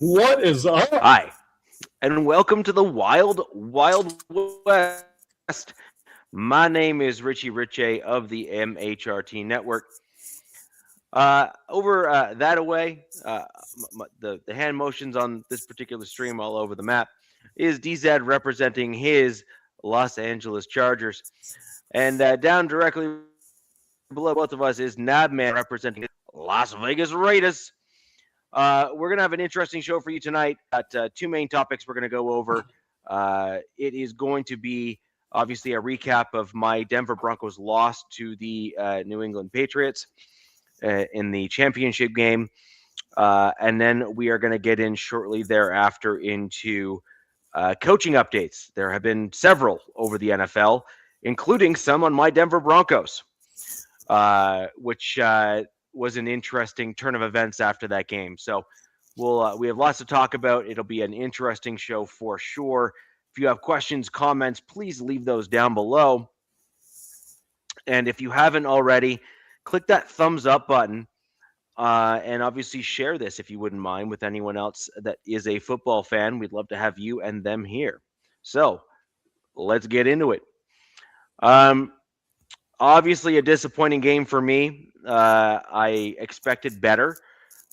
What is up? Hi, and welcome to the Wild Wild West. My name is Richie Riche of the MHRT Network. Over that away, the hand motions on this particular stream all over the map is DZ representing his Los Angeles Chargers. And down directly below both of us is Nabman representing Las Vegas Raiders. We're going to have an interesting show for you tonight. Two main topics we're going to go over. It is going to be obviously a recap of my Denver Broncos loss to the New England Patriots in the championship game. And then we are going to get in shortly thereafter into coaching updates. There have been several over the NFL, including some on my Denver Broncos, which was an interesting turn of events after that game. So we have lots to talk about. It'll be an interesting show for sure. If you have questions, comments, please leave those down below. And if you haven't already, click that thumbs up button and obviously share this if you wouldn't mind with anyone else that is a football fan. We'd love to have you and them here. So let's get into it. Obviously a disappointing game for me. I expected better.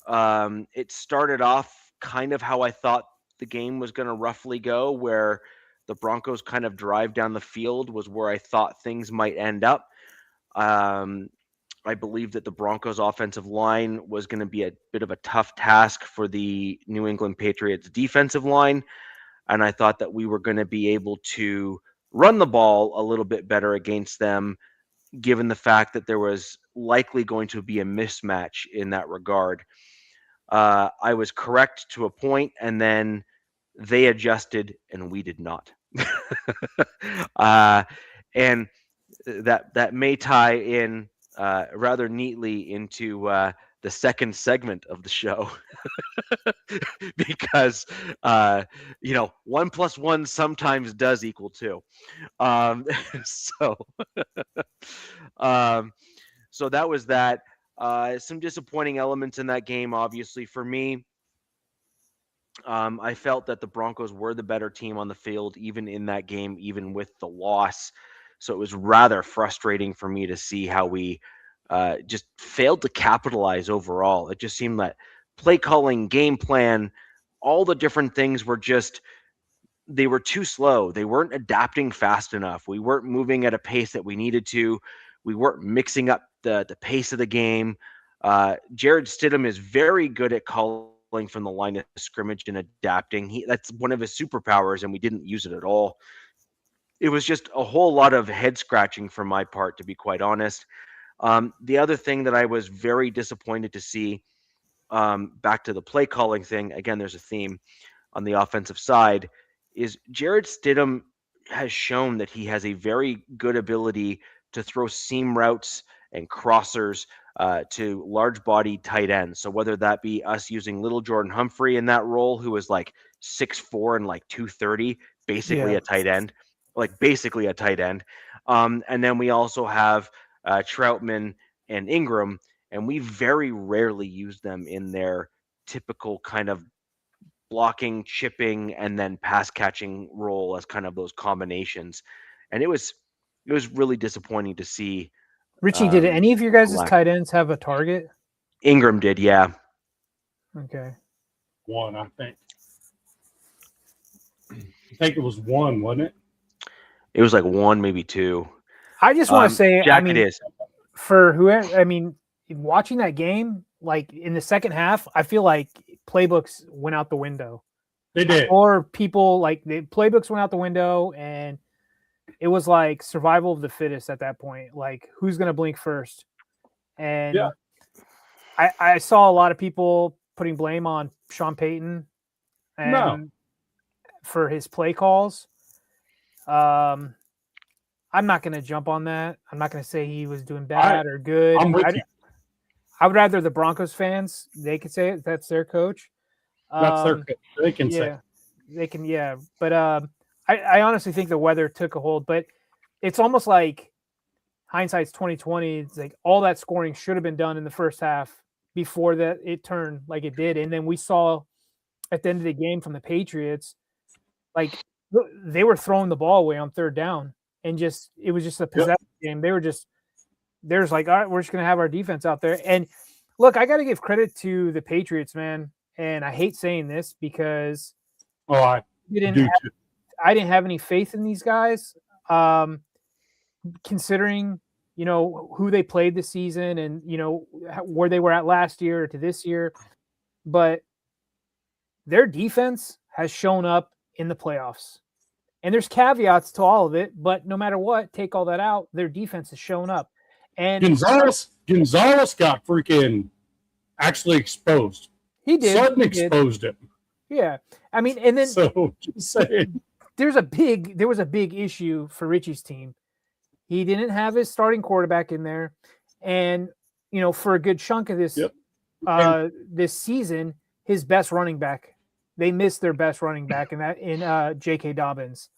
It started off kind of how I thought the game was going to roughly go, where the Broncos kind of drive down the field was where I thought things might end up. I believe that the Broncos offensive line was going to be a bit of a tough task for the New England Patriots defensive line. And I thought that we were going to be able to run the ball a little bit better against them, given the fact that there was likely going to be a mismatch in that regard. I was correct to a point, and then they adjusted, and we did not. And that may tie in rather neatly into the second segment of the show. Because 1 + 1 sometimes does equal 2. So that was that. Some disappointing elements in that game, obviously, for me. I felt that the Broncos were the better team on the field, even in that game, even with the loss. So it was rather frustrating for me to see how we just failed to capitalize overall. It just seemed that play calling, game plan, all the different things were they were too slow. They weren't adapting fast enough. We weren't moving at a pace that we needed to. We weren't mixing up the pace of the game. Jared Stidham is very good at calling from the line of scrimmage and adapting. That's one of his superpowers, and we didn't use it at all. It was just a whole lot of head scratching for my part, to be quite honest. The other thing that I was very disappointed to see, back to the play calling thing, again, there's a theme on the offensive side, is Jared Stidham has shown that he has a very good ability to throw seam routes and crossers to large body tight ends. So whether that be us using little Jordan Humphrey in that role, who was like 6'4" and like 230, basically a tight end. And then we also have Troutman and Ingram, and we very rarely use them in their typical kind of blocking, chipping, and then pass catching role as kind of those combinations. And it was really disappointing to see. Richie, did any of your guys' tight ends have a target? Ingram did, yeah. Okay. One, I think. I think it was one, wasn't it? It was like one, maybe two. I just want to say, Jack, it is. For whoever, watching that game, like in the second half, I feel like playbooks went out the window. They did. Or people, like, the playbooks went out the window, and it was like survival of the fittest at that point. Like, who's going to blink first? And yeah. I saw a lot of people putting blame on Sean Payton for his play calls. I'm not going to jump on that. I'm not going to say he was doing bad or good. I'm with you. I would rather the Broncos fans, they could say it. That's their coach. That's their coach. They can say. They can, yeah. But I honestly think the weather took a hold. But it's almost like hindsight's 2020. It's like all that scoring should have been done in the first half before that it turned like it did. And then we saw at the end of the game from the Patriots. Like they were throwing the ball away on third down, and it was just a possession game. They're like, all right, we're just gonna have our defense out there. And look, I got to give credit to the Patriots, man. And I hate saying this because I didn't have any faith in these guys, considering who they played this season and where they were at last year to this year. But their defense has shown up in the playoffs. And there's caveats to all of it, but no matter what, take all that out, their defense has shown up. And Gonzalez got freaking actually exposed. He did. Sutton exposed him. Yeah. I mean, and then so just saying. There was a big issue for Richie's team. He didn't have his starting quarterback in there. And, for a good chunk of this this season, his best running back, they missed their best running back in J.K. Dobbins,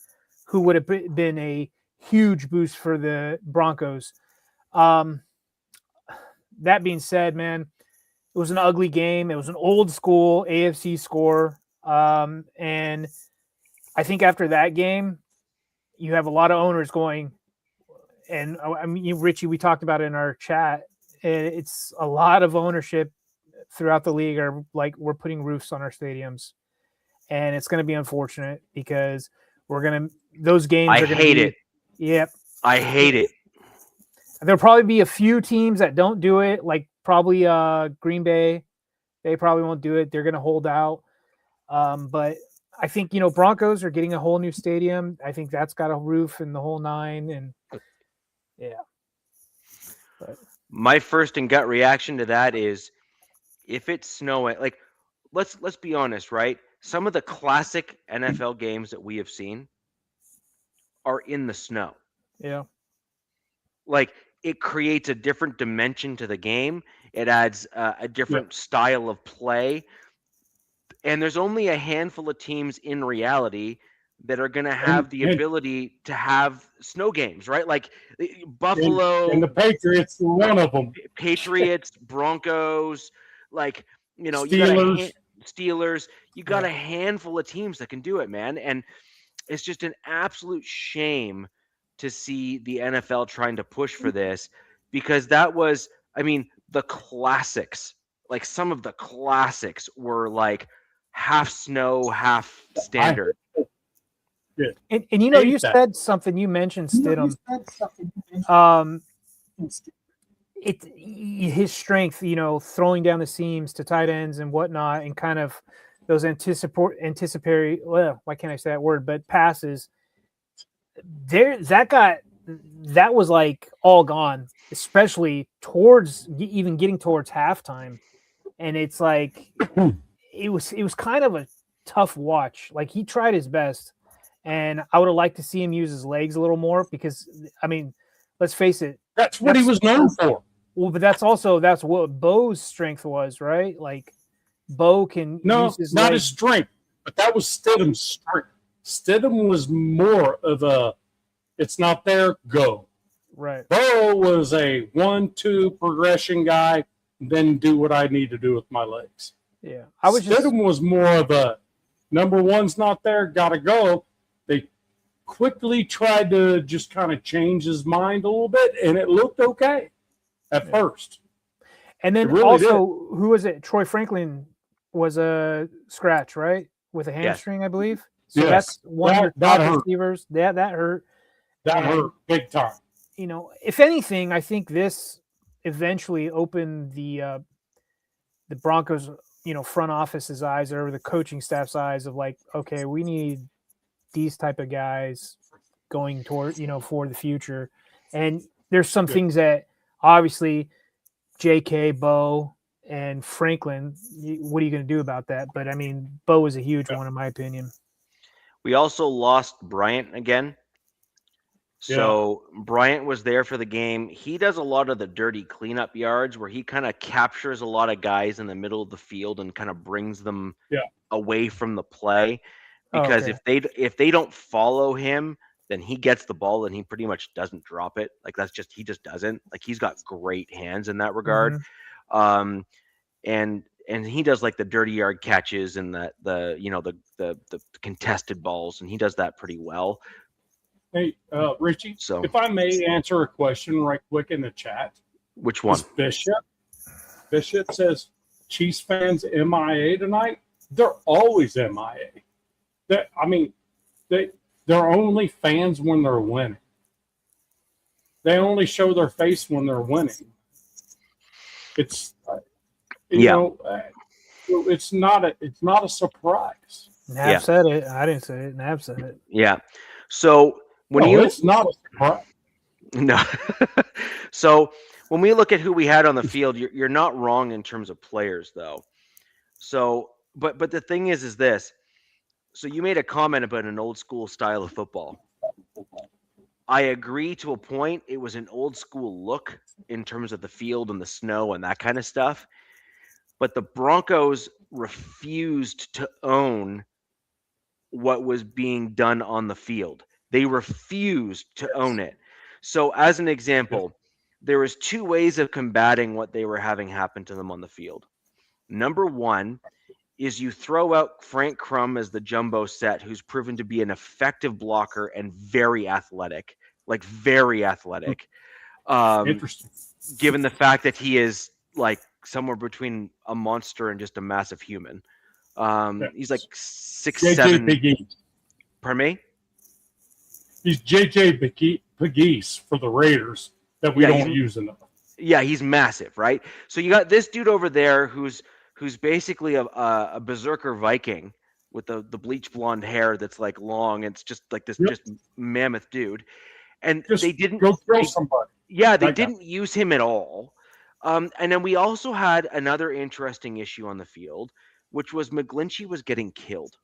who would have been a huge boost for the Broncos. That being said, man, it was an ugly game. It was an old school AFC score. And I think after that game, you have a lot of owners going, and I mean, Richie, we talked about it in our chat. It's a lot of ownership throughout the league are like, we're putting roofs on our stadiums. And it's going to be unfortunate because those games are going to be. I hate it. Yep. I hate it. There'll probably be a few teams that don't do it, like probably Green Bay. They probably won't do it. They're going to hold out. But I think, Broncos are getting a whole new stadium. I think that's got a roof and the whole nine. And yeah. But my first and gut reaction to that is if it's snowing, like let's be honest, right? Some of the classic NFL games that we have seen are in the snow. Yeah. Like it creates a different dimension to the game. It adds a different style of play. And there's only a handful of teams in reality that are going to have the ability to have snow games, right? Like Buffalo. And the Patriots were one of them. Patriots, Broncos, like, Steelers. You got a handful of teams that can do it, man. And it's just an absolute shame to see the NFL trying to push for this because that was, the classics, like some of the classics were like half snow, half standard. And you said something, you mentioned Stidham. His strength, throwing down the seams to tight ends and whatnot, and kind of those anticipatory, why can't I say that word, but passes there, that was like all gone, especially towards even getting towards halftime. And it's like, it was kind of a tough watch. Like he tried his best, and I would have liked to see him use his legs a little more because, let's face it. That's what he was known for. Well, but that's what Bo's strength was, right? Like Bo can use his not legs. his strength, but that was Stidham's strength. Stidham was more of it's not there, go. Right. Bo was a 1-2 progression guy, then do what I need to do with my legs. Yeah. Stidham was more of a number one's not there, gotta go. They quickly tried to just kind of change his mind a little bit, and it looked okay at first. And then really also, who was it? Troy Franklin was a scratch, right? With a hamstring, I believe. So that's one of your top receivers. That hurt. That hurt big time. If anything, I think this eventually opened the Broncos, front office's eyes or the coaching staff's eyes of like, okay, we need these type of guys going toward, for the future. And there's some things that obviously JK, Bo, and Franklin, what are you going to do about that? But Bo was a huge one in my opinion. We also lost Bryant again. So Bryant was there for the game. He does a lot of the dirty cleanup yards where he kind of captures a lot of guys in the middle of the field and kind of brings them away from the play. Because if they don't follow him, then he gets the ball and he pretty much doesn't drop it. Like he just doesn't. Like he's got great hands in that regard. Mm-hmm. And and he does like the dirty yard catches and the contested balls, and he does that pretty well. Hey, Richie, So if I may answer a question right quick in the chat. which one? Bishop says Chiefs fans MIA tonight. They're always MIA. They're only fans when they're winning. They only show their face when they're winning. It's it's not a surprise. Nav said it. I didn't say it. Nav said it. Yeah. So it's not a surprise. No. So when we look at who we had on the field, you're not wrong in terms of players, though. So, but the thing is this. So you made a comment about an old school style of football. I agree to a point. It was an old school look in terms of the field and the snow and that kind of stuff. But the Broncos refused to own what was being done on the field. They refused to own it. So as an example, there was two ways of combating what they were having happen to them on the field. Number one is you throw out Frank Crum as the jumbo set, who's proven to be an effective blocker and very athletic, Interesting. Given the fact that he is like somewhere between a monster and just a massive human. He's like 6'7". Big E. Pardon me? He's JJ Pegues for the Raiders that we don't use enough. Yeah, he's massive, right? So you got this dude over there who's basically a berserker Viking with the bleach blonde hair that's like long. It's just like this just mammoth dude. And they didn't go kill somebody. Yeah, they didn't use him at all. And then we also had another interesting issue on the field, which was McGlinchey was getting killed,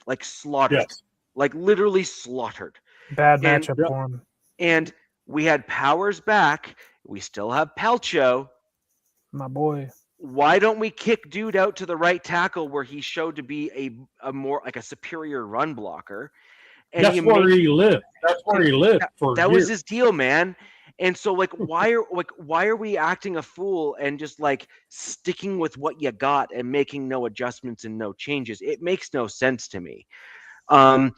like slaughtered, like literally slaughtered. Bad matchup for him. And we had Powers back. We still have Palcho. My boy. Why don't we kick dude out to the right tackle where he showed to be a more like a superior run blocker? And that's where he lived. That's where he lived for that years. Was his deal, man. And so why are we acting a fool and just like sticking with what you got and making no adjustments and no changes? It makes no sense to me. And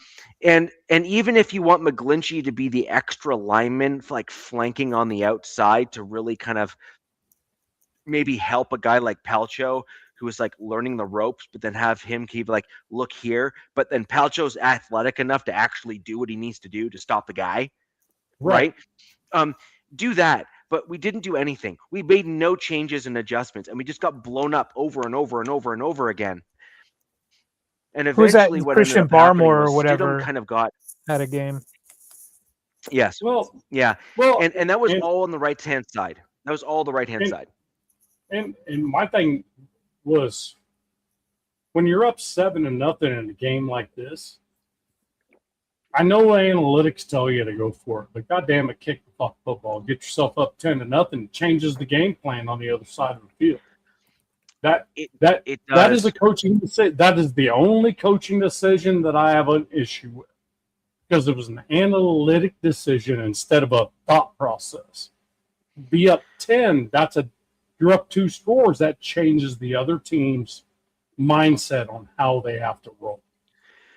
even if you want McGlinchey to be the extra lineman, like flanking on the outside to really kind of maybe help a guy like Palcho who is like learning the ropes, but then have him keep like, look here, but then Palcho's athletic enough to actually do what he needs to do to stop the guy. Right. Do that. But we didn't do anything. We made no changes and adjustments, and we just got blown up over and over and over and over again. And eventually, what Christian Barmore or whatever Stidham kind of got had a game. Yes. Well, and that was all on the right hand side. That was all the right hand side. And my thing was, when you're up 7-0 in a game like this, I know analytics tell you to go for it, but goddamn it, kick the fuck football. Get yourself up 10-0. Changes the game plan on the other side of the field. That is a coaching decision. That is the only coaching decision that I have an issue with, because it was an analytic decision instead of a thought process. Be up 10. You're up 2 scores. That changes the other team's mindset on how they have to roll.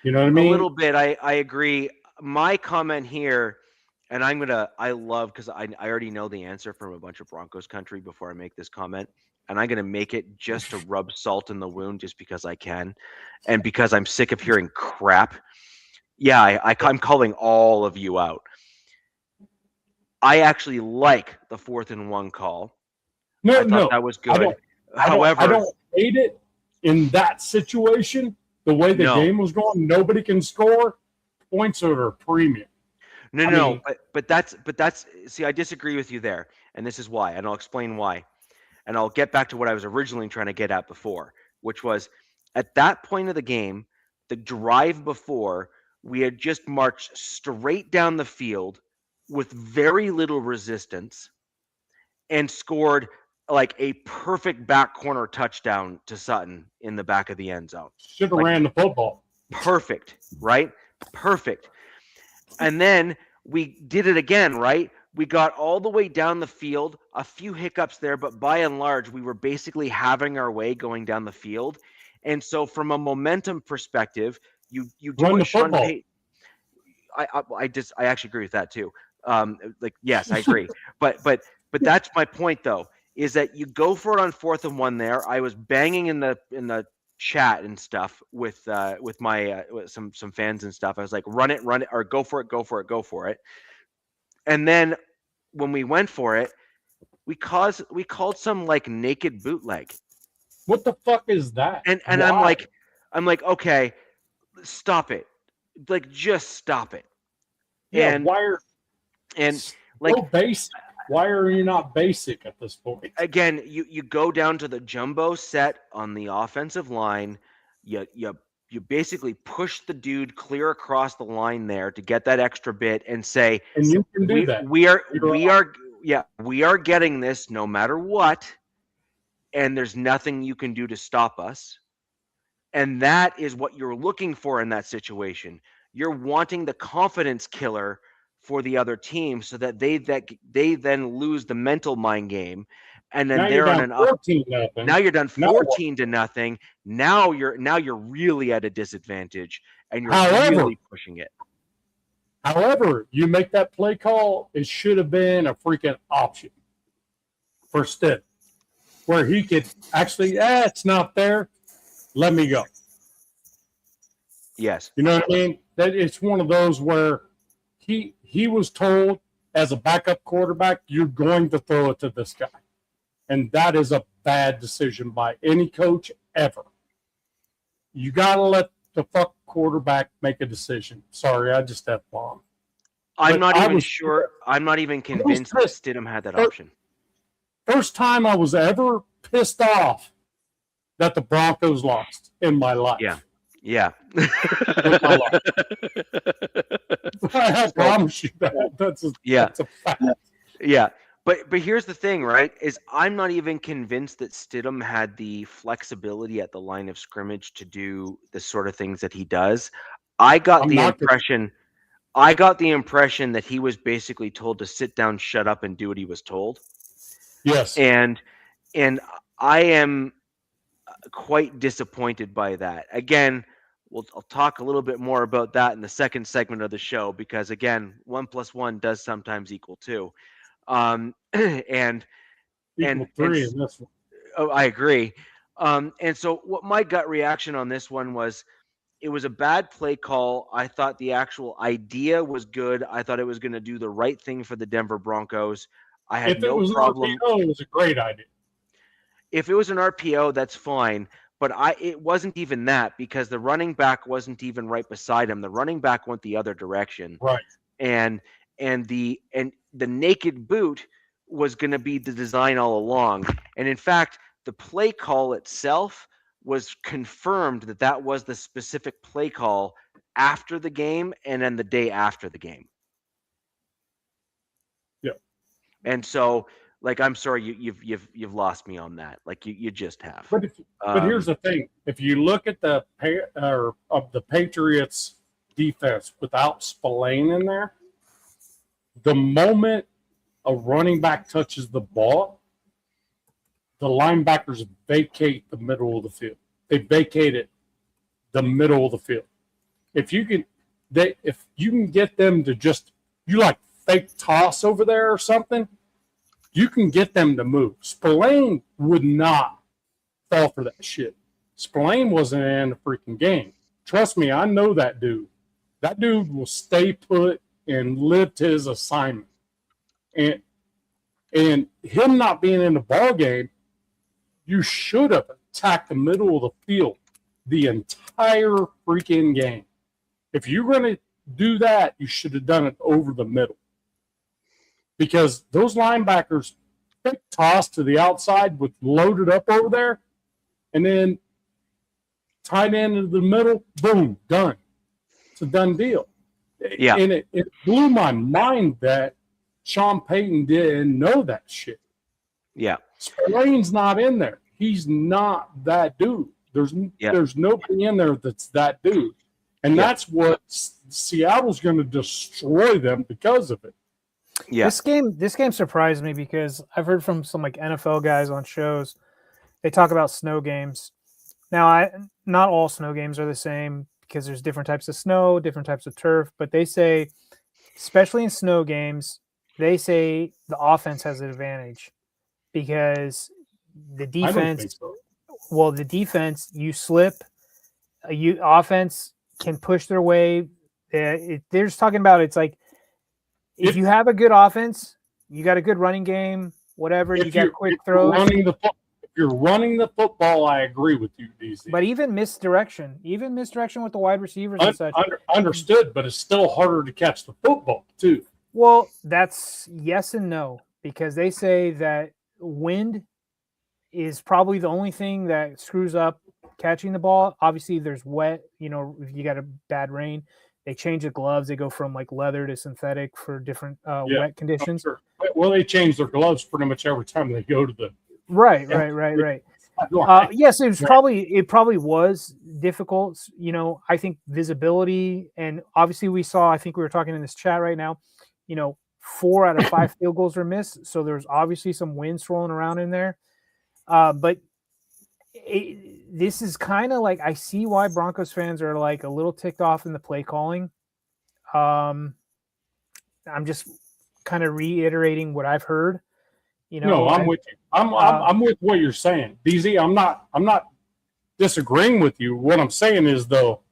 You know what I mean? A little bit. I agree. My comment here, and I love, because I already know the answer from a bunch of Broncos country before I make this comment, and I'm going to make it just to rub salt in the wound just because I can, and because I'm sick of hearing crap. Yeah, I'm calling all of you out. I actually like the 4th and 1 call. I thought that was good. However, I don't hate it in that situation. The way the game was going, nobody can score. Points are a premium. But that's see, I disagree with you there, and this is why, and I'll explain why, and I'll get back to what I was originally trying to get at before, which was at that point of the game, the drive before, we had just marched straight down the field with very little resistance and scored like a perfect back corner touchdown to Sutton in the back of the end zone. Should have ran the football. Perfect, right? Perfect. And then we did it again, right? We got all the way down the field, a few hiccups there, but by and large, we were basically having our way going down the field. And so from a momentum perspective, you do Run what the Sean football. Payton. I actually agree with that too. Yes, I agree. but that's my point though, is that you go for it on 4th and 1 there. I was banging in the chat and stuff with my with some fans and stuff. I was like, run it, or go for it. And then when we went for it, we called some like naked bootleg. What the fuck is that? And Why? I'm like, okay, stop it. Like, just stop it. Yeah, And why are like basic? Why are you not basic at this point? again, you go down to the jumbo set on the offensive line. You basically push the dude clear across the line there to get that extra bit and say, And you can do that. we are getting this no matter what, and there's nothing you can do to stop us. And that is what you're looking for in that situation. You're wanting the confidence killer for the other team so that they then lose the mental mind game, and then Now they're you're on down an up. 14-0. Now you're done Now what? 14-0. Now you're really at a disadvantage, and you're However- really pushing it. However, you make that play call, it should have been a freaking option for Stitt, where he could actually, it's not there. Let me go. Yes. You know what I mean? That it's one of those where he was told as a backup quarterback, you're going to throw it to this guy. And that is a bad decision by any coach ever. You got to let the fuck quarterback make a decision. Sorry, I just F-bomb. I'm But not I even was- sure. I'm not even convinced that pissed. Stidham had that option. First time I was ever pissed off that the Broncos lost in my life. Yeah. Yeah. my I promise you that. That's a fact. Yeah. But here's the thing, right? Is I'm not even convinced that Stidham had the flexibility at the line of scrimmage to do the sort of things that he does. I got the impression that he was basically told to sit down, shut up, and do what he was told. Yes. And I am quite disappointed by that. Again, I'll talk a little bit more about that in the second segment of the show, because again, 1 + 1 does sometimes equal 2. And Equal 3 in this one. Oh, I agree. And so what my gut reaction on this one was, it was a bad play call. I thought the actual idea was good. I thought it was going to do the right thing for the Denver Broncos. I had If no it was problem. an RPO, it was a great idea. If it was an RPO, that's fine. But it wasn't even that, because the running back wasn't even right beside him. The running back went the other direction. Right. And the naked boot was going to be the design all along. And in fact, the play call itself was confirmed that was the specific play call after the game and then the day after the game. Yep. And so, like, I'm sorry, you've lost me on that. Like, you just have. But here's the thing: if you look at the Patriots defense without Spillane in there, the moment a running back touches the ball, the linebackers vacate the middle of the field. They vacated the middle of the field. If you can get them to just fake toss over there or something, you can get them to move. Spillane would not fall for that shit. Spillane wasn't in the freaking game. Trust me, I know that dude. That dude will stay put and live to his assignment. And him not being in the ball game, you should have attacked the middle of the field the entire freaking game. If you're going to do that, you should have done it over the middle. Because those linebackers tossed to the outside with loaded up over there, and then tight end into the middle, boom, done. It's a done deal. Yeah. And it blew my mind that Sean Payton didn't know that shit. Yeah. Spillane's not in there. He's not that dude. There's nobody in there that's that dude. And that's what Seattle's going to destroy them because of it. Yeah. This game surprised me because I've heard from some like NFL guys on shows. They talk about snow games. Now, not all snow games are the same because there's different types of snow, different types of turf. But they say, especially in snow games, they say the offense has an advantage because the defense. I don't think so. Well, the defense, you slip, offense can push their way. They're just talking about it's like if you have a good offense, you got a good running game, whatever, you got quick throws. If you're running the football, I agree with you, DC. But even misdirection with the wide receivers and such. Understood, but it's still harder to catch the football, too. Well, that's yes and no, because they say that wind is probably the only thing that screws up catching the ball. Obviously, there's wet, if you got a bad rain. They change the gloves. They go from like leather to synthetic for different wet conditions. Sure. Well, they change their gloves pretty much every time they go to the right. Yes, it probably was difficult. I think visibility, and obviously I think we were talking in this chat right now. 4 out of 5 field goals were missed, so there's obviously some wind swirling around in there. But this is kind of like I see why Broncos fans are like a little ticked off in the play calling. I'm just kind of reiterating what I've heard. No, I'm with you. I'm with what you're saying, DZ. I'm not disagreeing with you. What I'm saying is though,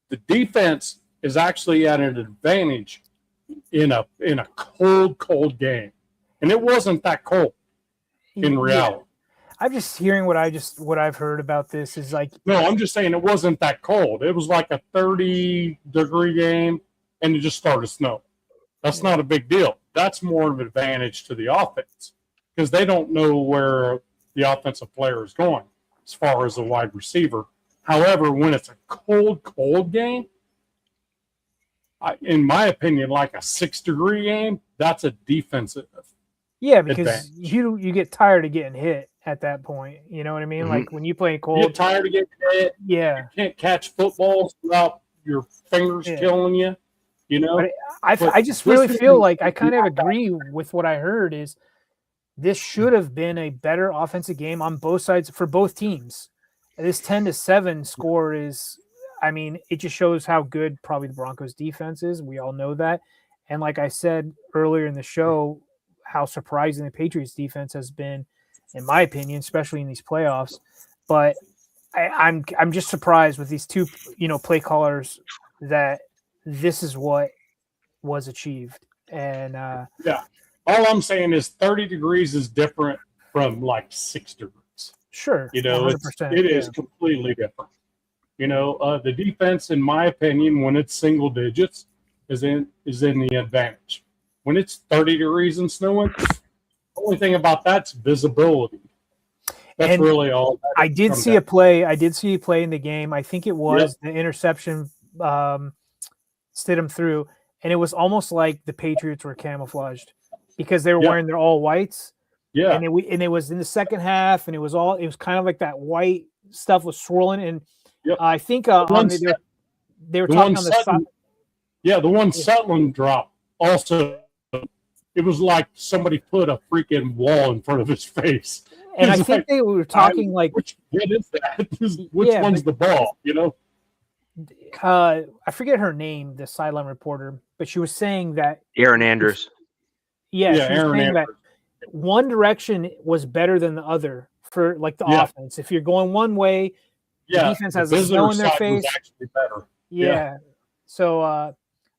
the defense is actually at an advantage in a cold game, and it wasn't that cold in reality. Yeah. I'm just hearing what I've heard about this is like. No, I'm just saying it wasn't that cold. It was like a 30-degree game, and it just started snow. That's not a big deal. That's more of an advantage to the offense because they don't know where the offensive player is going as far as the wide receiver. However, when it's a cold game, in my opinion, like a 6-degree game, that's a defensive. Yeah, because you get tired of getting hit at that point. You know what I mean? Mm-hmm. Like when you play cold, you get tired of getting hit. Yeah, you can't catch footballs without your fingers killing you. But I just really feel like I kind of agree with what I heard is this should have been a better offensive game on both sides for both teams. This 10-7 score is, it just shows how good probably the Broncos defense is. We all know that. And like I said earlier in the show, how surprising the Patriots defense has been, in my opinion, especially in these playoffs. But I'm just surprised with these two, play callers that this is what was achieved. And yeah, all I'm saying is 30 degrees is different from like 6 degrees. Sure. 100%, it is completely different. The defense, in my opinion, when it's single digits, is in the advantage. When it's 30 degrees and snowing, the only thing about that's visibility. That's really all. I did see a play in the game. I think it was the interception Stidham threw, and it was almost like the Patriots were camouflaged because they were wearing their all whites. Yeah, and it was in the second half, and it was kind of like that white stuff was swirling, and I think they were talking on the side. Yeah, the one Sutton drop also. It was like somebody put a freaking wall in front of his face. And I think they were talking like, what is that? Which one's the ball? I forget her name, the sideline reporter, but she was saying that Aaron Andrews. Yeah, she was saying Andrews. That one direction was better than the other for like the offense. If you're going one way, the defense has a snow in their face. Actually better. Yeah. So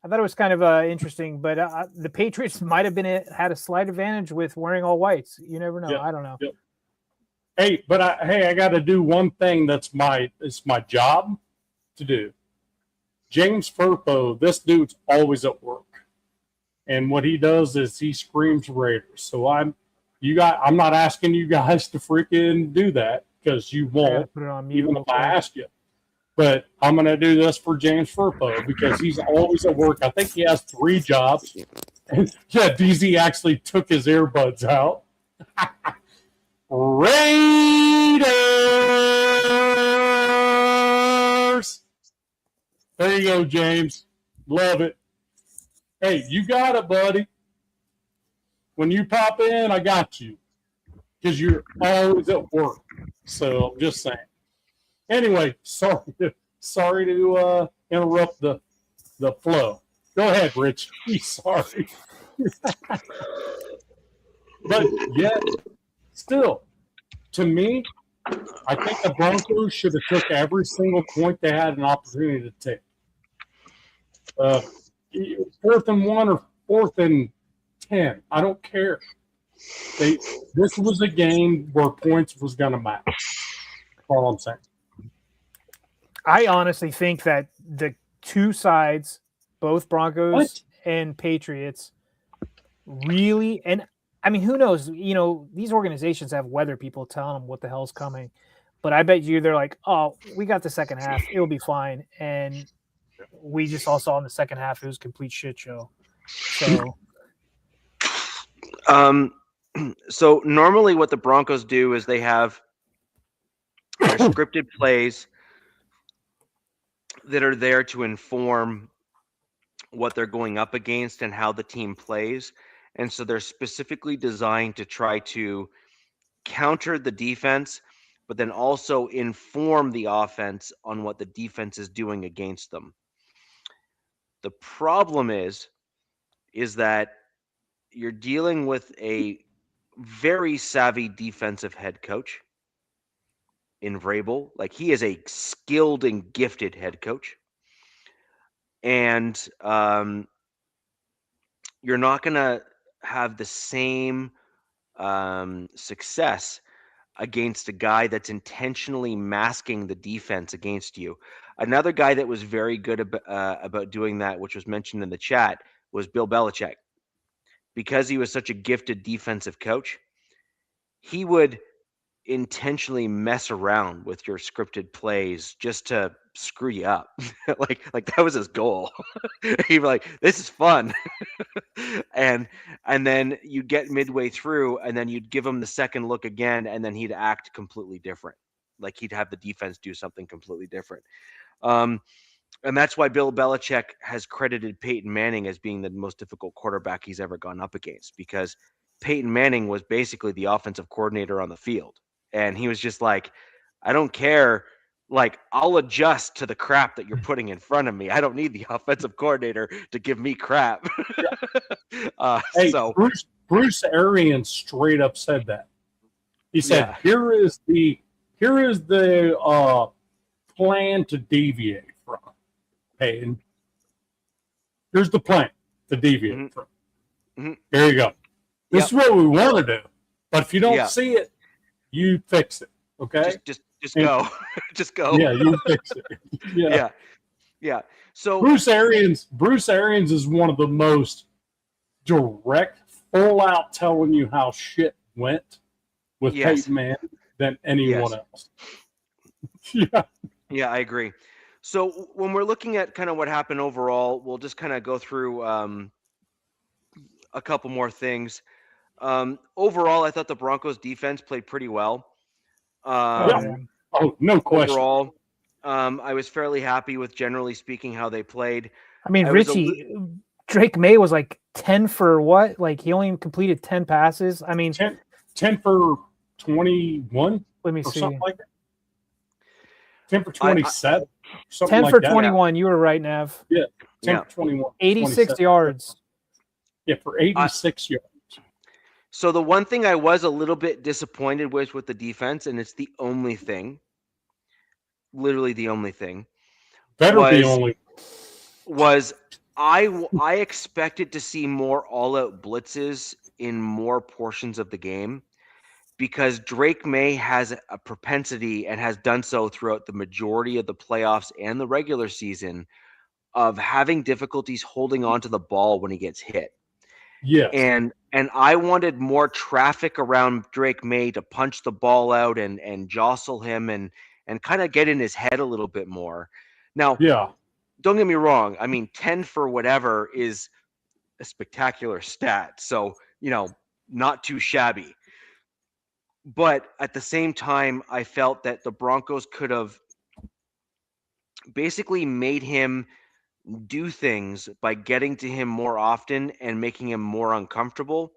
I thought it was kind of interesting, but the Patriots might have had a slight advantage with wearing all whites. You never know. I don't know. Yep. Hey, but I got to do one thing it's my job to do. James Furpo, this dude's always at work, and what he does is he screams Raiders. So I'm not asking you guys to freaking do that because you won't, put it on mute even if I ask you. But I'm going to do this for James Furpo because he's always at work. I think he has 3 jobs. And DZ actually took his earbuds out. Raiders! There you go, James. Love it. Hey, you got it, buddy. when you pop in, I got you because you're always at work. So I'm just saying. Anyway, sorry to interrupt the flow. Go ahead, Rich. Sorry. But yet, still, to me, I think the Broncos should have took every single point they had an opportunity to take. 4th and 1 or 4th and 10, I don't care. This was a game where points was going to matter. That's all I'm saying. I honestly think that the two sides, both Broncos and Patriots, really, and I mean, who knows? You know, these organizations have weather people telling them what the hell's coming, but I bet you they're like, oh, we got the second half, it'll be fine, and we just all saw in the second half it was a complete shit show. So normally what the Broncos do is they have their scripted plays that are there to inform what they're going up against and how the team plays. And so they're specifically designed to try to counter the defense, but then also inform the offense on what the defense is doing against them. The problem is that you're dealing with a very savvy defensive head coach in Vrabel. Like, he is a skilled and gifted head coach. And you're not going to have the same success against a guy that's intentionally masking the defense against you. Another guy that was very good about doing that, which was mentioned in the chat, was Bill Belichick. Because he was such a gifted defensive coach, he would intentionally mess around with your scripted plays just to screw you up. like that was his goal. He'd be like, this is fun. and then you'd get midway through, and then you'd give him the second look again, and then he'd act completely different. Like, he'd have the defense do something completely different. And that's why Bill Belichick has credited Peyton Manning as being the most difficult quarterback he's ever gone up against, because Peyton Manning was basically the offensive coordinator on the field. And he was just like, I don't care. Like, I'll adjust to the crap that you're putting in front of me. I don't need the offensive coordinator to give me crap. Hey, Bruce Arians straight up said that. He said, here is the plan to deviate from Peyton. Here's the plan to deviate from. Mm-hmm. Here you go. This is what we want to do. But if you don't see it, you fix it. Okay? Just go. Just go. Yeah, you fix it. Yeah. So Bruce Arians is one of the most direct, full out telling you how shit went with Peyton Manning than anyone else. Yeah, I agree. So when we're looking at kind of what happened overall, we'll just kind of go through a couple more things. Overall, I thought the Broncos defense played pretty well. Oh, no question. Overall, I was fairly happy with, generally speaking, how they played. I mean, Richie, Drake May was like 10 for what? Like, he only completed 10 passes. I mean, 10 for 21. Let me see. Something like that. 10 for 27. 10 for 21. You were right, Nav. Yeah. 10 for 21. 86 27. yards. Yeah, for 86 yards. So the one thing I was a little bit disappointed with the defense, and it's the only thing, literally the only thing, was I expected to see more all-out blitzes in more portions of the game, because Drake May has a propensity, and has done so throughout the majority of the playoffs and the regular season, of having difficulties holding on to the ball when he gets hit. Yes. And I wanted more traffic around Drake May to punch the ball out and jostle him and kind of get in his head a little bit more. Now, don't get me wrong. I mean, 10 for whatever is a spectacular stat. So, not too shabby. But at the same time, I felt that the Broncos could have basically made him do things by getting to him more often and making him more uncomfortable.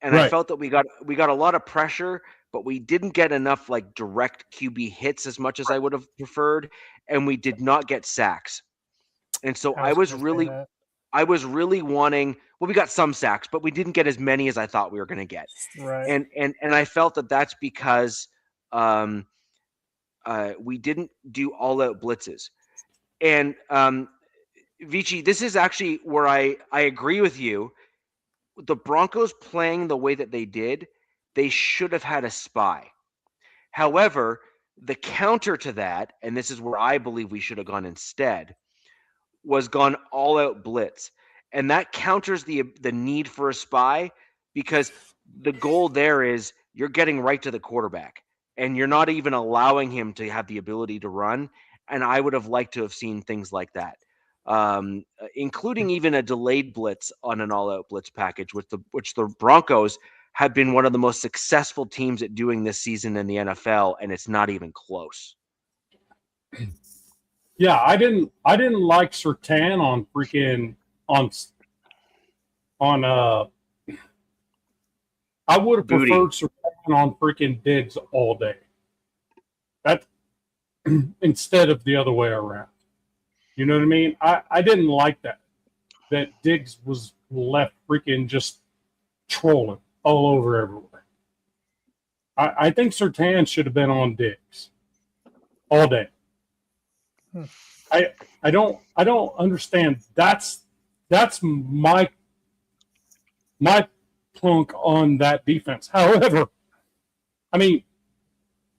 and I felt that we got a lot of pressure, but we didn't get enough like direct QB hits as much as I would have preferred, and we did not get sacks. And so I was really wanting. Well, we got some sacks, but we didn't get as many as I thought we were going to get. Right. And I felt that that's because we didn't do all-out blitzes. And Vici, this is actually where I agree with you. The Broncos playing the way that they did, they should have had a spy. However, the counter to that, and this is where I believe we should have gone instead, was gone all-out blitz. And that counters the need for a spy, because the goal there is you're getting right to the quarterback and you're not even allowing him to have the ability to run. And I would have liked to have seen things like that, including even a delayed blitz on an all-out blitz package, which the Broncos have been one of the most successful teams at doing this season in the NFL, and it's not even close. Yeah, I didn't like Surtain on freaking on I would have preferred Surtain on freaking Diggs all day. That instead of the other way around. You know what I mean? I didn't like that Diggs was left freaking just trolling all over everywhere. I think Surtain should have been on Diggs all day. I don't understand. That's my plunk on that defense. However, I mean,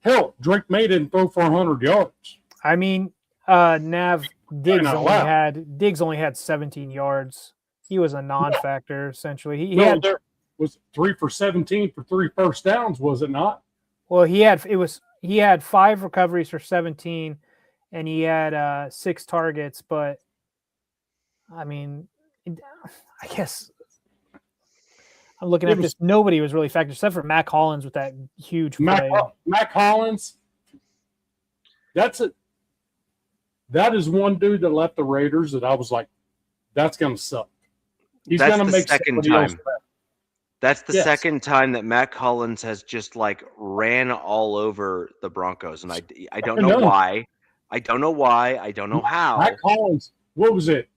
hell, Drake May didn't throw for 100 yards. I mean, Nav, Diggs only had 17 yards. He was a non-factor essentially. He there was 3 for 17 for 3 first downs, was it not? Well, he had 5 recoveries for 17, and he had 6 targets. But I mean, I guess I'm looking at this. Nobody was really factored except for Mac Hollins with that huge play. Mac Hollins. That is one dude that left the Raiders that I was like, that's going to suck. He's going to make second time. That's the second time that Mac Hollins has just like ran all over the Broncos, and I don't know why. I don't know why. I don't know how. Mac Hollins, what was it?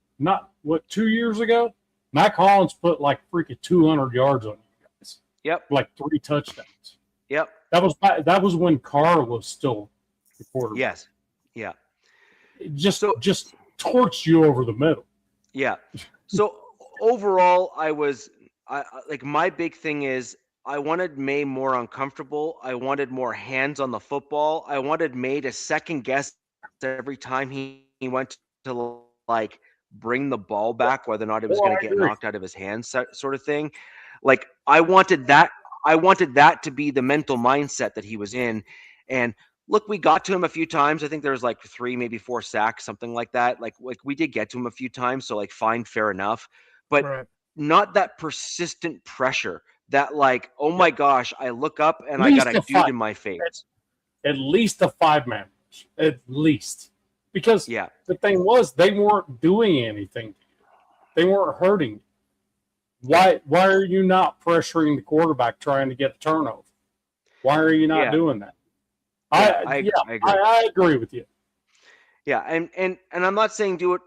2 years ago? Mac Hollins put like freaking 200 yards on you guys. Yep. Like 3 touchdowns. Yep. That was when Carr was still the quarterback. Yes. Yeah. Just torched you over the middle. Yeah. So overall, my big thing is I wanted May more uncomfortable. I wanted more hands on the football. I wanted May to second guess every time he went to like bring the ball back, whether or not it was going to get knocked out of his hands, sort of thing. Like I wanted that to be the mental mindset that he was in. And look, we got to him a few times. I think there was like 3, maybe 4 sacks, something like that. Like we did get to him a few times. So like fine, fair enough. But not that persistent pressure that like, oh my gosh, I look up and I got a dude in my face. At least a 5-man rush. At least. Because the thing was, they weren't doing anything. They weren't hurting. Why are you not pressuring the quarterback trying to get a turnover? Why are you not doing that? I agree with you. Yeah, and I'm not saying do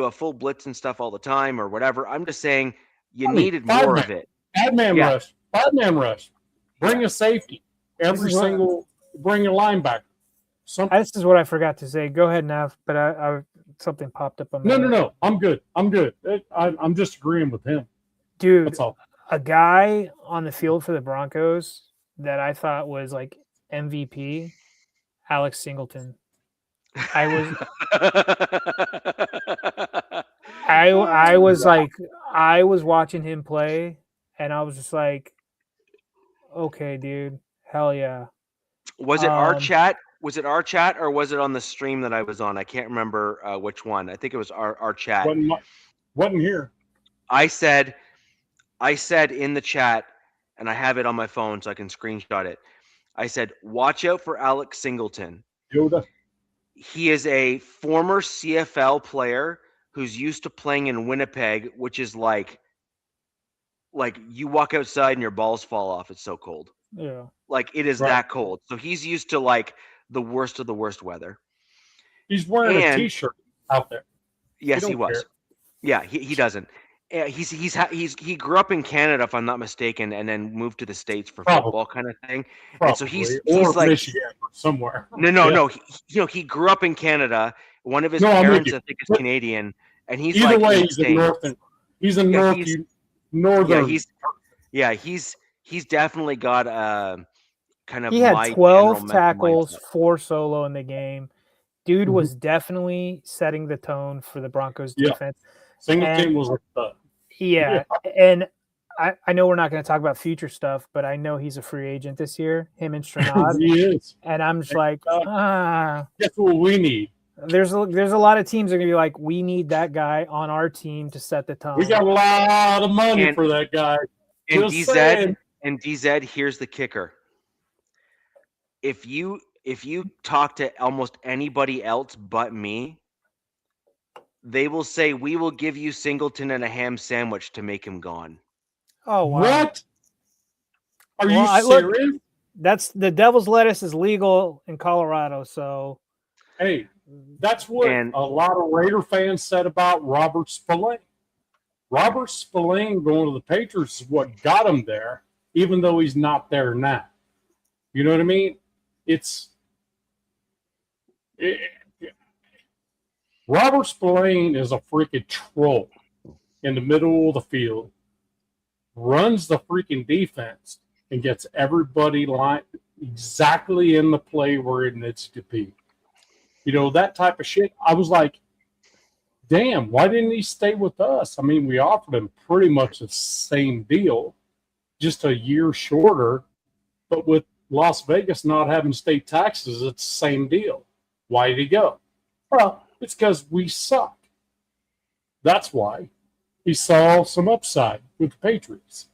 a full blitz and stuff all the time or whatever. I'm just saying you needed more of it. 5-man rush. 5-man rush. Bring a safety. Bring a linebacker. This is what I forgot to say. Go ahead, Nav. But I something popped up on my No. I'm good. I'm just agreeing with him. Dude, that's all. A guy on the field for the Broncos that I thought was like MVP, Alex Singleton. I was watching him play, and I was just like, okay, dude, hell yeah. Was it our chat? Was it our chat or was it on the stream that I was on? I can't remember which one. I think it was our chat. Wasn't here. I said in the chat, and I have it on my phone so I can screenshot it. I said, watch out for Alex Singleton. Yoda. He is a former CFL player who's used to playing in Winnipeg, which is like like you walk outside and your balls fall off. It's so cold. Yeah. Like it is Right. that cold. So he's used to like the worst of the worst weather. He's wearing a And- T-shirt out there. Yes, he don't was. care. Yeah, he doesn't. He grew up in Canada, if I'm not mistaken, and then moved to the States for Probably. football kind of thing. Probably. And so he's or like Michigan or somewhere. no. He grew up in Canada. One of his No, I'm with parents, you. I think, is Canadian, and he's Either like way, insane. he's a Yeah, northern. He's definitely got kind of. He had my 12 general mental tackles, mindset. 4 solo in the game. Dude Mhm. was definitely setting the tone for the Broncos Yeah. defense. Singleton and- was a stud. Yeah. And I know we're not going to talk about future stuff, but I know he's a free agent this year, him and Stranad. He is. And I'm just like, That's what we need. there's a lot of teams that are going to be like, we need that guy on our team to set the tone. We got a lot of money And- for that guy. And Just saying. DZ, here's the kicker. If you talk to almost anybody else but me, they will say we will give you Singleton and a ham sandwich to make him gone. Oh, wow. What? Are Well, you look- serious? That's the devil's lettuce is legal in Colorado. So, Hey, that's what And- a lot of Raider fans said about Robert Spillane. Robert Spillane going to the Patriots is what got him there, even though he's not there now. You know what I mean? Robert Spillane is a freaking troll in the middle of the field, runs the freaking defense, and gets everybody lined exactly in the play where it needs to be. You know, that type of shit. I was like, damn, why didn't he stay with us? I mean, we offered him pretty much the same deal, just a year shorter, but with Las Vegas not having state taxes, it's the same deal. Why did he go? Well, it's because we suck. That's why. He saw some upside with the Patriots.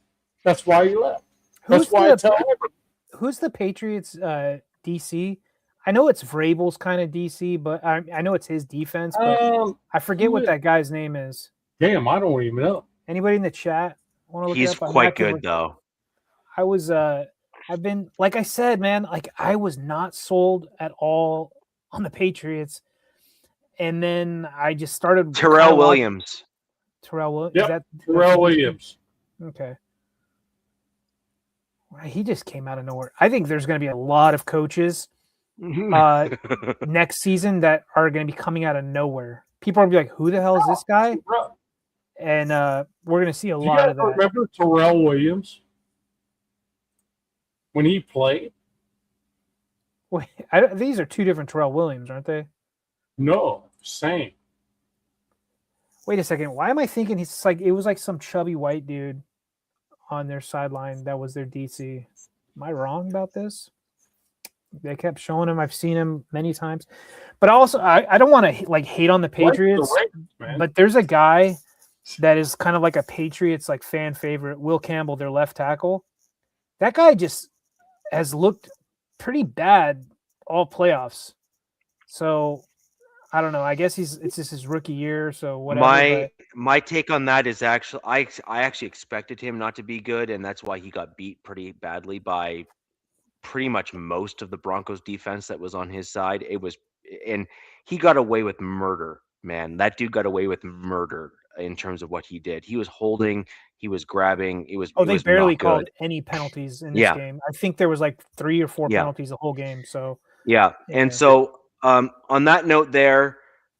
That's why he left. That's why I tell everybody. who's the Patriots DC? I know it's Vrabel's kind of DC, but I know it's his defense, but I forget what that guy's name is. Damn, I don't even know. Anybody in the chat want to look it He's up? I'm quite not gonna good look- though. I was I've been, like I said, man, like I was not sold at all on the Patriots. And then I just started Terrell Williams. Terrell Williams. Yep, Is that Terrell Williams. Okay. Well, he just came out of nowhere. I think there's going to be a lot of coaches next season that are going to be coming out of nowhere. People are going to be like, who the hell is this guy? And we're going to see a Do you lot guys of that. remember Terrell Williams when he played? Wait, these are two different Terrell Williams, aren't they? No, same. Wait a second. Why am I thinking he's like, it was like some chubby white dude on their sideline that was their DC? Am I wrong about this? They kept showing him. I've seen him many times, but also I don't want to like hate on the Patriots, but there's a guy that is kind of like a Patriots like fan favorite, Will Campbell, their left tackle. That guy just has looked pretty bad all playoffs. So I don't know. I guess it's just his rookie year, so whatever. My take on that is actually I actually expected him not to be good, and that's why he got beat pretty badly by pretty much most of the Broncos defense that was on his side. And he got away with murder, man. That dude got away with murder in terms of what he did. He was holding, he was grabbing. They barely called any penalties in this game. I think there was like 3 or 4 penalties the whole game. So yeah. And so on that note there,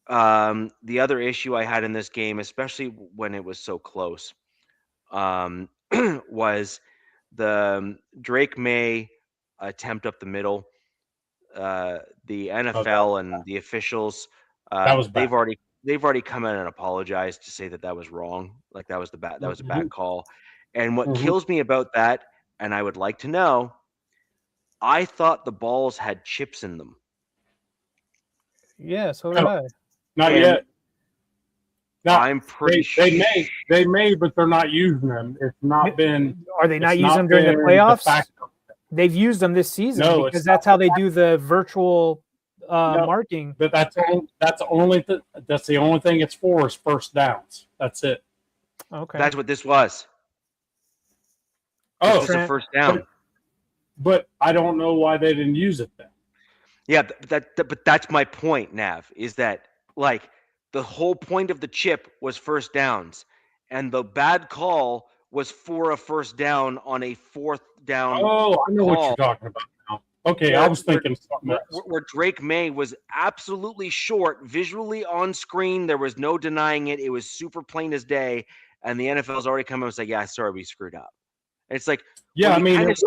the other issue I had in this game, especially when it was so close, was the Drake May attempt up the middle. The NFL and the officials, they've already come in and apologized to say that was wrong. Like that was a bad call. And what kills me about that, and I would like to know, I thought the balls had chips in them. Yeah, so did I. Not yet. No, I'm pretty sure they may, but they're not using them. It's not been. Are they not using them during the playoffs? They've used them this season because that's how they do the virtual marking. But that's the only thing it's for is first downs. That's it. Okay, that's what this was. This Oh, was a first down. but I don't know why they didn't use it then. Yeah, but that's my point, Nav, is that like the whole point of the chip was first downs, and the bad call was for a first down on a fourth down. Oh, I know what call. you're talking about now. Okay, I was thinking something else. Where Drake May was absolutely short, visually on screen. There was no denying it. It was super plain as day. And the NFL's already come out and said, "Yeah, sorry, we screwed up." And it's like, Yeah, I mean, it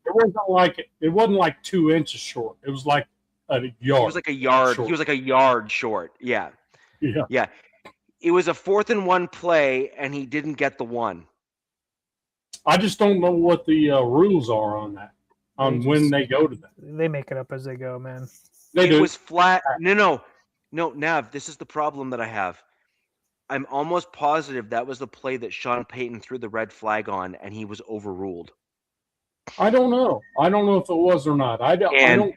wasn't like 2 inches short. It was like a yard. He was like a yard. Short. He was like a yard short. Yeah. Yeah. Yeah. It was a 4th and 1 play, and he didn't get the one. I just don't know what the rules are on that, when they go to that. They make it up as they go, man. It was flat. No, Nav, this is the problem that I have. I'm almost positive that was the play that Sean Payton threw the red flag on, and he was overruled. I don't know. I don't know if it was or not. I don't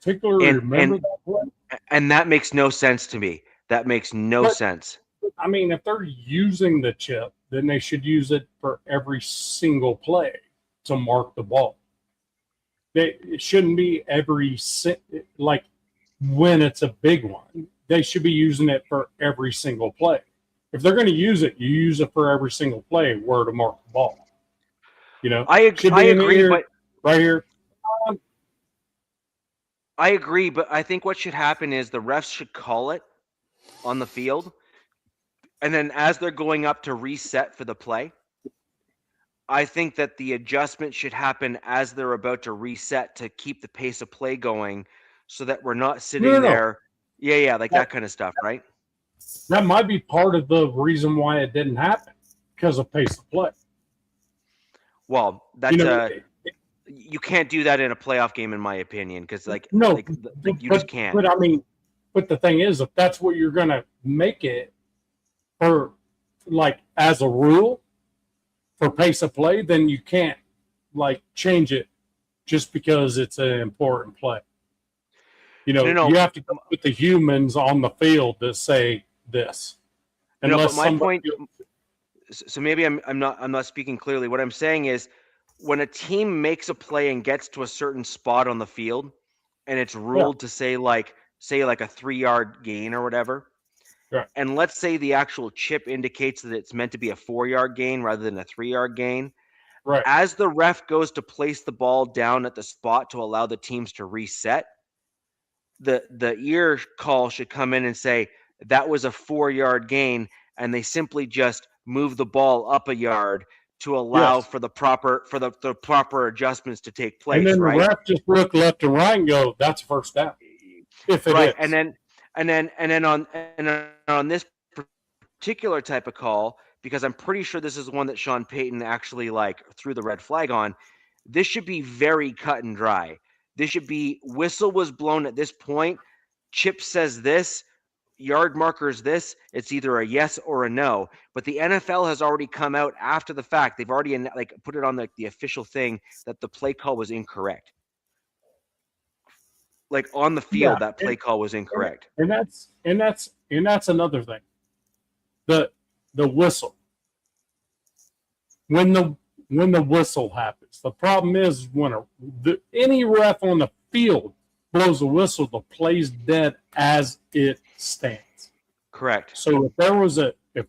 particularly remember that play. And that makes no sense to me. That makes no sense. I mean, if they're using the chip, then they should use it for every single play to mark the ball. It shouldn't be like when it's a big one. They should be using it for every single play. If they're going to use it, you use it for every single play where to mark the ball. You know, I agree, but right here. I agree, but I think what should happen is the refs should call it on the field, and then as they're going up to reset for the play, I think that the adjustment should happen as they're about to reset to keep the pace of play going, so that we're not sitting there. Yeah, like that kind of stuff, right? That might be part of the reason why it didn't happen, because of pace of play. Well, that's you can't do that in a playoff game, in my opinion, because you just can't. But I mean, but the thing is, if that's what you're going to make it for, like as a rule for pace of play, then you can't like change it just because it's an important play. You know, you have to go with the humans on the field that say this. But my point. So maybe I'm not speaking clearly. What I'm saying is, when a team makes a play and gets to a certain spot on the field, and it's ruled to say like a 3-yard gain or whatever, and let's say the actual chip indicates that it's meant to be a 4-yard gain rather than a 3-yard gain. Right. As the ref goes to place the ball down at the spot to allow the teams to reset, the ear call should come in and say that was a 4-yard gain, and they simply just move the ball up a yard to allow for the proper adjustments to take place. And then right? The ref just look left and right and go, "That's first down." If it is. And then on this particular type of call, because I'm pretty sure this is one that Sean Payton actually like threw the red flag on, this should be very cut and dry. This should be whistle was blown at this point. Chip says this. Yard markers this, it's either a yes or a no. But the NFL has already come out after the fact. They've already like put it on the official thing that the play call was incorrect. Like on the field, that play call was incorrect. And that's another thing. The whistle. When the whistle happens, the problem is when any ref on the field blows a whistle, the play's dead as it stands. Correct. So if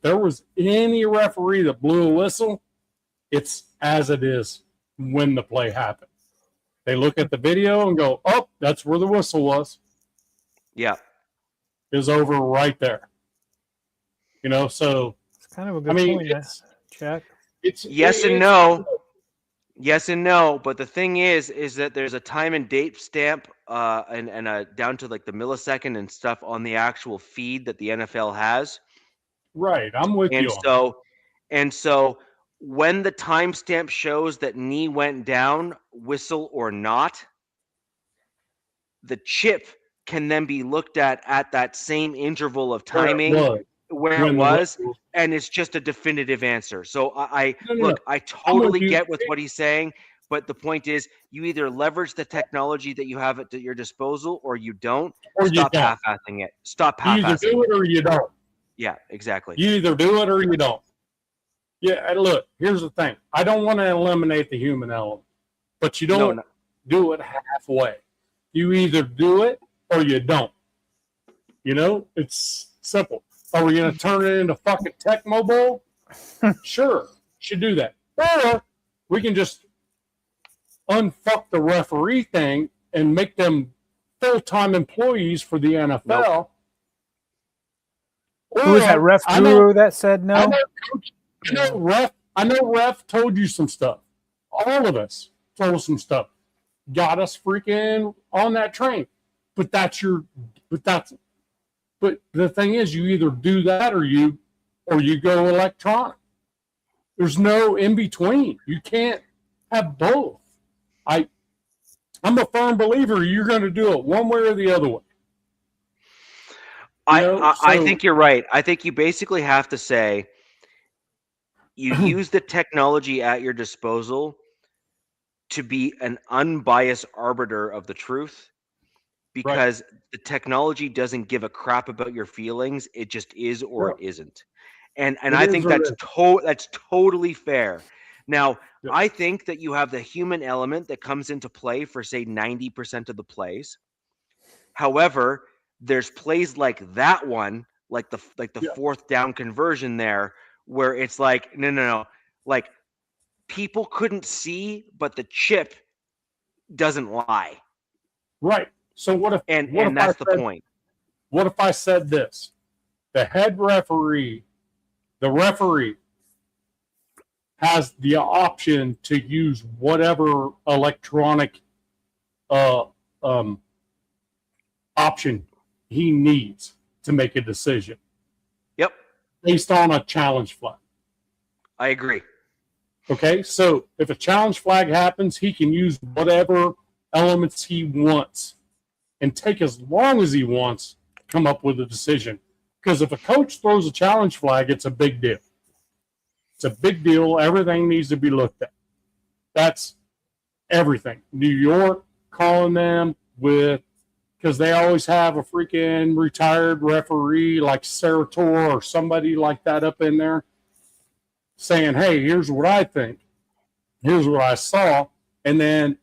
there was any referee that blew a whistle, it's as it is when the play happened. They look at the video and go, "Oh, that's where the whistle was." Yeah. It's over right there. You know, so it's kind of a good point, Jack. It's yes and no. Yes and no, but the thing is that there's a time and date stamp and down to like the millisecond and stuff on the actual feed that the NFL has. Right, I'm with you. And so when the timestamp shows that knee went down, whistle or not, the chip can then be looked at that same interval of timing where it was, and it's just a definitive answer. So I totally get with what he's saying, but the point is you either leverage the technology that you have at your disposal or you don't. Or stop half-assing it. Stop half-assing it. You either do it or you don't. Yeah, exactly. You either do it or you don't. Yeah, and look, here's the thing. I don't want to eliminate the human element, but you don't do it halfway. You either do it or you don't. You know, it's simple. Are we going to turn it into fucking Tecmo Bowl? Sure, should do that. Or we can just unfuck the referee thing and make them full-time employees for the NFL. Nope. Who was that ref guru that said no? I know ref told you some stuff. All of us told some stuff. Got us freaking on that train. But the thing is, you either do that or you go electronic. There's no in between. You can't have both. I'm a firm believer you're going to do it one way or the other way. I think you're right. I think you basically have to say you use the technology at your disposal to be an unbiased arbiter of the truth, because the technology doesn't give a crap about your feelings. It just is or it isn't. And I think that's totally fair. Now, I think that you have the human element that comes into play for, say, 90% of the plays. However, there's plays like that one, like the fourth down conversion there, where it's like, no. Like, people couldn't see, but the chip doesn't lie. Right. So what if that's the point. What if I said this? The referee has the option to use whatever electronic option he needs to make a decision. Yep. Based on a challenge flag. I agree. Okay, so if a challenge flag happens, he can use whatever elements he wants and take as long as he wants to come up with a decision. Because if a coach throws a challenge flag, it's a big deal. It's a big deal. Everything needs to be looked at. That's everything. New York calling them because they always have a freaking retired referee like Sarator or somebody like that up in there saying, hey, here's what I think. Here's what I saw. And then,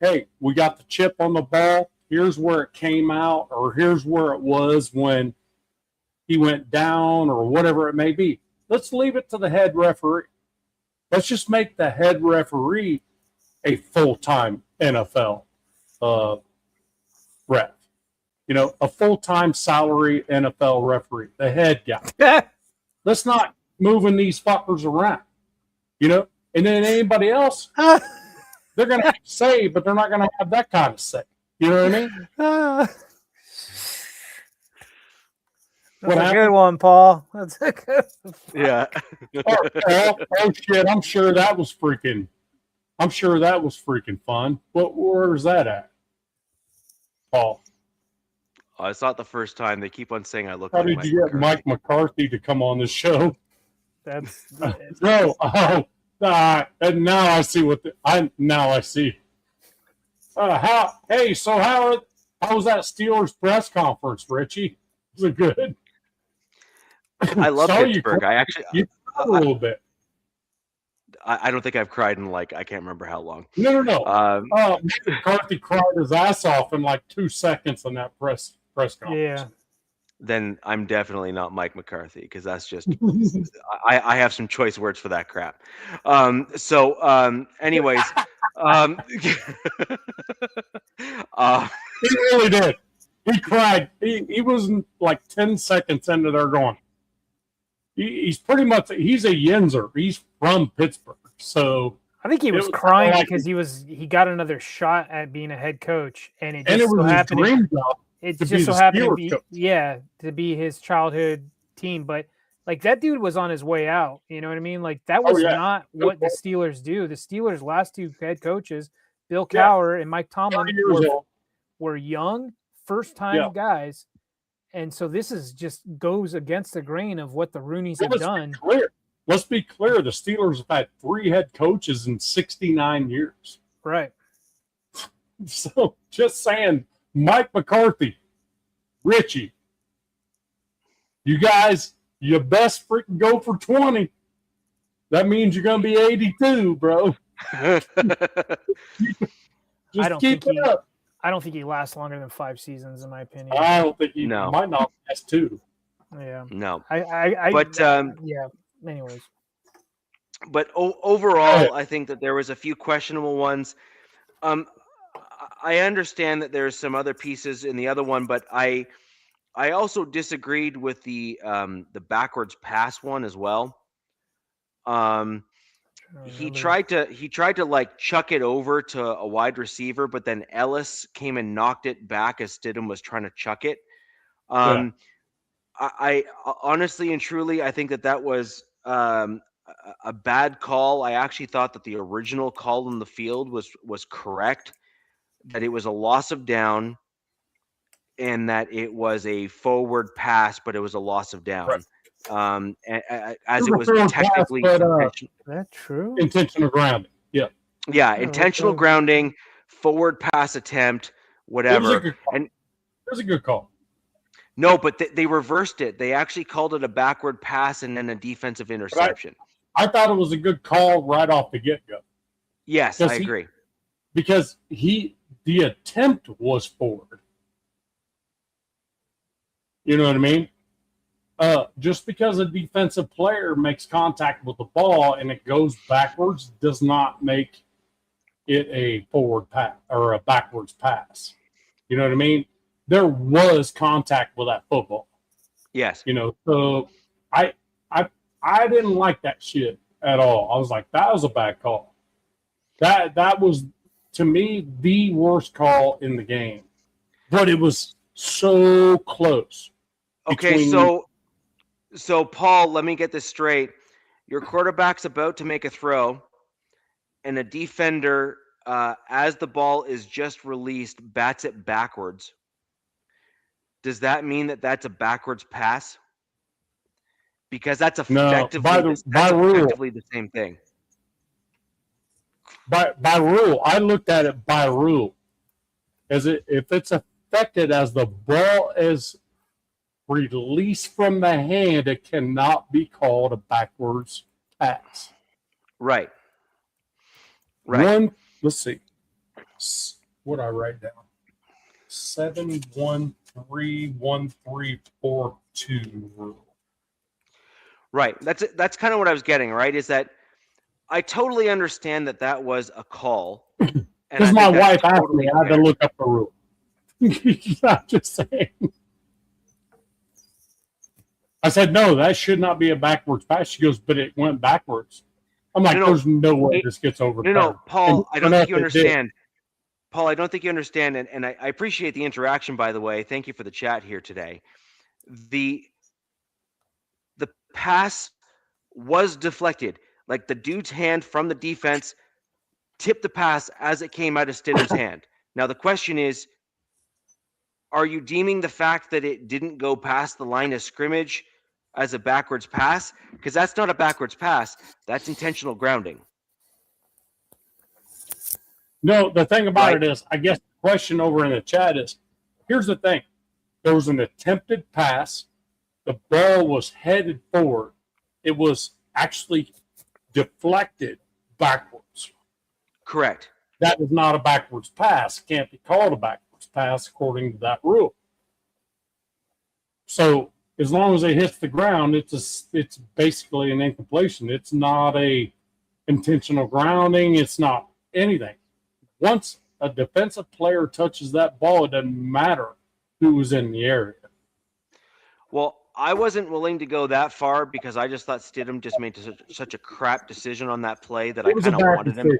hey, we got the chip on the ball. Here's where it came out, or here's where it was when he went down, or whatever it may be. Let's leave it to the head referee. Let's just make the head referee a full-time NFL ref. You know, a full-time salary NFL referee, the head guy. Let's not moving these fuckers around, you know? And then anybody else, they're going to have to say, but they're not going to have that kind of say. You know what I mean? That's a good one, Paul. That's a good one. Yeah. oh, shit. I'm sure that was freaking fun. Where's that at? Paul. It's not the first time. They keep on saying I look How like did you get Mike McCarthy to come on the show? That's no. And now I see now I see. How was that Steelers press conference, Richie? Was it good? I love Pittsburgh. You cried a little bit. I don't think I've cried in I can't remember how long. No. McCarthy cried his ass off in like 2 seconds on that press conference. Yeah. Then I'm definitely not Mike McCarthy, because that's just I have some choice words for that crap. Anyways, he really did. He cried. He was like 10 seconds into there going. He's pretty much a Yinzer. He's from Pittsburgh, so I think he was crying because he got another shot at being a head coach, and it was his dream job. It just so happened to be his childhood team, but like that dude was on his way out. You know what I mean? Like that was not what the Steelers do. The Steelers' last two head coaches, Bill Cowher and Mike Tomlin, were young, first-time guys, and so this is just goes against the grain of what the Rooneys have done. Let's be clear. The Steelers have had 3 head coaches in 69 years. Right. So just saying. Mike McCarthy, Richie, you guys, you best freaking go for 20. That means you're going to be 82, bro. Just keep it up. I don't think he lasts longer than 5 seasons, in my opinion. I don't think he might not last 2. Yeah. No. Yeah. Anyways. But overall, I think that there was a few questionable ones. I understand that there's some other pieces in the other one, but I also disagreed with the backwards pass one as well. He tried to like chuck it over to a wide receiver, but then Ellis came and knocked it back as Stidham was trying to chuck it. I honestly and truly, I think that was a bad call. I actually thought that the original call on the field was correct, that it was a loss of down, and that it was a forward pass, but it was a loss of down. Right. As it was technically that true? Intentional grounding. Yeah. Yeah, intentional grounding, forward pass attempt, whatever. It was a good call. No, but they reversed it. They actually called it a backward pass and then a defensive interception. I thought it was a good call right off the get-go. Yes, I agree. Because the attempt was forward. You know what I mean? Just because a defensive player makes contact with the ball and it goes backwards does not make it a forward pass or a backwards pass. You know what I mean? There was contact with that football. Yes. You know, so I didn't like that shit at all. I was like, that was a bad call. That was, to me, the worst call in the game. But it was so close. Okay, so Paul, let me get this straight. Your quarterback's about to make a throw, and a defender, as the ball is just released, bats it backwards. Does that mean that that's a backwards pass? Because that's effectively, effectively the same thing. By rule, I looked at it by rule. If it's affected as the ball is released from the hand, it cannot be called a backwards pass. Right. Let's see. What I write down? 7-1-3-1-3-4-2 rule. Right. That's kind of what I was getting, right? Is that I totally understand that was a call. Because my wife asked me, I had to look up the rule. I'm just saying. I said, no, that should not be a backwards pass. She goes, but it went backwards. I'm like, there's no way this gets overturned. No, Paul, I don't think you understand. Paul, I don't think you understand. And I appreciate the interaction, by the way. Thank you for the chat here today. The pass was deflected. Like the dude's hand from the defense tipped the pass as it came out of Stidham's hand. Now, the question is, are you deeming the fact that it didn't go past the line of scrimmage as a backwards pass? Because that's not a backwards pass. That's intentional grounding. No, the thing about it is, I guess the question over in the chat is, here's the thing. There was an attempted pass. The ball was headed forward. It was actually deflected backwards. Correct. That is not a backwards pass. It can't be called a backwards pass according to that rule. So as long as it hits the ground, it's basically an incompletion. It's not a intentional grounding. It's not anything. Once a defensive player touches that ball, it doesn't matter who was in the area. Well, I wasn't willing to go that far because I just thought Stidham just made such a crap decision on that play that I kind of wanted him.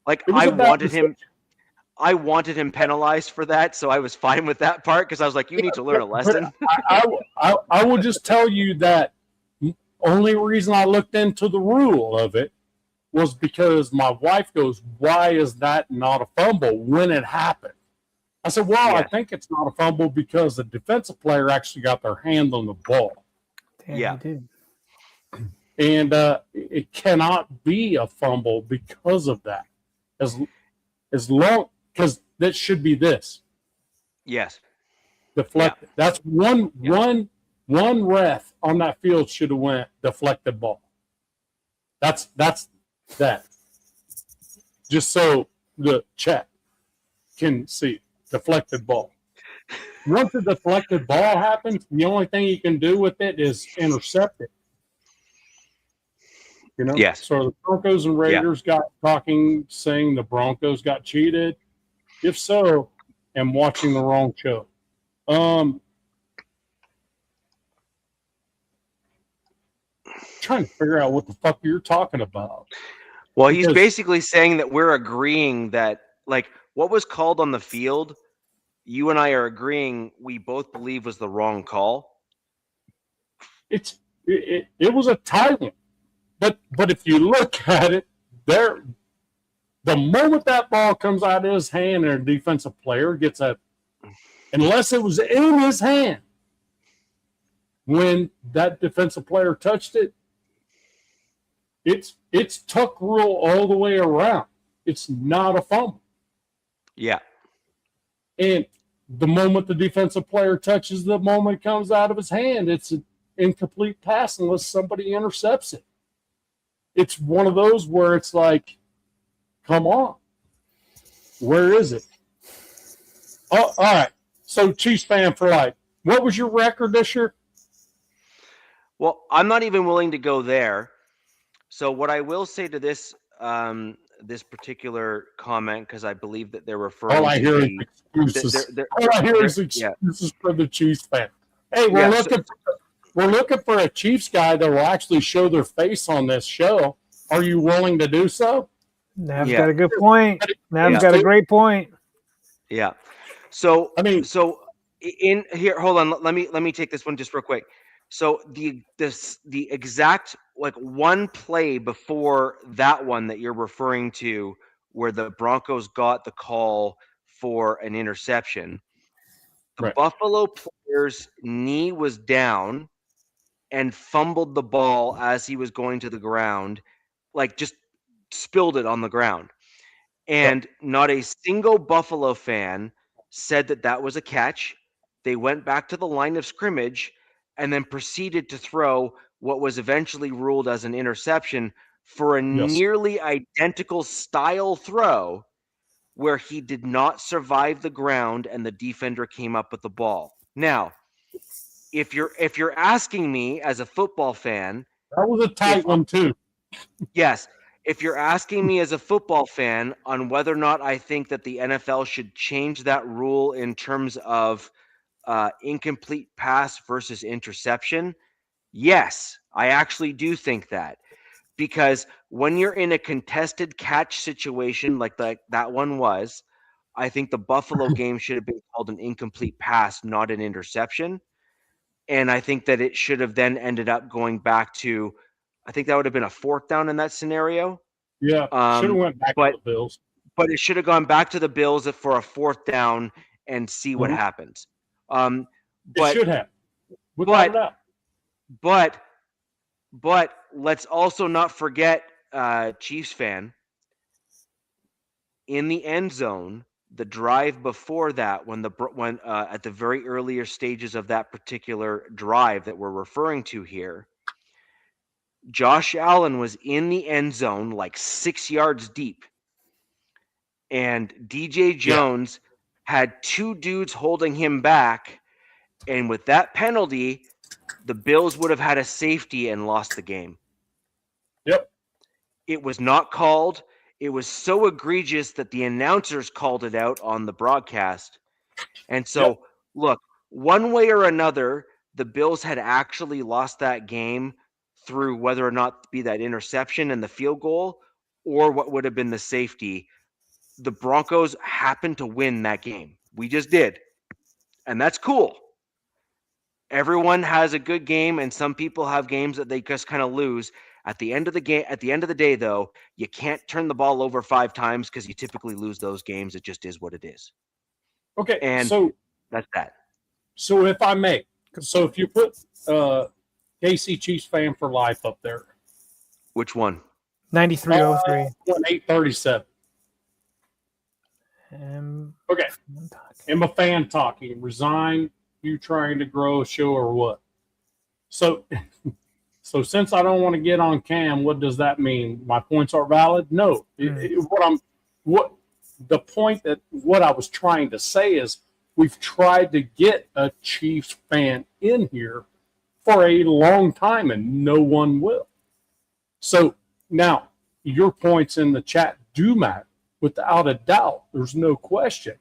Like I wanted him penalized for that, so I was fine with that part because I was like, you need to learn a lesson. I will just tell you that the only reason I looked into the rule of it was because my wife goes, why is that not a fumble when it happened? I said, well, I think it's not a fumble because the defensive player actually got their hand on the ball. Damn, he did. And it cannot be a fumble because of that. As long, because that should be this. Yes. Deflected. Yeah. That's one ref on that field should have went deflected ball. That's that. Just so the chat can see deflected ball. Once the deflected ball happens, the only thing you can do with it is intercept it. You know? Yes. So the Broncos and Raiders got talking, saying the Broncos got cheated. If so, I'm watching the wrong show. Trying to figure out what the fuck you're talking about. Well, he's basically saying that we're agreeing that, like, what was called on the field, you and I are agreeing we both believe was the wrong call. It was a tight one. But if you look at it, the moment that ball comes out of his hand and a defensive player gets a, unless it was in his hand when that defensive player touched it, it's tuck rule all the way around. It's not a fumble. Yeah. And the moment the defensive player touches the moment it comes out of his hand, it's an incomplete pass unless somebody intercepts it. It's one of those where it's like, come on. Where is it? Oh, all right. So Chiefs fan for life. What was your record this year? Well, I'm not even willing to go there. So what I will say to this this particular comment, because I believe that they're referring all I hear to is excuses. All I hear is excuses for the Chiefs fan. Hey, we're looking for a Chiefs guy that will actually show their face on this show. Are you willing to do so? Nav's got a good point. Nav's got a great point. Yeah. So in here, hold on. Let me take this one just real quick. So the exact, like, one play before that one that you're referring to, where the Broncos got the call for an interception, the Buffalo player's knee was down and fumbled the ball as he was going to the ground, like just spilled it on the ground. And not a single Buffalo fan said that was a catch. They went back to the line of scrimmage and then proceeded to throw what was eventually ruled as an interception for a nearly identical style throw where he did not survive the ground and the defender came up with the ball. Now, if you're asking me as a football fan, that was a tight one too. Yes. If you're asking me as a football fan on whether or not I think that the NFL should change that rule in terms of incomplete pass versus interception, yes, I actually do think that. Because when you're in a contested catch situation like that one was, I think the Buffalo game should have been called an incomplete pass, not an interception. And I think that it should have then ended up going back to, I think that would have been a fourth down in that scenario. Yeah, should have went back to the Bills. But it should have gone back to the Bills for a fourth down and see what happens. It should have. Without a doubt. But let's also not forget, Chiefs fan, in the end zone, the drive before that, when at the very earlier stages of that particular drive that we're referring to here, Josh Allen was in the end zone like 6 yards deep. And DJ Jones had two dudes holding him back. And with that penalty, the Bills would have had a safety and lost the game. Yep. It was not called. It was so egregious that the announcers called it out on the broadcast. And so, look, one way or another, the Bills had actually lost that game through whether or not be that interception and the field goal or what would have been the safety. The Broncos happened to win that game. We just did. And that's cool. Everyone has a good game, and some people have games that they just kind of lose. At the end of the game, at the end of the day, though, you can't turn the ball over 5 times because you typically lose those games. It just is what it is. Okay, and so that's that. So if I may, so if you put KC Chiefs fan for life up there, which one? 9303. 837. Okay. I'm a fan talking. Resign. You trying to grow a show or what? So So since I don't want to get on cam, what does that mean? My points are valid? No. What I was trying to say is we've tried to get a Chiefs fan in here for a long time and no one will. So now your points in the chat do matter without a doubt. There's no question.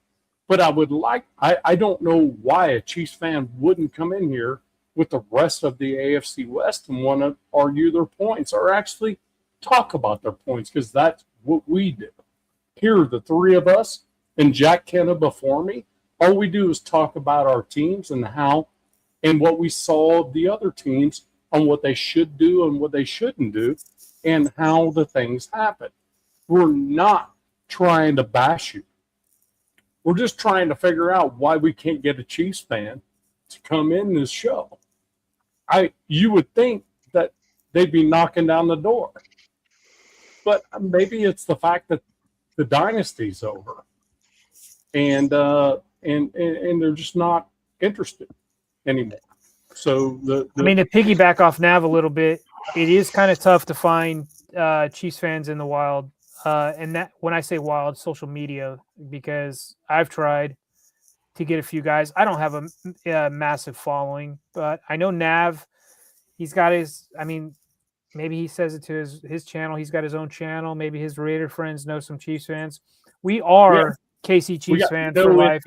But I don't know why a Chiefs fan wouldn't come in here with the rest of the AFC West and want to argue their points or actually talk about their points, because that's what we do. Here, the three of us and Jack Kenna before me, all we do is talk about our teams and how and what we saw of the other teams on what they should do and what they shouldn't do and how the things happen. We're not trying to bash you. We're just trying to figure out why we can't get a Chiefs fan to come in this show. You would think that they'd be knocking down the door. But maybe it's the fact that the dynasty's over. And they're just not interested anymore. So to piggyback off Nav a little bit, it is kind of tough to find Chiefs fans in the wild. And that, when I say wild, social media, because I've tried to get a few guys. I don't have a massive following, but I know Nav, he's got maybe he says it to his channel. He's got his own channel. Maybe his Raider friends know some Chiefs fans. We are KC Chiefs fans for life.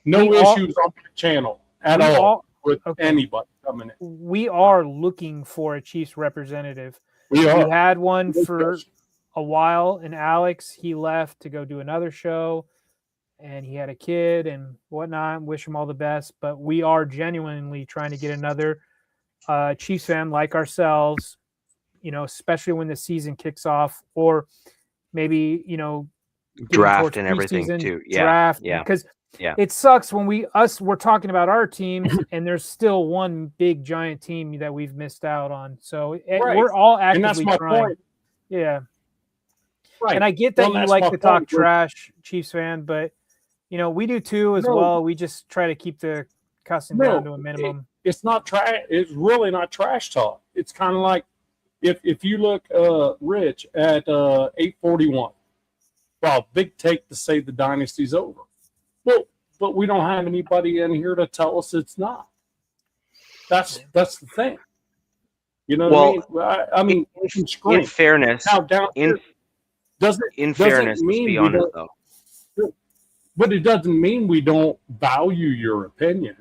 No issues on the channel at all with anybody coming in. We are looking for a Chiefs representative. We had one for a while, and Alex, he left to go do another show, and he had a kid and whatnot. Wish him all the best, but we are genuinely trying to get another Chiefs fan like ourselves, especially when the season kicks off, or maybe, draft and everything too. Draft, because it sucks when we're talking about our teams and there's still one big giant team that we've missed out on. So we're all actively and that's my trying. Point. Yeah. Right. And I get that you like to talk trash, Chiefs fan, but we do too as well. We just try to keep the cussing down to a minimum. It's not trash. It's really not trash talk. It's kind of like if you look, Rich, at 841. Wow, big take to say the dynasty's over. Well, but we don't have anybody in here to tell us it's not. That's the thing. You know what I mean? In fairness, let's be honest, though. But it doesn't mean we don't value your opinion.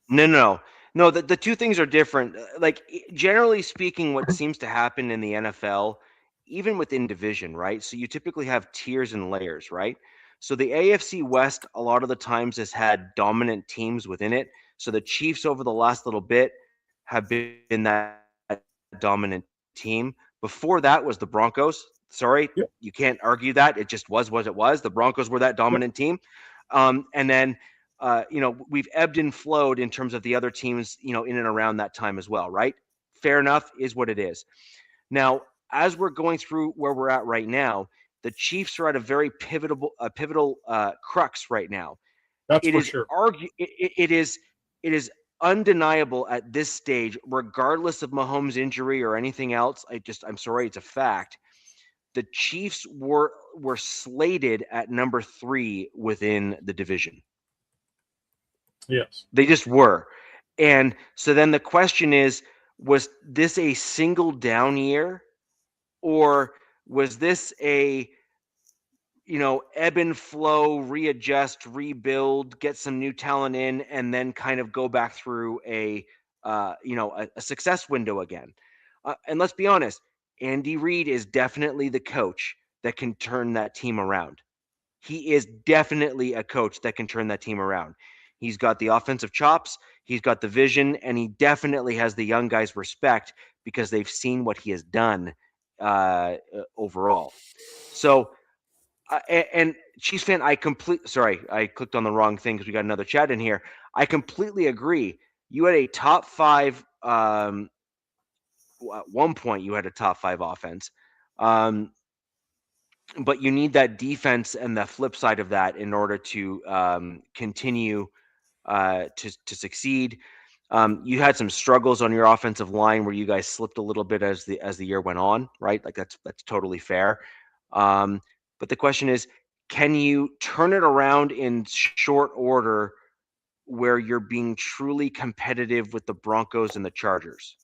No. The two things are different. Like, generally speaking, what seems to happen in the NFL, even within division, right? So you typically have tiers and layers, right? So the AFC West, a lot of the times, has had dominant teams within it. So the Chiefs over the last little bit have been that dominant team. Before that was the Broncos. Sorry, You can't argue that. It just was what it was. The Broncos were that dominant team. And then, we've ebbed and flowed in terms of the other teams, in and around that time as well, right? Fair enough, is what it is. Now, as we're going through where we're at right now, the Chiefs are at a very pivotal crux right now. That's for sure. It is undeniable at this stage, regardless of Mahomes' injury or anything else. I'm sorry, it's a fact. The Chiefs were slated at number 3 within the division. Yes. They just were. And so then the question is, was this a single down year, or was this a ebb and flow, readjust, rebuild, get some new talent in, and then kind of go back through a success window again? And let's be honest, Andy Reid is definitely the coach that can turn that team around. He is definitely a coach that can turn that team around. He's got the offensive chops, he's got the vision, and he definitely has the young guys' respect because they've seen what he has done overall. So, and Chiefs fan, I clicked on the wrong thing because we got another chat in here. I completely agree. You had a top 5. At one point, you had a top 5 offense, but you need that defense and the flip side of that in order to continue to succeed. You had some struggles on your offensive line where you guys slipped a little bit as the year went on, right? Like that's totally fair. But the question is, can you turn it around in short order where you're being truly competitive with the Broncos and the Chargers?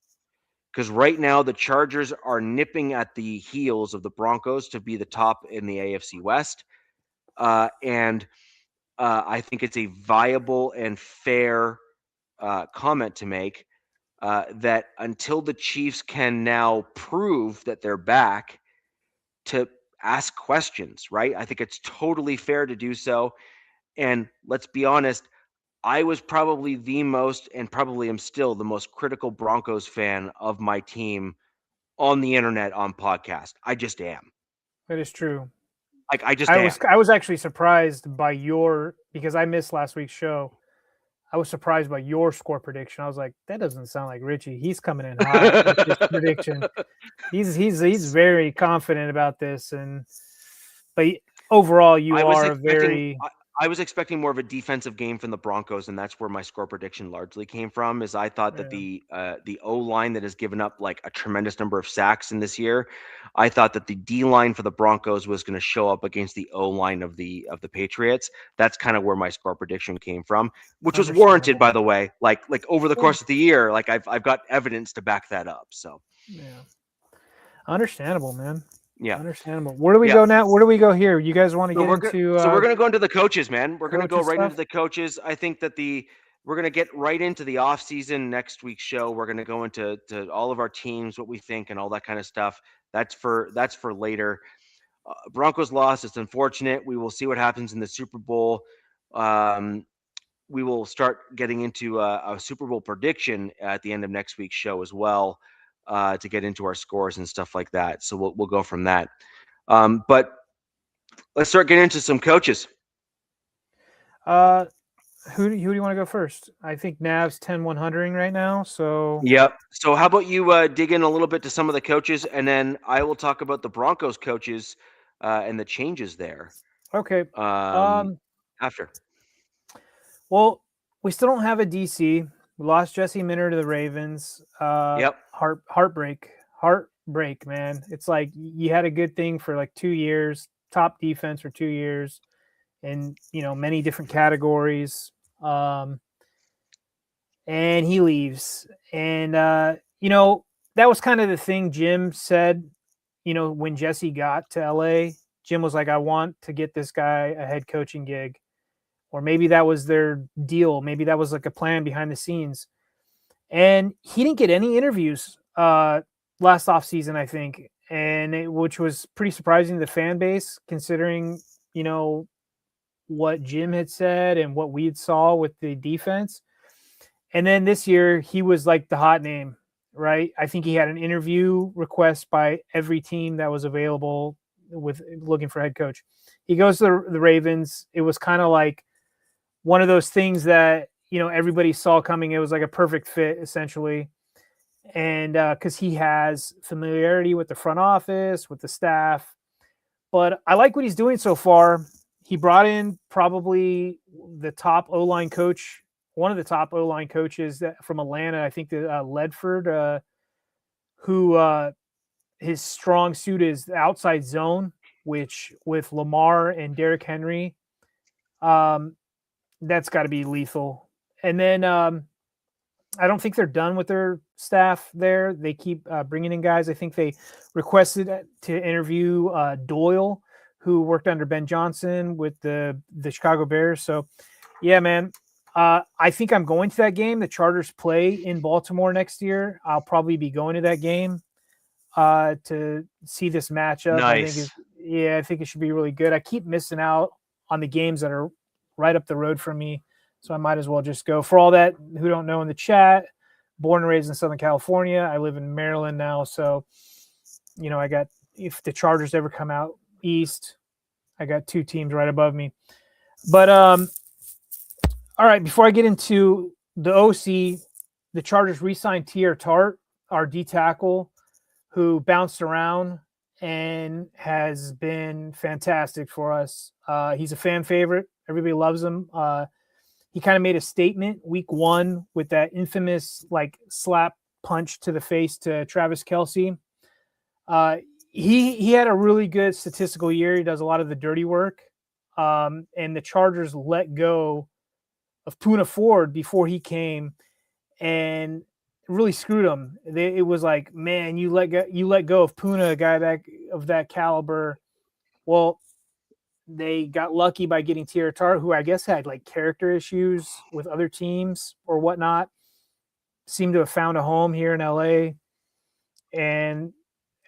Because right now the Chargers are nipping at the heels of the Broncos to be the top in the AFC West. And I think it's a viable and fair comment to make that until the Chiefs can now prove that they're back, to ask questions, right? I think it's totally fair to do so. And let's be honest, I was probably the most, and probably am still the most critical Broncos fan of my team on the internet, on podcast. I just am. That is true. Like I just am. I was actually surprised by because I missed last week's show. I was surprised by your score prediction. I was like, that doesn't sound like Richie. He's coming in hot with this prediction. He's very confident about this, but overall, I was expecting more of a defensive game from the Broncos, and that's where my score prediction largely came from. Is I thought that the O-line that has given up like a tremendous number of sacks in this year, I thought that the D-line for the Broncos was going to show up against the O-line of the Patriots. That's kind of where my score prediction came from, which was warranted, by the way. Like over the course of the year, like I've got evidence to back that up. So yeah, understandable, man. Yeah. Understandable. Where do we go now? Where do we go here? You guys want to get into... So we're going to go into the coaches, man. We're going to go right into the coaches. I think that we're going to get right into the off season next week's show. We're going to go into all of our teams, what we think and all that kind of stuff. That's for later. Broncos lost. It's unfortunate. We will see what happens in the Super Bowl. We will start getting into a Super Bowl prediction at the end of next week's show as well. To get into our scores and stuff like that. So we'll go from that. But let's start getting into some coaches. Who do you want to go first? I think Nav's 10-100ing right now. So yep. So how about you dig in a little bit to some of the coaches, and then I will talk about the Broncos coaches and the changes there. Okay. After. Well, we still don't have a DC. We lost Jesse Minter to the Ravens. Yep. Heartbreak, man. It's like you had a good thing for like 2 years, top defense for 2 years, and many different categories. And he leaves, and that was kind of the thing Jim said. When Jesse got to LA, Jim was like, "I want to get this guy a head coaching gig." Or maybe that was their deal. Maybe that was like a plan behind the scenes. And he didn't get any interviews last offseason, I think, which was pretty surprising to the fan base, considering, what Jim had said and what we had saw with the defense. And then this year, he was like the hot name, right? I think he had an interview request by every team that was available with looking for head coach. He goes to the Ravens. It was kind of like one of those things that, everybody saw coming. It was like a perfect fit, essentially. And because he has familiarity with the front office, with the staff. But I like what he's doing so far. He brought in probably the top O-line coach, one of the top O-line coaches from Atlanta, I think Ledford, who his strong suit is the outside zone, which with Lamar and Derrick Henry, that's got to be lethal. And then I don't think they're done with their staff there. They keep bringing in guys. I think they requested to interview Doyle, who worked under Ben Johnson with the Chicago Bears. So, yeah, man, I think I'm going to that game. The Chargers play in Baltimore next year. I'll probably be going to that game to see this matchup. Nice. I think it should be really good. I keep missing out on the games that are right up the road from me, so I might as well just go. For all that who don't know in the chat, born and raised in Southern California. I live in Maryland now, so I got, if the Chargers ever come out east, I got 2 teams right above me. But all right, before I get into the OC, the Chargers re-signed Tier Tart, our D tackle, who bounced around and has been fantastic for us. He's a fan favorite. Everybody loves him. he kind of made a statement week 1 with that infamous like slap punch to the face to Travis Kelce. He had a really good statistical year. He does a lot of the dirty work. And the Chargers let go of Poona Ford before he came, and really screwed him. It was like, man, you let go of Poona, a guy of that caliber. Well, they got lucky by getting Tiaratar, who I guess had like character issues with other teams or whatnot. Seemed to have found a home here in LA, and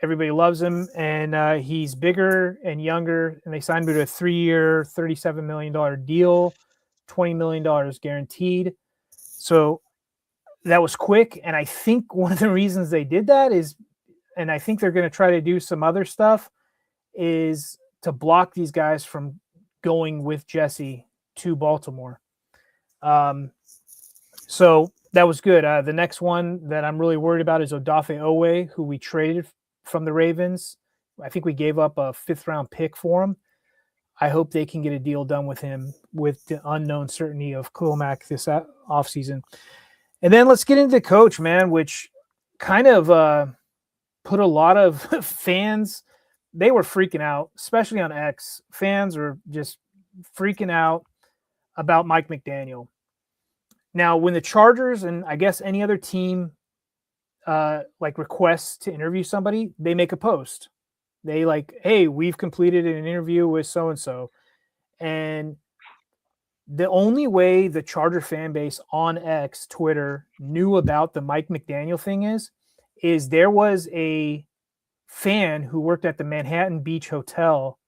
everybody loves him. And he's bigger and younger, and they signed him to a 3-year, $37 million deal, $20 million guaranteed. So that was quick. And I think one of the reasons they did that is, and I think they're going to try to do some other stuff, is to block these guys from going with Jesse to Baltimore. So that was good. The next one that I'm really worried about is Odafe Owe, who we traded from the Ravens. I think we gave up a 5th-round pick for him. I hope they can get a deal done with him with the unknown certainty of Khalil Mack this offseason. And then let's get into the coach, man, which kind of put a lot of fans – they were freaking out, especially on X. Fans were just freaking out about Mike McDaniel. Now, when the Chargers and I guess any other team like requests to interview somebody, they make a post. They like, hey, we've completed an interview with so-and-so. And the only way the Charger fan base on X, Twitter, knew about the Mike McDaniel thing is there was a fan who worked at the Manhattan Beach Hotel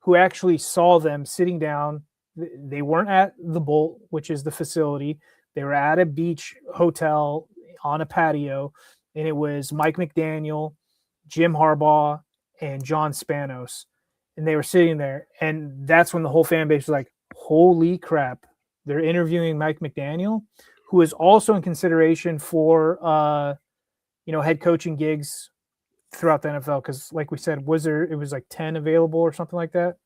who actually saw them sitting down. They weren't at the Bolt, which is the facility. They were at a beach hotel on a patio, and it was Mike McDaniel, Jim Harbaugh, and John Spanos. And they were sitting there, and that's when the whole fan base was like, holy crap, they're interviewing Mike McDaniel, who is also in consideration for head coaching gigs throughout the NFL, because like we said, it was like 10 available or something like that.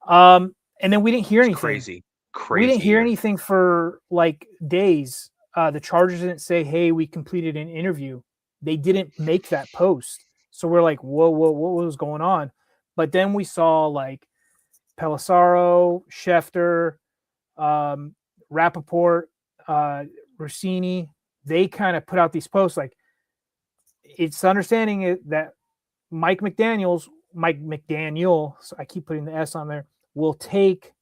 And then we didn't hear anything. Crazy. We didn't hear anything for like days. The Chargers didn't say, hey, we completed an interview. They didn't make that post. So we're like, whoa, what was going on? But then we saw like Pelissero, Schefter, Rappaport, Rossini. They kind of put out these posts like, it's understanding that Mike McDaniel, so I keep putting the S on there, will take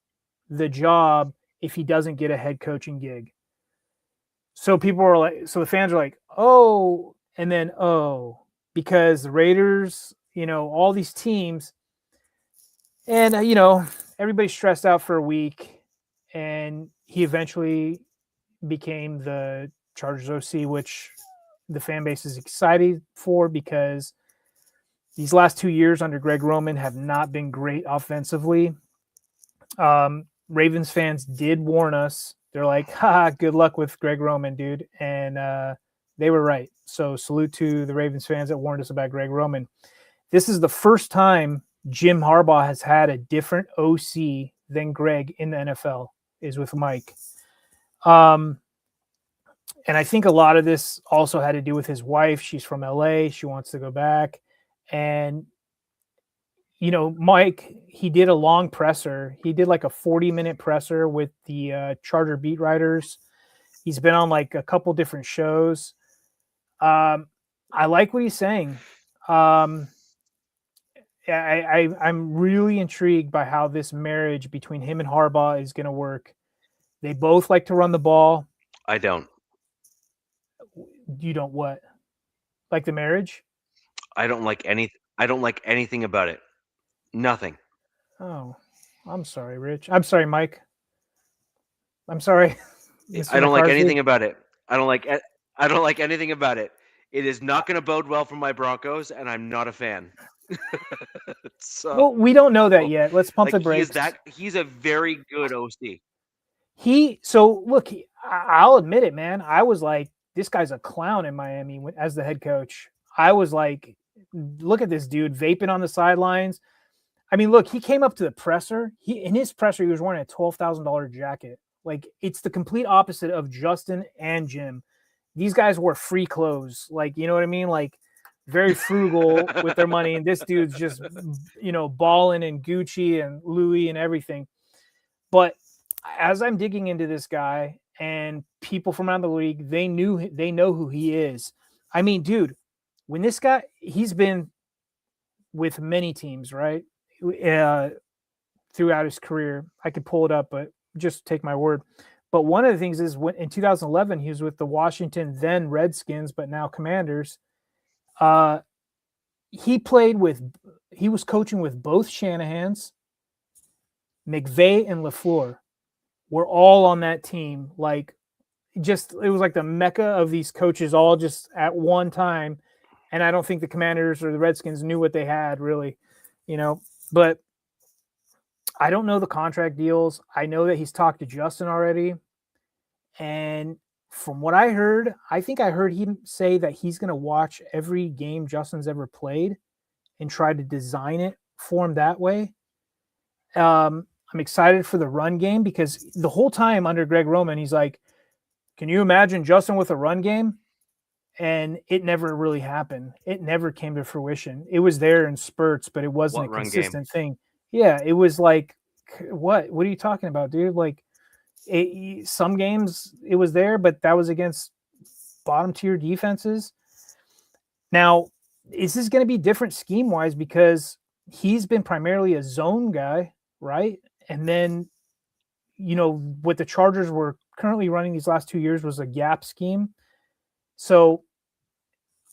the job if he doesn't get a head coaching gig. So people are like, so the fans are like, oh, and then, oh, because the Raiders, all these teams, and, everybody's stressed out for a week, and he eventually became the Chargers OC, which the fan base is excited for because these last 2 years under Greg Roman have not been great offensively. Ravens fans did warn us. They're like, good luck with Greg Roman, dude. And they were right. So salute to the Ravens fans that warned us about Greg Roman. This is the first time Jim Harbaugh has had a different OC than Greg in the NFL, is with Mike. And I think a lot of this also had to do with his wife. She's from LA. She wants to go back. And, Mike, he did a long presser. He did like a 40-minute presser with the Charger beat writers. He's been on like a couple different shows. I like what he's saying. I'm really intrigued by how this marriage between him and Harbaugh is going to work. They both like to run the ball. I don't. You don't what? Like the marriage? I don't like anything about it. Nothing. Oh, I'm sorry, Rich. I'm sorry, Mike. I'm sorry. I don't like anything about it. I don't like anything about it. It is not going to bode well for my Broncos, and I'm not a fan. So, well, we don't know that yet. Let's pump the brakes. He's a very good OC. I'll admit it, man. I was like, this guy's a clown in Miami as the head coach. I was like, look at this dude vaping on the sidelines. I mean, look, he came up to the presser. In his presser, he was wearing a $12,000 jacket. Like, it's the complete opposite of Justin and Jim. These guys wore free clothes. Like, you know what I mean? Like, very frugal with their money. And this dude's just, balling in Gucci and Louis and everything. But as I'm digging into this guy and people from around the league, they know who he is. I mean, dude, when this guy, he's been with many teams, right? Throughout his career. I could pull it up, but just take my word. But one of the things is when in 2011, he was with the Washington then Redskins, but now Commanders. He was coaching with both Shanahans, McVay and LaFleur were all on that team. Like, it was like the mecca of these coaches all just at one time. And I don't think the Commanders or the Redskins knew what they had really, but I don't know the contract deals. I know that he's talked to Justin already. And from what I heard, I think I heard him say that he's going to watch every game Justin's ever played and try to design it for him that way. I'm excited for the run game because the whole time under Greg Roman, he's like, can you imagine Justin with a run game? And it never really happened. It never came to fruition. It was there in spurts, but it wasn't a consistent thing. Yeah, it was like, what are you talking about, dude? Like, some games it was there, but that was against bottom tier defenses. Now, is this going to be different scheme wise because he's been primarily a zone guy, right? And then, what the Chargers were currently running these last 2 years was a gap scheme. So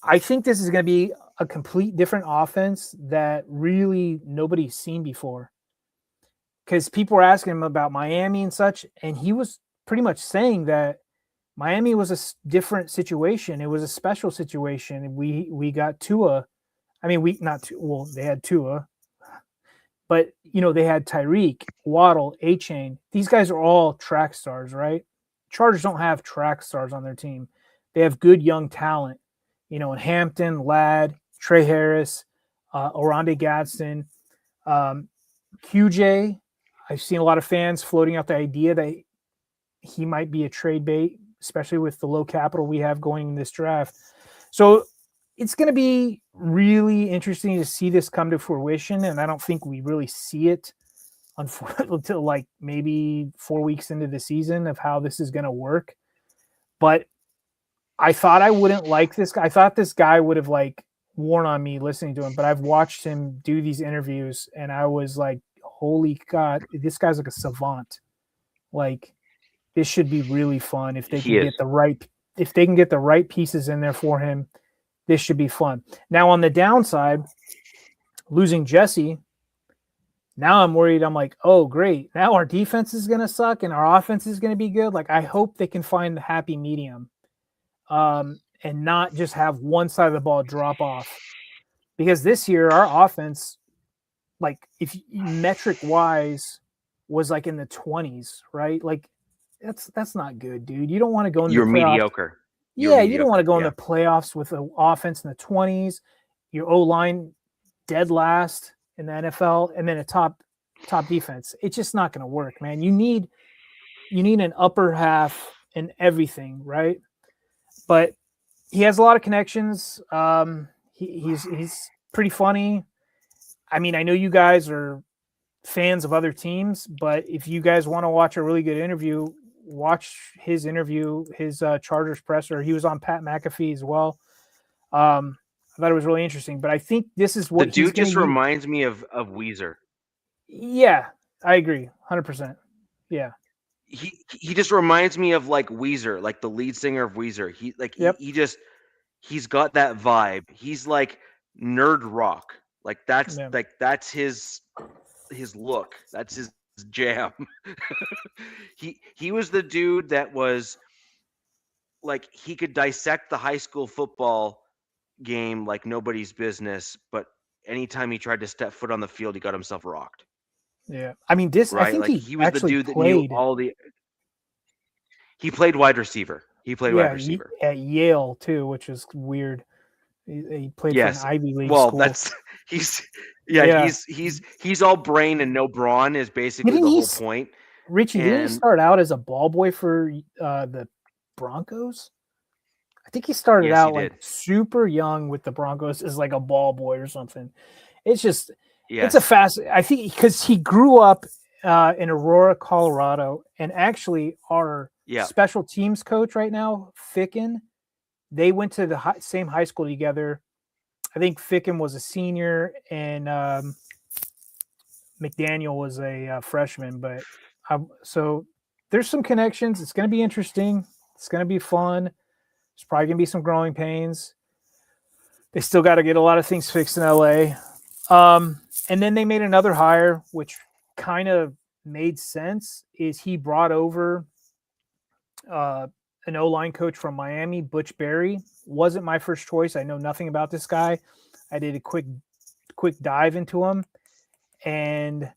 I think this is going to be a complete different offense that really nobody's seen before. Because people were asking him about Miami and such, and he was pretty much saying that Miami was a different situation. It was a special situation. We got Tua. I mean, they had Tua, but they had Tyreek, Waddle, A-Chain. These guys are all track stars, right? Chargers don't have track stars on their team. They have good young talent, in Hampton, Ladd, Trey Harris, Oronde Gadsden, QJ. I've seen a lot of fans floating out the idea that he might be a trade bait, especially with the low capital we have going in this draft. So it's going to be really interesting to see this come to fruition. And I don't think we really see it until like maybe 4 weeks into the season of how this is going to work. But I thought I wouldn't like this guy. I thought this guy would have like worn on me listening to him, but I've watched him do these interviews and I was like, holy God, this guy's like a savant. Like, this should be really fun if they can get the right pieces in there for him. This should be fun. Now on the downside, losing Jesse, now I'm worried. I'm like, oh great, now our defense is gonna suck and our offense is gonna be good. Like, I hope they can find the happy medium, and not just have one side of the ball drop off. Because this year our offense, like, if metric wise, was like in the 20s, right? Like, that's not good, dude. You don't want to go into You're mediocre. You don't want to go in the playoffs with an offense in the 20s, your O-line dead last in the NFL, and then a top defense. It's just not going to work, man. You need an upper half in everything, right? But he has a lot of connections. He's pretty funny. I mean, I know you guys are fans of other teams, but if you guys want to watch a really good interview, watch his interview, his Chargers presser. He was on Pat McAfee as well. I thought it was really interesting, but I think this is what the dude just reminds me of Weezer. Yeah, I agree. 100%. Yeah. He just reminds me of like Weezer, like the lead singer of Weezer. He's got that vibe. He's like nerd rock. Like that's his look. That's his jam. He was the dude that was like, he could dissect the high school football game like nobody's business, but anytime he tried to step foot on the field, he got himself rocked. Yeah. I mean, I think he was the dude that knew all the. He played wide receiver. Wide receiver at Yale too, which is weird. He played for an Ivy League school. He's all brain and no brawn is basically the whole point. Richie, didn't he And- start out as a ball boy for the Broncos? I think he started Yes, out he like did. super young with the Broncos as like a ball boy or something. It's just, Yes. it's a fast. I think because he grew up in Aurora, Colorado, and actually our Yeah. special teams coach right now, Ficken, they went to the same high school together. I think Ficken was a senior and McDaniel was a freshman, but so there's some connections. It's going to be interesting. It's going to be fun. There's probably going to be some growing pains. They still got to get a lot of things fixed in LA. And then they made another hire, which kind of made sense, is he brought over an O-line coach from Miami, Butch Berry. Wasn't my first choice. I know nothing about this guy. I did a quick dive into him, and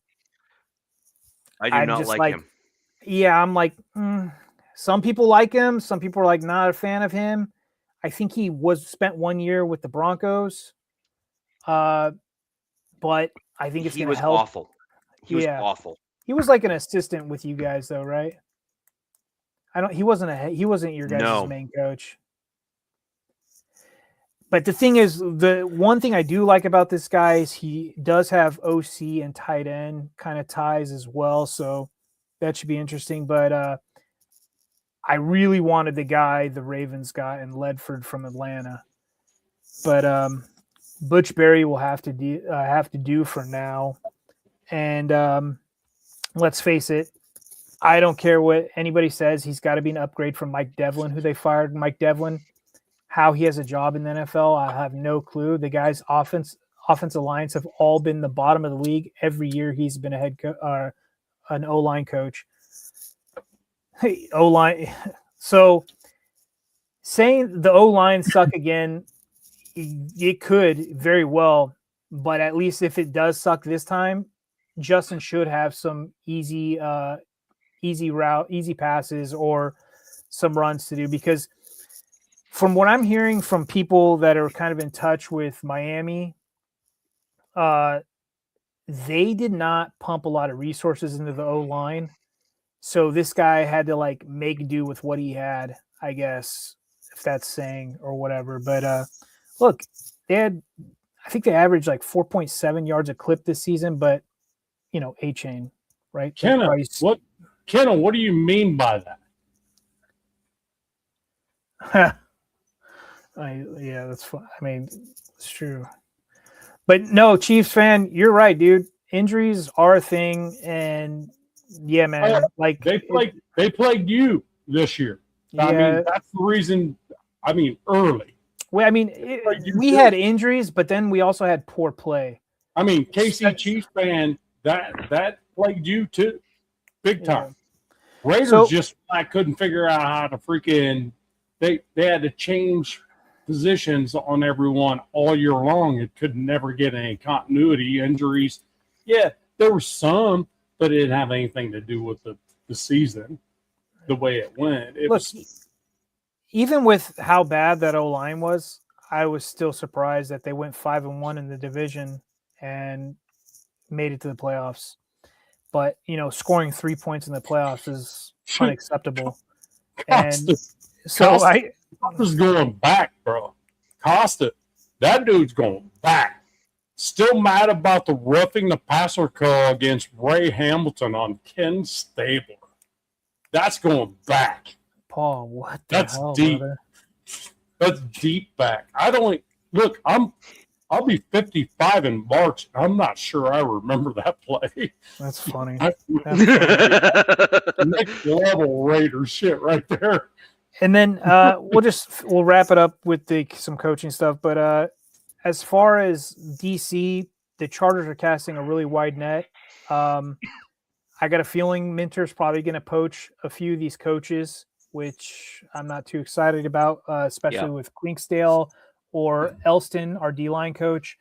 I do I'm not just like like, him. yeah, I'm like, some people like him. Some people are like not a fan of him. I think he spent 1 year with the Broncos. But I think it's He going to was help. awful. He was awful. He was like an assistant with you guys though, right? He wasn't your guys' main coach. But the thing is, the one thing I do like about this guy is he does have OC and tight end kind of ties as well. So that should be interesting. But I really wanted the guy the Ravens got in Ledford from Atlanta. But Butch Berry will have to do for now. And let's face it, I don't care what anybody says. He's got to be an upgrade from Mike Devlin, who they fired. Mike Devlin, how he has a job in the NFL, I have no clue. The guy's offensive lines have all been the bottom of the league every year he's been an O-line coach. Hey, O-line. So saying the O-line suck again, it could very well, but at least if it does suck this time, Justin should have some easy passes or some runs to do, because from what I'm hearing from people that are kind of in touch with Miami, they did not pump a lot of resources into the O-line. So this guy had to like make do with what he had, I guess, if that's saying or whatever. But look, I think they averaged like 4.7 yards a clip this season, but A-chain, right? Kenna, what do you mean by that? Yeah, that's fun. I mean, it's true. But no, Chiefs fan, you're right, dude. Injuries are a thing, and yeah, man. Like they plagued you this year. Yeah. I mean, that's the reason. I mean, early. Well, I mean, we had injuries, but then we also had poor play. I mean, KC Chiefs fan, that plagued you too, big time. Yeah. Raiders just couldn't figure out how to freaking. They had to change positions on everyone all year long. It could never get any continuity. Injuries, yeah, there were some, but it didn't have anything to do with the season, the way it went. Even with how bad that O-line was, I was still surprised that they went 5-1 in the division and made it to the playoffs. But scoring 3 points in the playoffs is unacceptable. And so Costa's going back, bro. Costa, that dude's going back. Still mad about the roughing the passer call against Ray Hamilton on Ken Stabler. That's going back. Paul, what the hell, deep. Brother? That's deep back. I'll be 55 in March. I'm not sure I remember that play. That's funny. Next level Raiders shit right there. And then we'll wrap it up with some coaching stuff. But as far as DC, the Chargers are casting a really wide net. I got a feeling Minter's probably going to poach a few of these coaches, which I'm not too excited about, especially with Clinksdale or Elston, our D-line coach.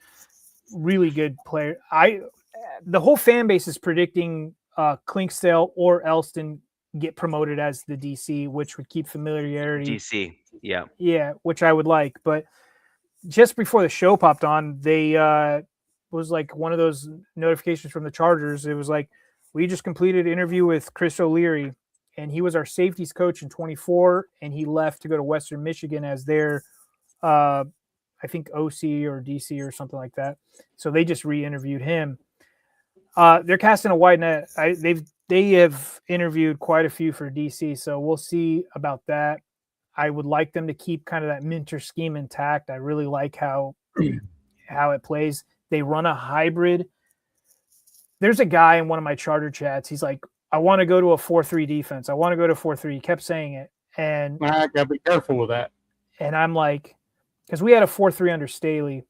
Really good player. The whole fan base is predicting Clinksdale or Elston get promoted as the DC, which would keep familiarity. DC, yeah. Yeah, which I would like. But just before the show popped on, they was like one of those notifications from the Chargers. It was like, we just completed an interview with Chris O'Leary, and he was our safeties coach in 24, and he left to go to Western Michigan as their, I think, OC or DC or something like that. So they just re-interviewed him. They're casting a wide net. They have interviewed quite a few for DC, so we'll see about that. I would like them to keep kind of that Minter scheme intact. I really like how it plays. They run a hybrid. There's a guy in one of my charter chats. He's like, I want to go to a 4-3 defense. I want to go to 4-3. He kept saying it. And I got to be careful with that. And I'm like, because we had a 4-3 under Staley.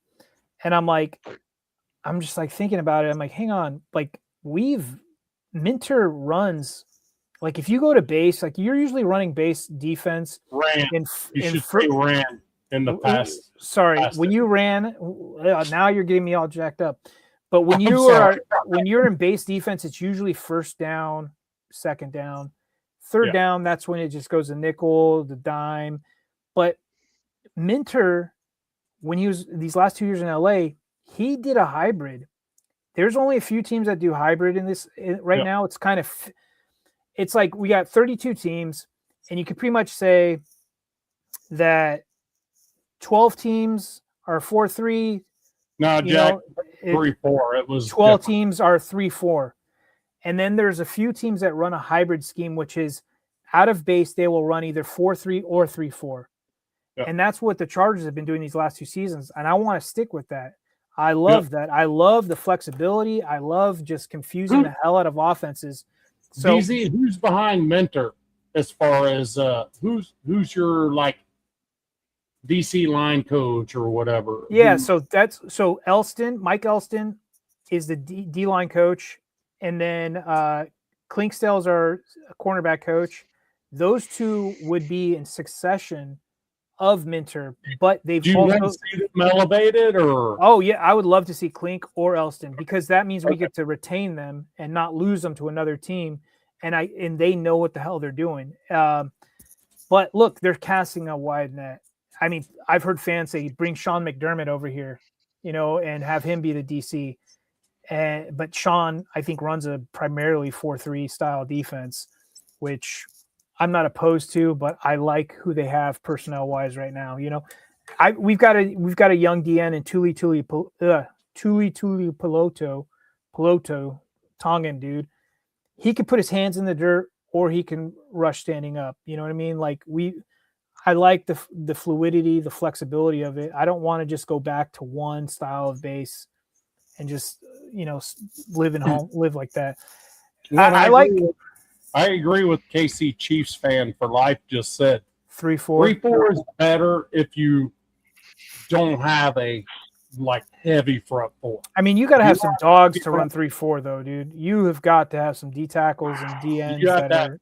And I'm just like thinking about it. I'm like, hang on. Like, Minter runs, like if you go to base, like you're usually running base defense. Ran. Ran in the past. Sorry, when you ran, now you're getting me all jacked up. But when you're in base defense, it's usually first down, second down, third down. That's when it just goes to nickel, the dime. But Minter, when he was these last 2 years in LA, he did a hybrid. There's only a few teams that do hybrid in this right now. It's kind of, it's like we got 32 teams, and you could pretty much say that 12 teams are 4-3. No, Jack, 3-4. It was 12 different. teams are 3-4. And then there's a few teams that run a hybrid scheme, which is out of base, they will run either 4-3 or 3-4. Yep. And that's what the Chargers have been doing these last 2 seasons. And I want to stick with that. I love that. I love the flexibility. I love just confusing the hell out of offenses. So DZ, who's behind Minter as far as who's your like DC line coach or whatever? Yeah, so Mike Elston is the D line coach, and then Klinkstell's our cornerback coach. Those two would be in succession of Minter, but they've also see them elevated, or oh yeah, I would love to see Klink or Elston, because that means we get to retain them and not lose them to another team, and they know what the hell they're doing. But look, they're casting a wide net. I mean, I've heard fans say bring Sean McDermott over here, and have him be the DC. But Sean, I think, runs a primarily 4-3 style defense, which I'm not opposed to, but I like who they have personnel wise right now. We've got a young DN in Tuli Peloto, Tongan dude. He can put his hands in the dirt, or he can rush standing up. You know what I mean? Like I like the fluidity, the flexibility of it. I don't want to just go back to one style of base and just live like that. I agree with KC Chiefs fan for life just said 3-4. 3-4 is better if you don't have a like heavy front four. I mean, you got to have some dogs to run 3-4 though, dude. You have got to have some D tackles and D ends. You have to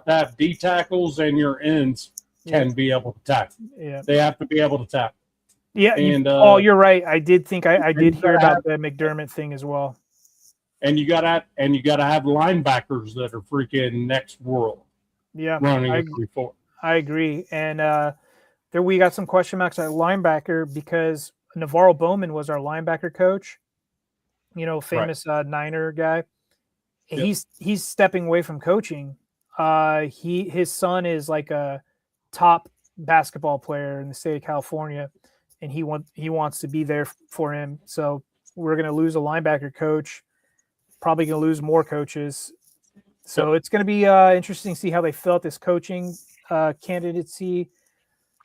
have D tackles, and your ends can be able to tackle. Yeah, they have to be able to tackle. Yeah, and you're right. I did think I did hear about the McDermott thing as well. And you gotta have linebackers that are freaking next world. Yeah, running a 3-4. I agree. And there we got some question marks at linebacker, because Navarro Bowman was our linebacker coach. Famous Niner guy. Yep. He's stepping away from coaching. His son is like a top basketball player in the state of California, and he wants to be there for him. So we're going to lose a linebacker coach. Probably going to lose more coaches. So it's going to be interesting to see how they fill out this coaching candidacy.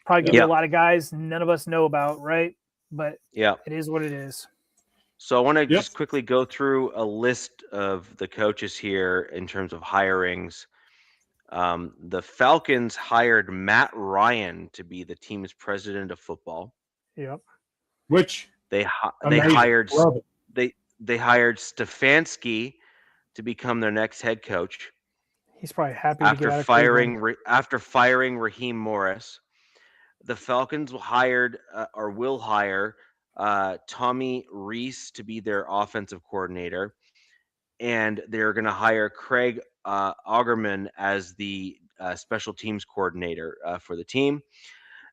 Probably going to be a lot of guys none of us know about, right? But it is what it is. So I want to just quickly go through a list of the coaches here in terms of hirings. The Falcons hired Matt Ryan to be the team's president of football. Yep. Which they hired Stefanski to become their next head coach. He's probably happy after firing Raheem Morris. The Falcons will hire Tommy Reese to be their offensive coordinator, and they're going to hire Craig Augerman as the special teams coordinator for the team.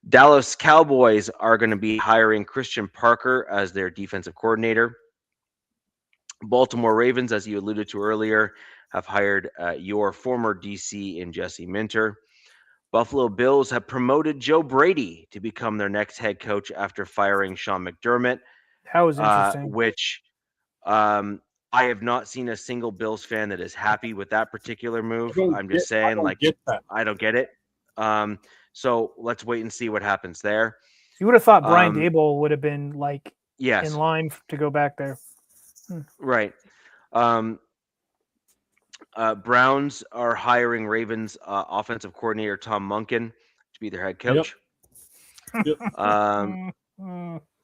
Dallas Cowboys are going to be hiring Christian Parker as their defensive coordinator. Baltimore Ravens, as you alluded to earlier, have hired your former DC in Jesse Minter. Buffalo Bills have promoted Joe Brady to become their next head coach after firing Sean McDermott, That was interesting. which I have not seen a single Bills fan that is happy with that particular move. I'm just saying, I don't get it. So let's wait and see what happens there. You would have thought Brian Daboll would have been yes, in line to go back there. Right. Browns are hiring Ravens offensive coordinator Tom Monken to be their head coach. Yep.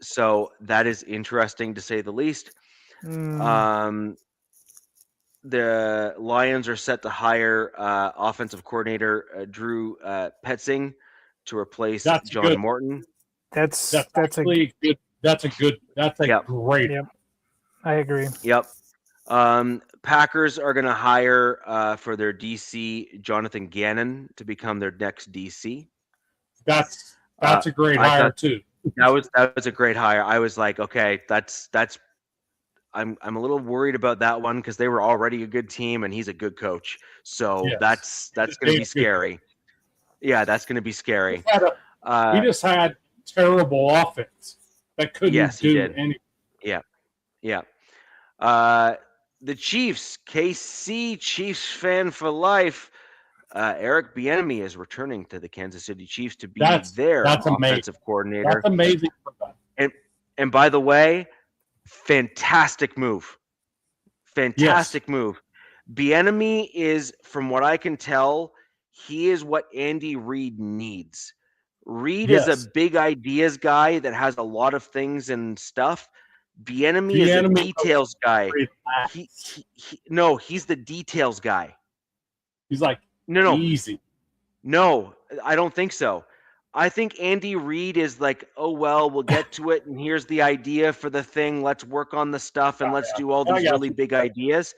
So that is interesting to say the least. The Lions are set to hire offensive coordinator Drew Petzing to replace John Morton. That's actually good. That's a great. Yep. I agree. Yep. Packers are going to hire for their DC Jonathan Gannon to become their next DC. That's a great hire too. That was a great hire. I was like, okay, that's. I'm a little worried about that one because they were already a good team and he's a good coach. So that's going to be scary. Yeah, that's going to be scary. He just had terrible offense that couldn't do anything. Yeah. The Chiefs, KC Chiefs fan for life. Eric Bieniemy is returning to the Kansas City Chiefs to be their offensive coordinator. That's amazing for them. And by the way, fantastic move. Fantastic move. Bieniemy is, from what I can tell, he is what Andy Reid needs. Reid is a big ideas guy that has a lot of things and stuff. Bieniemy is a details guy. He's the details guy. He's like, easy. No, I don't think so. I think Andy Reid is like, oh, well, we'll get to it. And here's the idea for the thing. Let's work on the stuff and let's do all these really big ideas.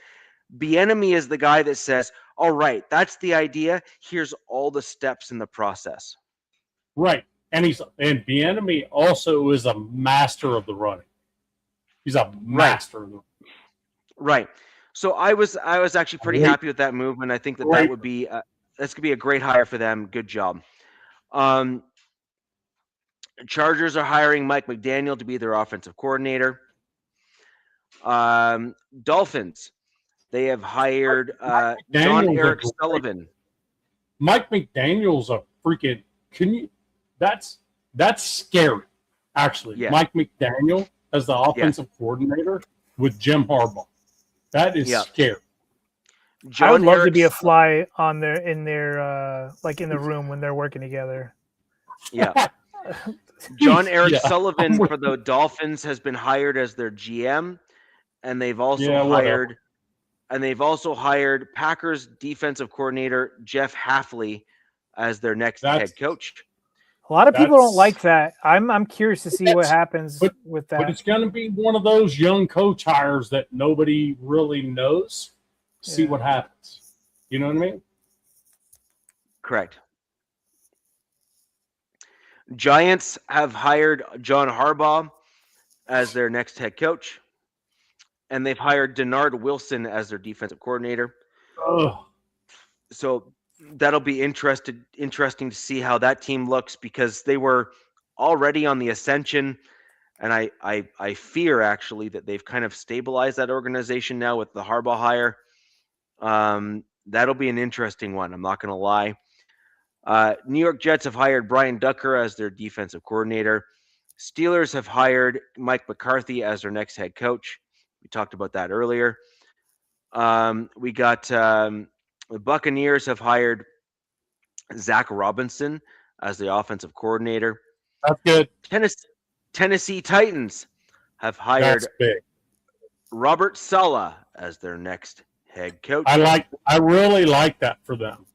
Bieniemy is the guy that says, all right, that's the idea. Here's all the steps in the process. Right. And Bieniemy also is a master of the running. He's a master of the running. Right. So I was actually pretty happy with that move, and I think that would be that's gonna be a great hire for them. Good job. Chargers are hiring Mike McDaniel to be their offensive coordinator. Dolphins, they have hired John Eric Sullivan. Mike McDaniel's a freaking that's scary, actually. Yeah. Mike McDaniel as the offensive coordinator with Jim Harbaugh. That is scary. I would love to be a fly in their like in the room when they're working together. Yeah. John Eric Sullivan for the Dolphins has been hired as their GM, and they've also hired Packers defensive coordinator Jeff Hafley as their next head coach. A lot of people don't like that. I'm curious to see what happens with that. But it's going to be one of those young coach hires that nobody really knows. See what happens. You know what I mean? Correct. Giants have hired John Harbaugh as their next head coach, and they've hired Denard Wilson as their defensive coordinator. So that'll be interesting to see how that team looks, because they were already on the ascension, and I fear actually that they've kind of stabilized that organization now with the Harbaugh hire. That'll be an interesting one. I'm not going to lie. New York Jets have hired Brian Ducker as their defensive coordinator. Steelers have hired Mike McCarthy as their next head coach. We talked about that earlier. We got the Buccaneers have hired Zach Robinson as the offensive coordinator. That's good. Tennessee Titans have hired Robert Saleh as their next head coach. I really like that for them,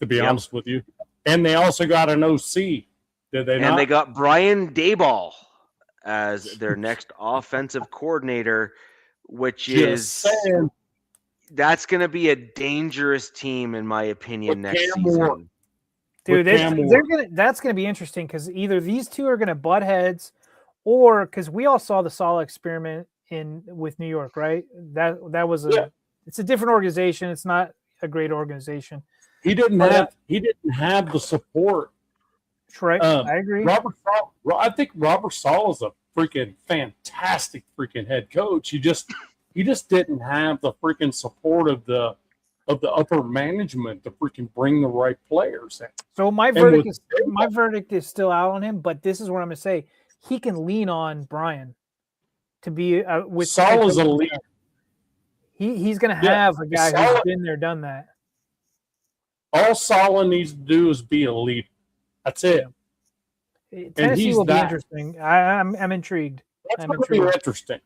to be honest with you. And they also got an OC. Did they not? And they got Brian Daboll as their next offensive coordinator, which that's going to be a dangerous team, in my opinion, next season. Dude, that's going to be interesting, because either these two are going to butt heads, or because we all saw the Saleh experiment with New York, right? That was it's a different organization. It's not a great organization. He didn't have the support. Right. I agree. I think Robert Sala is a freaking fantastic freaking head coach. He just didn't have the freaking support of the upper management to freaking bring the right players in. So my verdict is still out on him, but this is what I'm gonna say. He can lean on Brian to be with Sala's a leader. He's gonna have a guy who's been there, done that. All Sala needs to do is be a leader. That's it. Tennessee will be interesting. I'm intrigued. That's going to be interesting.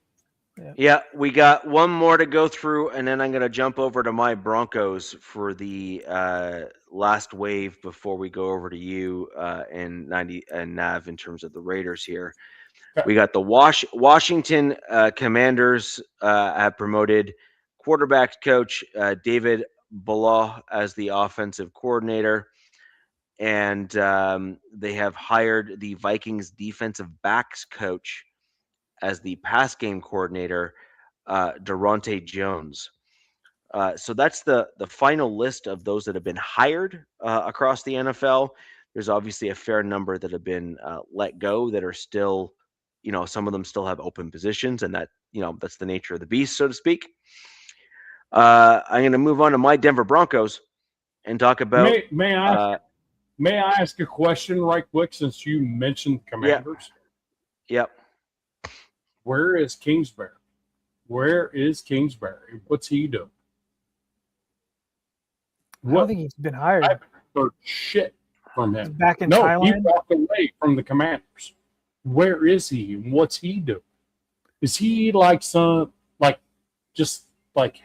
Yeah, we got one more to go through, and then I'm going to jump over to my Broncos for the last wave before we go over to you and Nav in terms of the Raiders here. Okay. We got the Washington Commanders have promoted quarterback coach David Balaw as the offensive coordinator. And they have hired the Vikings defensive backs coach as the pass game coordinator, Daronte Jones. So that's the final list of those that have been hired across the NFL. There's obviously a fair number that have been let go that are still, some of them still have open positions, and that, that's the nature of the beast, so to speak. I'm going to move on to my Denver Broncos and talk about. May I ask a question right quick since you mentioned Commanders? Yep. Where is Kingsbury? What's he doing? I don't think he's been hired. I haven't heard shit from him. He's back in Thailand? He walked away from the Commanders. Where is he and what's he doing? Is he just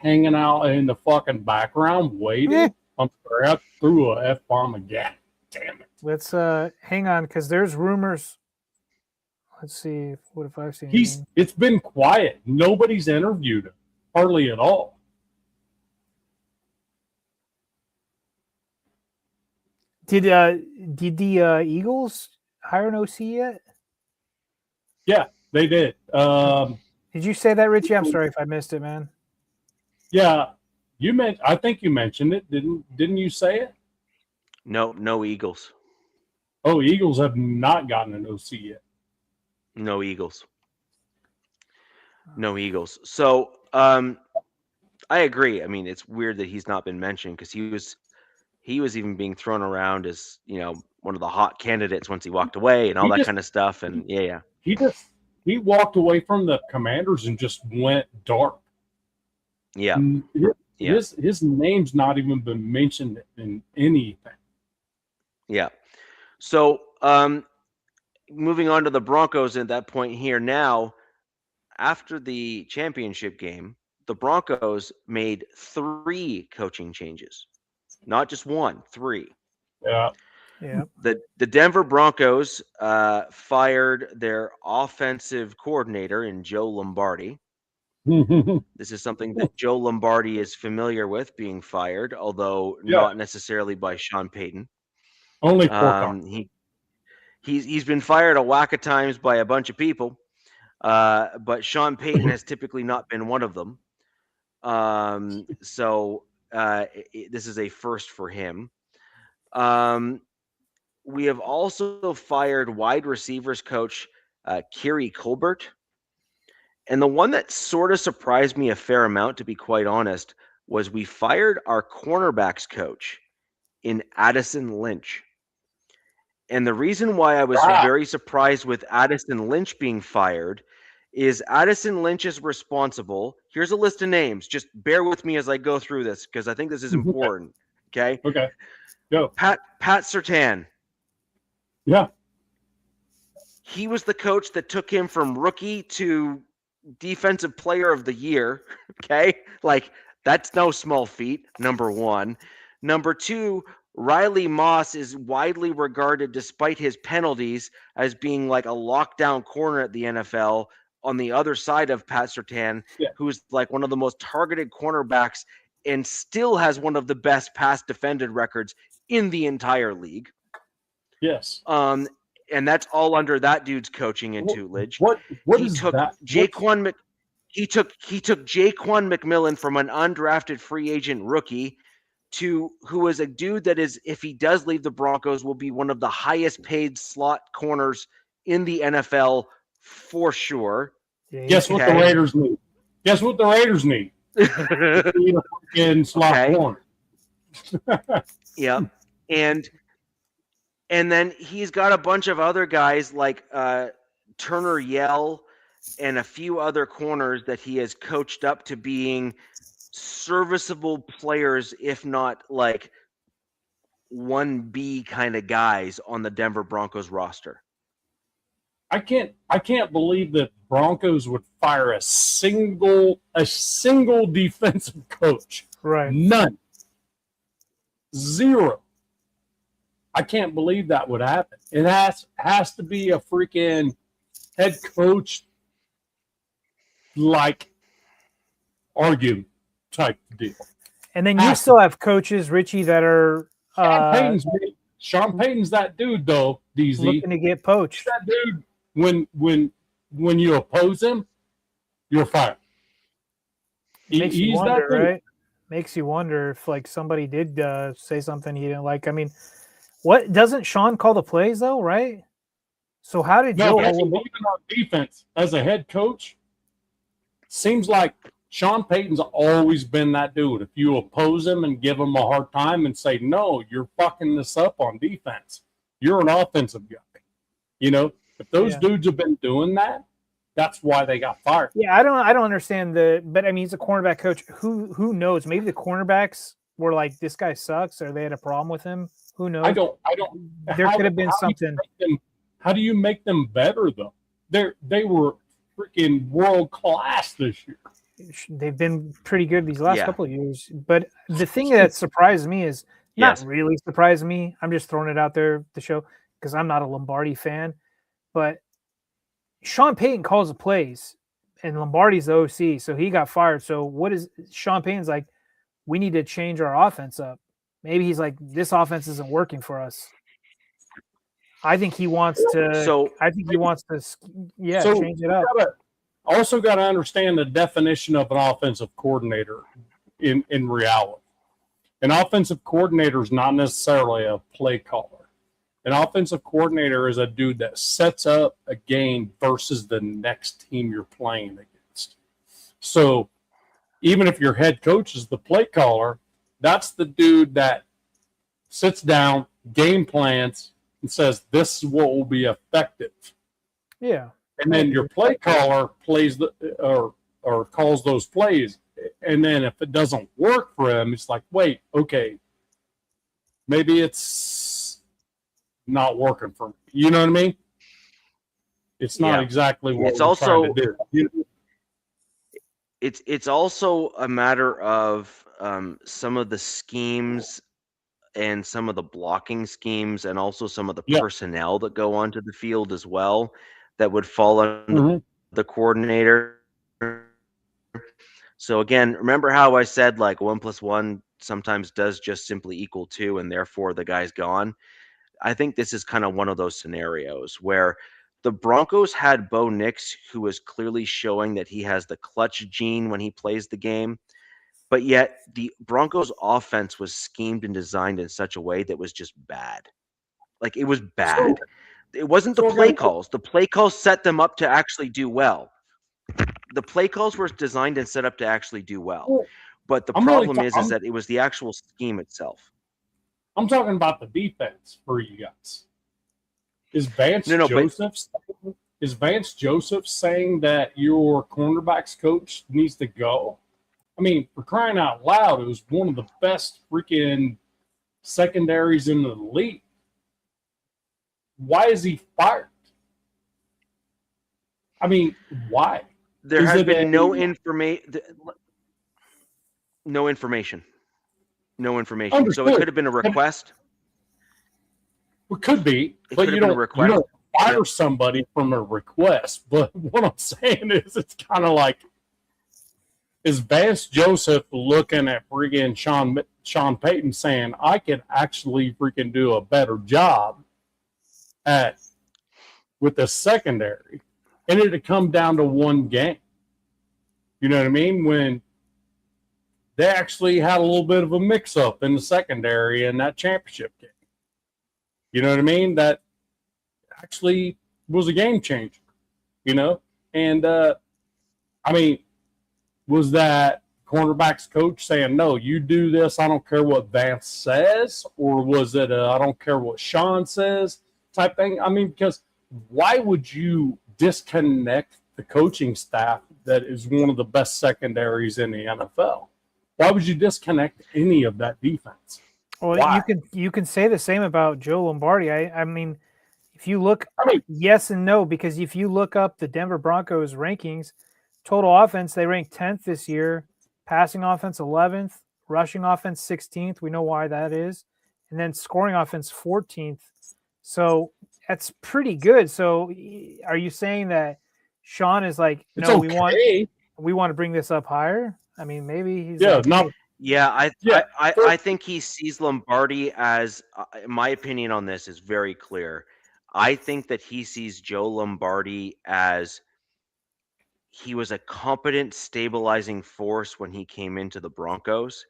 hanging out in the fucking background waiting? I'm sorry, I threw a F-bomb again. Damn it. Let's hang on because there's rumors. Let's see. What if I've seen? It's been quiet. Nobody's interviewed him hardly at all. Did the Eagles hire an OC yet? Yeah, they did. Did you say that, Richie? I'm sorry if I missed it, man. Yeah, I think you mentioned it. Didn't you say it? No Eagles. Oh, Eagles have not gotten an OC yet. No Eagles. So, I agree. I mean, it's weird that he's not been mentioned because he was even being thrown around as, one of the hot candidates once he walked away and all that kind of stuff. And yeah. He walked away from the Commanders and just went dark. Yeah. His name's not even been mentioned in anything. Yeah. So, moving on to the Broncos at that point here now, after the championship game, the Broncos made 3 coaching changes. Not just 1, 3. Yeah. Yeah. The Denver Broncos fired their offensive coordinator in Joe Lombardi. This is something that Joe Lombardi is familiar with, being fired, although not necessarily by Sean Payton. Only 4 times. He's been fired a whack of times by a bunch of people, but Sean Payton has typically not been one of them. So this is a first for him. We have also fired wide receivers coach Kiri Colbert. And the one that sort of surprised me a fair amount, to be quite honest, was we fired our cornerbacks coach in Addison Lynch. And the reason why I was very surprised with Addison Lynch being fired is Addison Lynch is responsible. Here's a list of names. Just bear with me as I go through this because I think this is important. Okay? Okay. Go. Pat Surtain. Yeah. He was the coach that took him from rookie to defensive player of the year. Okay? That's no small feat, number 1. Number 2, Riley Moss is widely regarded, despite his penalties, as being like a lockdown corner at the NFL on the other side of Pat Surtain, who's like one of the most targeted cornerbacks and still has one of the best pass defended records in the entire league. Yes. And that's all under that dude's coaching and tutelage. What is that? he took Jaquan McMillan from an undrafted free agent rookie who was a dude that is, if he does leave the Broncos, will be one of the highest paid slot corners in the NFL for sure. Guess what the Raiders need? Guess what the Raiders need? In slot corner. Yeah. And then he's got a bunch of other guys like Turner Yell and a few other corners that he has coached up to being serviceable players, if not like 1B kind of guys on the Denver Broncos roster. I can't believe that Broncos would fire a single defensive coach. Right. None. Zero. I can't believe that would happen. It has to be a freaking head coach like argument type deal. And then you still have coaches, Richie, that are Sean Payton's that dude though, DZ. Looking to get poached. That dude, when you oppose him, you're fired. Makes you wonder, right? Makes you wonder if like somebody did say something he didn't like. I mean, what doesn't Sean call the plays though, right? So how did Joe even on defense as a head coach? Seems like Sean Payton's always been that dude. If you oppose him and give him a hard time and say, no, you're fucking this up on defense. You're an offensive guy. You know, if those dudes have been doing that, that's why they got fired. Yeah, I don't understand but I mean, he's a cornerback coach. Who knows? Maybe the cornerbacks were like, this guy sucks, or they had a problem with him. Who knows? I don't. There could have been something. How do you make them better though? They were freaking world class this year. They've been pretty good these last couple of years. But the thing that surprised me is not really surprised me. I'm just throwing it out there to show because I'm not a Lombardi fan. But Sean Payton calls the plays, and Lombardi's the OC, so he got fired. So what is Sean Payton's like? We need to change our offense up. Also he's like, this offense isn't working for us. I think he wants to. Change it up. Also got to understand the definition of an offensive coordinator in reality. An offensive coordinator is not necessarily a play caller. An offensive coordinator is a dude that sets up a game versus the next team you're playing against. So even if your head coach is the play caller, that's the dude that sits down, game plans, and says, this is what will be effective. Yeah. And then your play caller plays or calls those plays. And then if it doesn't work for him, it's like, wait, okay, maybe it's not working for me. You know what I mean? It's not exactly what we're trying to do. It's also a matter of some of the schemes and some of the blocking schemes and also some of the personnel that go onto the field as well that would fall under the coordinator. So again, remember how I said like 1 + 1 sometimes does just simply equal 2 and therefore the guy's gone. I think this is kind of one of those scenarios where the Broncos had Bo Nix, who is clearly showing that he has the clutch gene when he plays the game. But yet the Broncos offense was schemed and designed in such a way that was just bad. Like it was bad. It wasn't the play calls. The play calls set them up to actually do well. The play calls were designed and set up to actually do well. But the problem is that it was the actual scheme itself. I'm talking about the defense for you guys. Is Vance Joseph saying that your cornerbacks coach needs to go? I mean, for crying out loud, it was one of the best freaking secondaries in the league. Why is he fired? I mean, why? There has been no information. No information. Understood. So it could have been a request. It could be, but you don't fire somebody from a request. But what I'm saying is, it's kind of like, is Vance Joseph looking at freaking Sean Payton saying, I can actually freaking do a better job with the secondary, and it'd come down to one game. You know what I mean? When they actually had a little bit of a mix-up in the secondary in that championship game. You know what I mean? That actually was a game changer, you know? And, I mean, was that cornerback's coach saying, no, you do this, I don't care what Vance says? Or was it I don't care what Sean says type thing? I mean, because why would you disconnect the coaching staff that is one of the best secondaries in the NFL? Why would you disconnect any of that defense? Well, Why? you can say the same about Joe Lombardi. I mean, if you look, yes and no, because if you look up the Denver Broncos rankings, total offense, they ranked 10th this year, passing offense 11th, rushing offense 16th. We know why that is. And then scoring offense 14th. So that's pretty good. So are you saying that Sean is like, no, okay. we want to bring this up higher? I mean, maybe he's I think he sees Lombardi as my opinion on this is very clear. I think that he sees Joe Lombardi as he was a competent stabilizing force when he came into the Broncos,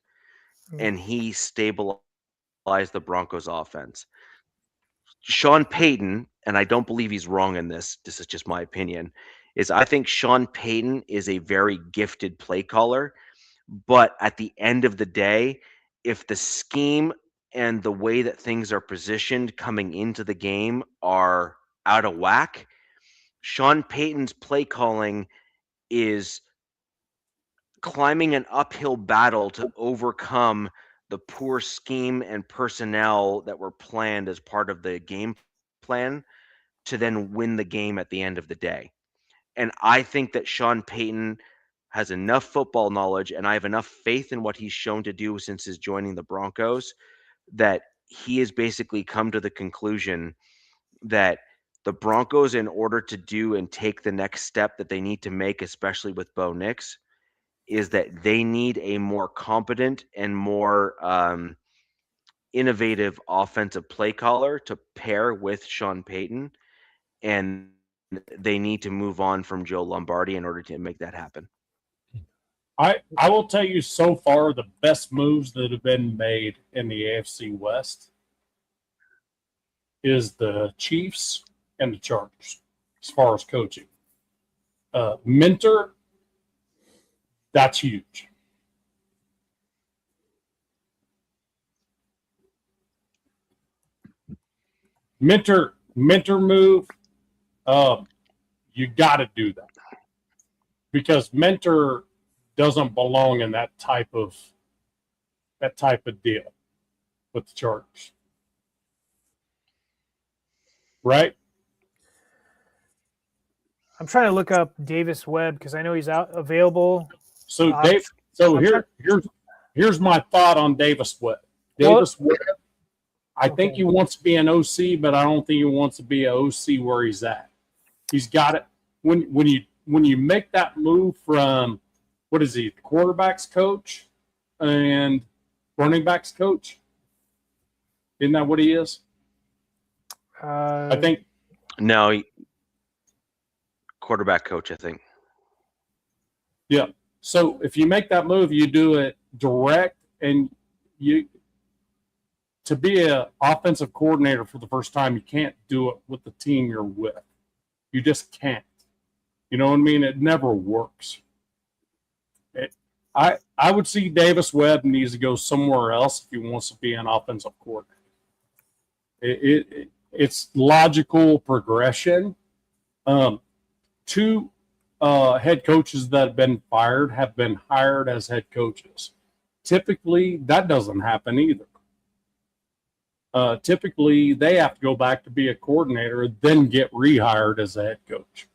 and he stabilized the Broncos offense. Sean Payton, and I don't believe he's wrong in this is just my opinion, is I think Sean Payton is a very gifted play caller. But at the end of the day, if the scheme and the way that things are positioned coming into the game are out of whack, Sean Payton's play calling is climbing an uphill battle to overcome the poor scheme and personnel that were planned as part of the game plan to then win the game at the end of the day. And I think that Sean Payton has enough football knowledge, and I have enough faith in what he's shown to do since his joining the Broncos, that he has basically come to the conclusion that the Broncos, in order to do and take the next step that they need to make, especially with Bo Nix, is that they need a more competent and more innovative offensive play caller to pair with Sean Payton, and they need to move on from Joe Lombardi in order to make that happen. I will tell you so far the best moves that have been made in the AFC West is the Chiefs and the Chargers as far as coaching. Mentor, that's huge. Mentor move, you got to do that because Mentor doesn't belong in that type of deal with the Chargers, right? I'm trying to look up Davis Webb because I know he's out available. So Dave, here's my thought on Davis Webb. Davis Webb, I think he wants to be an OC, but I don't think he wants to be an OC where he's at. He's got it when you make that move from what is he, the quarterback's coach and running back's coach? Isn't that what he is? I think. No, quarterback coach, I think. Yeah. So if you make that move, you do it direct, and to be an offensive coordinator for the first time, you can't do it with the team you're with. You just can't. You know what I mean? It never works. I would see Davis Webb needs to go somewhere else if he wants to be an offensive coordinator. It's logical progression. Two head coaches that have been fired have been hired as head coaches. Typically, that doesn't happen either. Typically, they have to go back to be a coordinator, then get rehired as a head coach.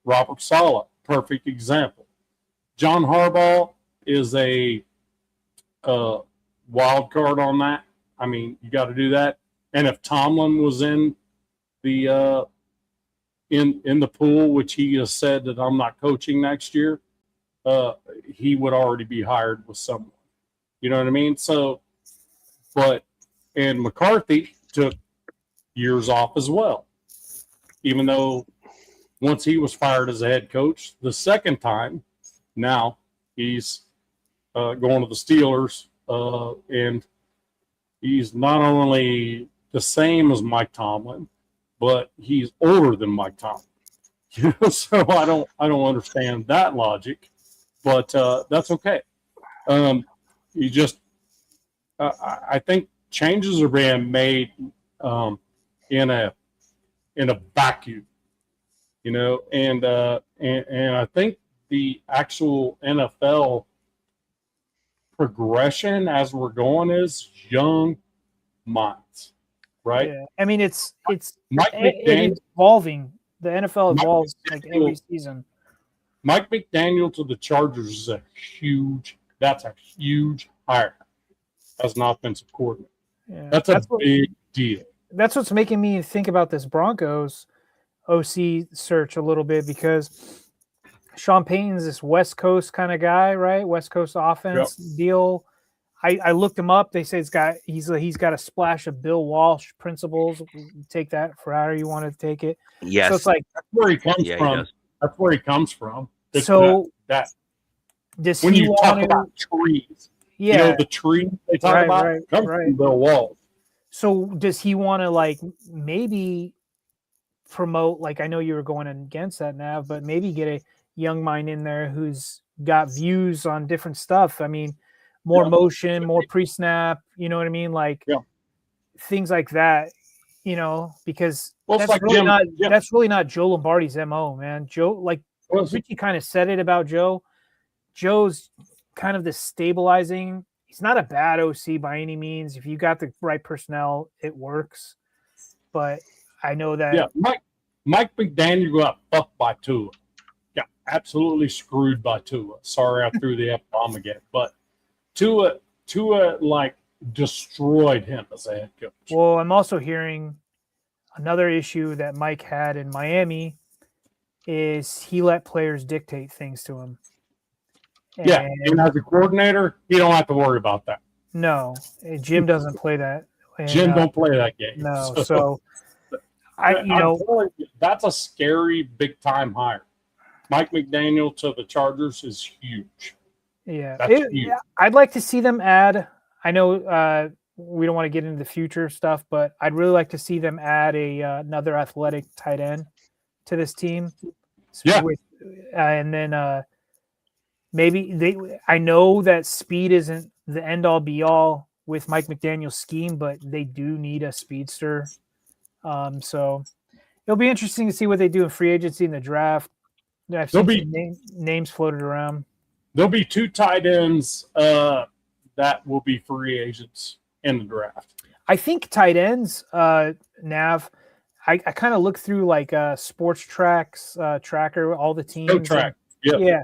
Robert Saleh, perfect example. John Harbaugh is a wild card on that. I mean, you got to do that. And if Tomlin was in the in the pool, which he has said that I'm not coaching next year, he would already be hired with someone. You know what I mean? So, and McCarthy took years off as well, even though once he was fired as a head coach, the second time, now He's going to the Steelers, and he's not only the same as Mike Tomlin, but he's older than Mike Tomlin. So I don't understand that logic, but that's okay. You just I think changes are being made in a vacuum, and I think the actual NFL progression as we're going is young minds, right? Yeah. I mean, it's Mike McDaniel, evolving. The NFL evolves like every season. Mike McDaniel to the Chargers is a huge hire as an offensive coordinator. Yeah. That's a big deal. That's what's making me think about this Broncos OC search a little bit, because Sean Payton's this West Coast kind of guy, right? West Coast offense deal. I looked him up. They say he's got a splash of Bill Walsh principles. Take that for however you want to take it. Yes. So it's like that's where he comes from. That's where he comes from. It's so that does when he you talk about trees, yeah, the tree they talk about comes from Bill Walsh. So does he want to like maybe promote, like, I know you were going against that, Nav, but maybe get a young mind in there who's got views on different stuff? I mean, more motion, more pre-snap, you know what I mean? Like things like that, because that's, like really that's really not Joe Lombardi's MO, man. Joe, like Richie kind of said it about Joe. Joe's kind of the stabilizing. He's not a bad OC by any means. If you got the right personnel, it works. But I know that Mike McDaniel got fucked by Tua. Got absolutely screwed by Tua. Sorry, I threw the F-bomb again. But Tua like destroyed him as a head coach. Well, I'm also hearing another issue that Mike had in Miami is he let players dictate things to him. And as a coordinator, you don't have to worry about that. No, Jim doesn't play that. And, Jim don't play that game. No, so that's a scary big time hire. Mike McDaniel to the Chargers is huge. Yeah, I'd like to see them add. I know we don't want to get into the future stuff, but I'd really like to see them add another athletic tight end to this team. And then maybe I know that speed isn't the end all be all with Mike McDaniel's scheme, but they do need a speedster. So it'll be interesting to see what they do in free agency and the draft. I've seen names floated around. There'll be 2 tight ends that will be free agents in the draft. I think tight ends, Nav, I kind of look through like Sports Tracks tracker, all the teams. Yeah.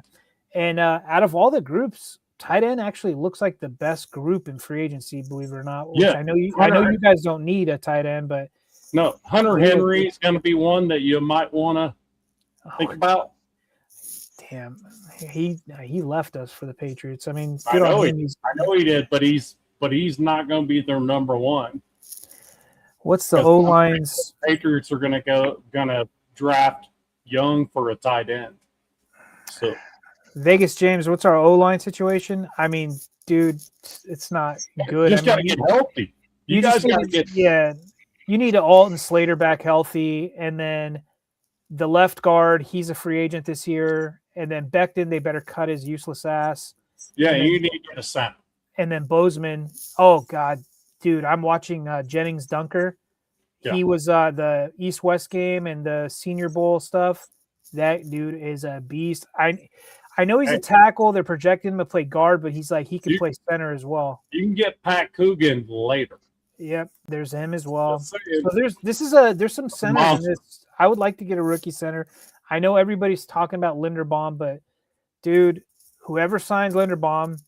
And out of all the groups, tight end actually looks like the best group in free agency, believe it or not. I know you guys don't need a tight end, but no, Hunter Henry is going to be one that you might want to think about. Damn, he left us for the Patriots. I mean, I know he did, but he's not going to be their number one. What's the O lines? Patriots are going to draft young for a tight end. So Vegas James, what's our O line situation? I mean, dude, it's not good. You just got to get healthy. You guys got to get You need an Alton Slater back healthy, and then the left guard, he's a free agent this year. And then Becton, they better cut his useless ass. Yeah, you need to get a center. And then Bozeman, oh God, dude, I'm watching Jennings Dunker. Yeah. He was the East-West game and the Senior Bowl stuff. That dude is a beast. I know he's a tackle. They're projecting him to play guard, but he's like he can play center as well. You can get Pat Coogan later. Yep, there's him as well. So there's some centers in this. I would like to get a rookie center. I know everybody's talking about Linderbaum, but dude, whoever signs Linderbaum,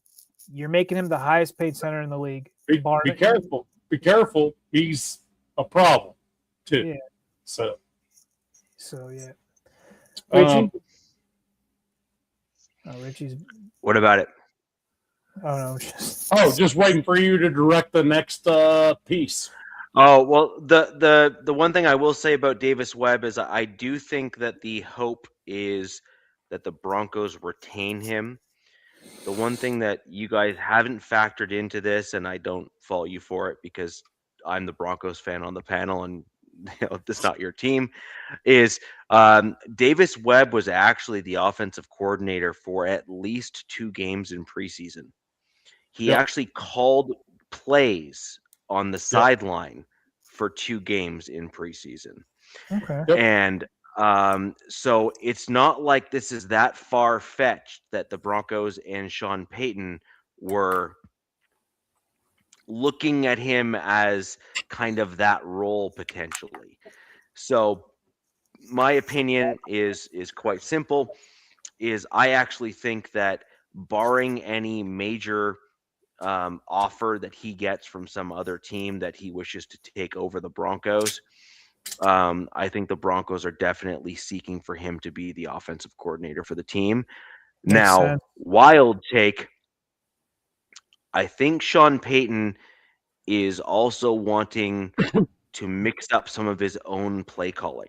you're making him the highest paid center in the league. Be careful. Be careful. He's a problem too. Yeah. So yeah. Richie? Richie's. What about it? Oh no, just waiting for you to direct the next piece. Oh, well, the one thing I will say about Davis Webb is I do think that the hope is that the Broncos retain him. the one thing that you guys haven't factored into this, and I don't fault you for it because I'm the Broncos fan on the panel, and it's not your team, is Davis Webb was actually the offensive coordinator for at least 2 games in preseason. He Yep. actually called plays on the Yep. sideline for 2 games in preseason. Okay. Yep. And so it's not like this is that far-fetched that the Broncos and Sean Payton were looking at him as kind of that role potentially. So my opinion is quite simple, is I actually think that barring any major offer that he gets from some other team that he wishes to take over the Broncos, I think the Broncos are definitely seeking for him to be the offensive coordinator for the team. Makes Now, sense. wild take, I think Sean Payton is also wanting to mix up some of his own play calling.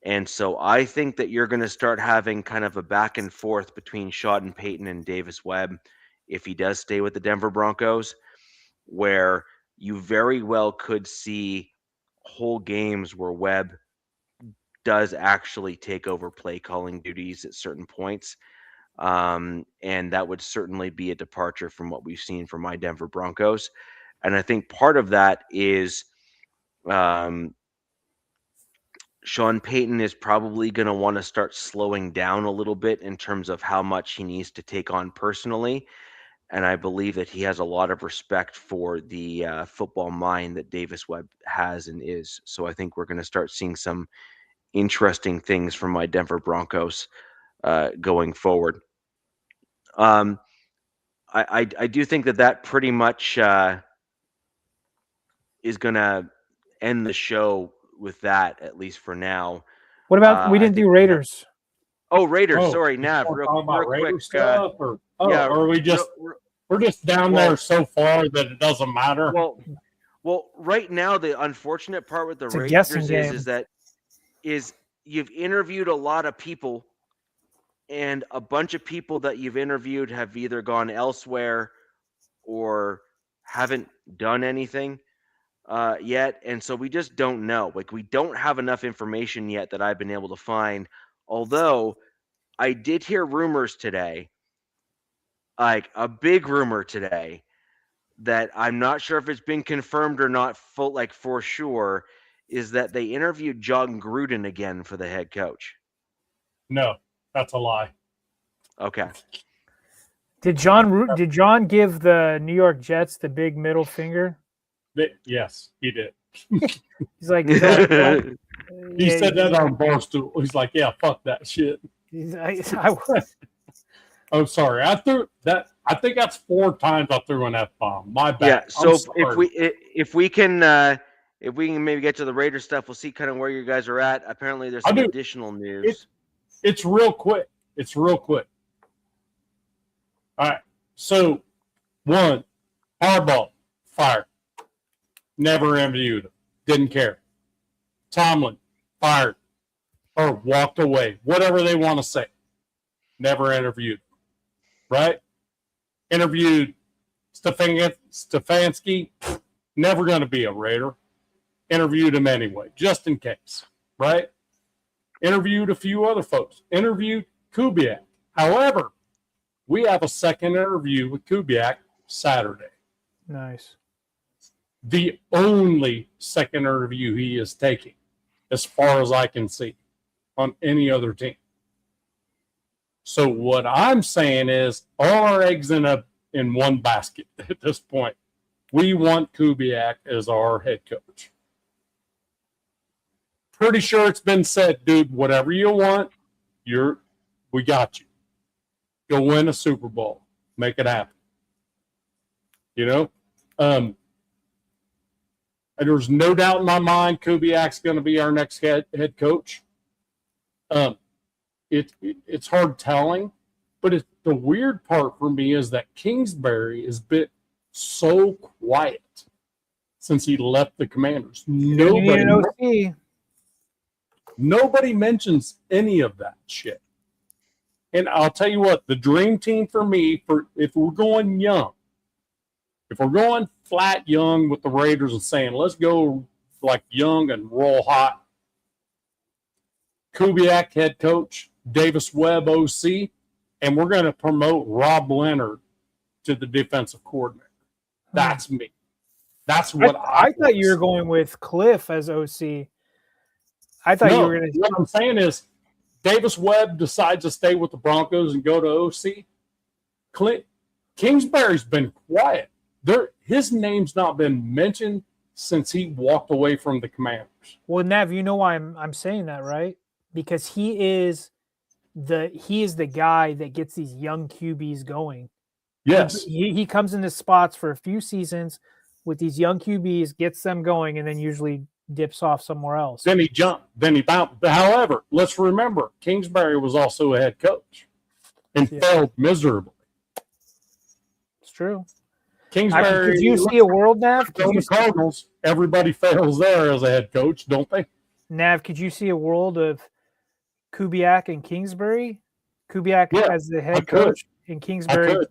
And so I think that you're going to start having kind of a back and forth between Sean Payton and Davis Webb if he does stay with the Denver Broncos, where you very well could see whole games where Webb does actually take over play calling duties at certain points. And that would certainly be a departure from what we've seen from my Denver Broncos. And I think part of that is Sean Payton is probably going to want to start slowing down a little bit in terms of how much he needs to take on personally. And I believe that he has a lot of respect for the football mind that Davis Webb has and is. So I think we're going to start seeing some interesting things from my Denver Broncos going forward. I do think that pretty much is going to end the show with that, at least for now. What about we I didn't think do we have- Raiders? Oh, Raiders. Oh, Sorry, you Nav. wanna Real talk about Raider quick. stuff, or yeah, or are we just we're just down well- there so far that it doesn't matter? Well, right now the unfortunate part with the It's a Raiders guessing is game. that you've interviewed a lot of people, and a bunch of people that you've interviewed have either gone elsewhere or haven't done anything yet, and so we just don't know. Like, we don't have enough information yet that I've been able to find. Although I did hear rumors today, like a big rumor today, that I'm not sure if it's been confirmed or not, for sure, is that they interviewed John Gruden again for the head coach. No, that's a lie. Okay. Did John give the New York Jets the big middle finger? Yes, he did. He's like, He said that on Barstool. He's like, yeah, fuck that shit. I'm sorry. I think that's 4 times I threw an F-bomb. My bad. Yeah. So if we can maybe get to the Raiders stuff, we'll see kind of where you guys are at. Apparently, there's some additional news. It's real quick. All right. So, 1, Harbaugh, fired. Never interviewed him. Didn't care. Tomlin, fired. Or walked away. Whatever they want to say. Never interviewed. Right? Interviewed Stefanski. Never going to be a Raider. Interviewed him anyway, just in case. Right? Interviewed a few other folks. Interviewed Kubiak. However, we have a second interview with Kubiak Saturday. Nice. The only second interview he is taking, as far as I can see, on any other team. So what I'm saying is all our eggs in one basket at this point. We want Kubiak as our head coach. Pretty sure it's been said, dude, whatever you want, we got you. Go win a Super Bowl. Make it happen. You know? And there's no doubt in my mind Kubiak's going to be our next head coach. It's hard telling, but the weird part for me is that Kingsbury has been so quiet since he left the Commanders. Nobody mentions any of that shit. And I'll tell you what, the dream team for me, if we're going young, if we're going flat young with the Raiders and saying, let's go like young and roll hot, Kubiak head coach, Davis Webb OC, and we're going to promote Rob Leonard to the defensive coordinator. That's me. That's what I thought you were going with Cliff as OC. I thought you were going to. What I'm saying is, Davis Webb decides to stay with the Broncos and go to OC. Kingsbury's been quiet. His name's not been mentioned since he walked away from the Commanders. Well, Nav, you know why I'm saying that, right? Because he is the guy that gets these young QBs going. Yes, he comes into spots for a few seasons with these young QBs, gets them going, and then usually dips off somewhere else. Then he jumped. Then he bounced. However, let's remember, Kingsbury was also a head coach and failed miserably. It's true. Kingsbury. Could you see a world, Nav? The Cardinals, everybody fails there as a head coach, don't they? Nav, could you see a world of Kubiak and Kingsbury? Kubiak as the head coach and Kingsbury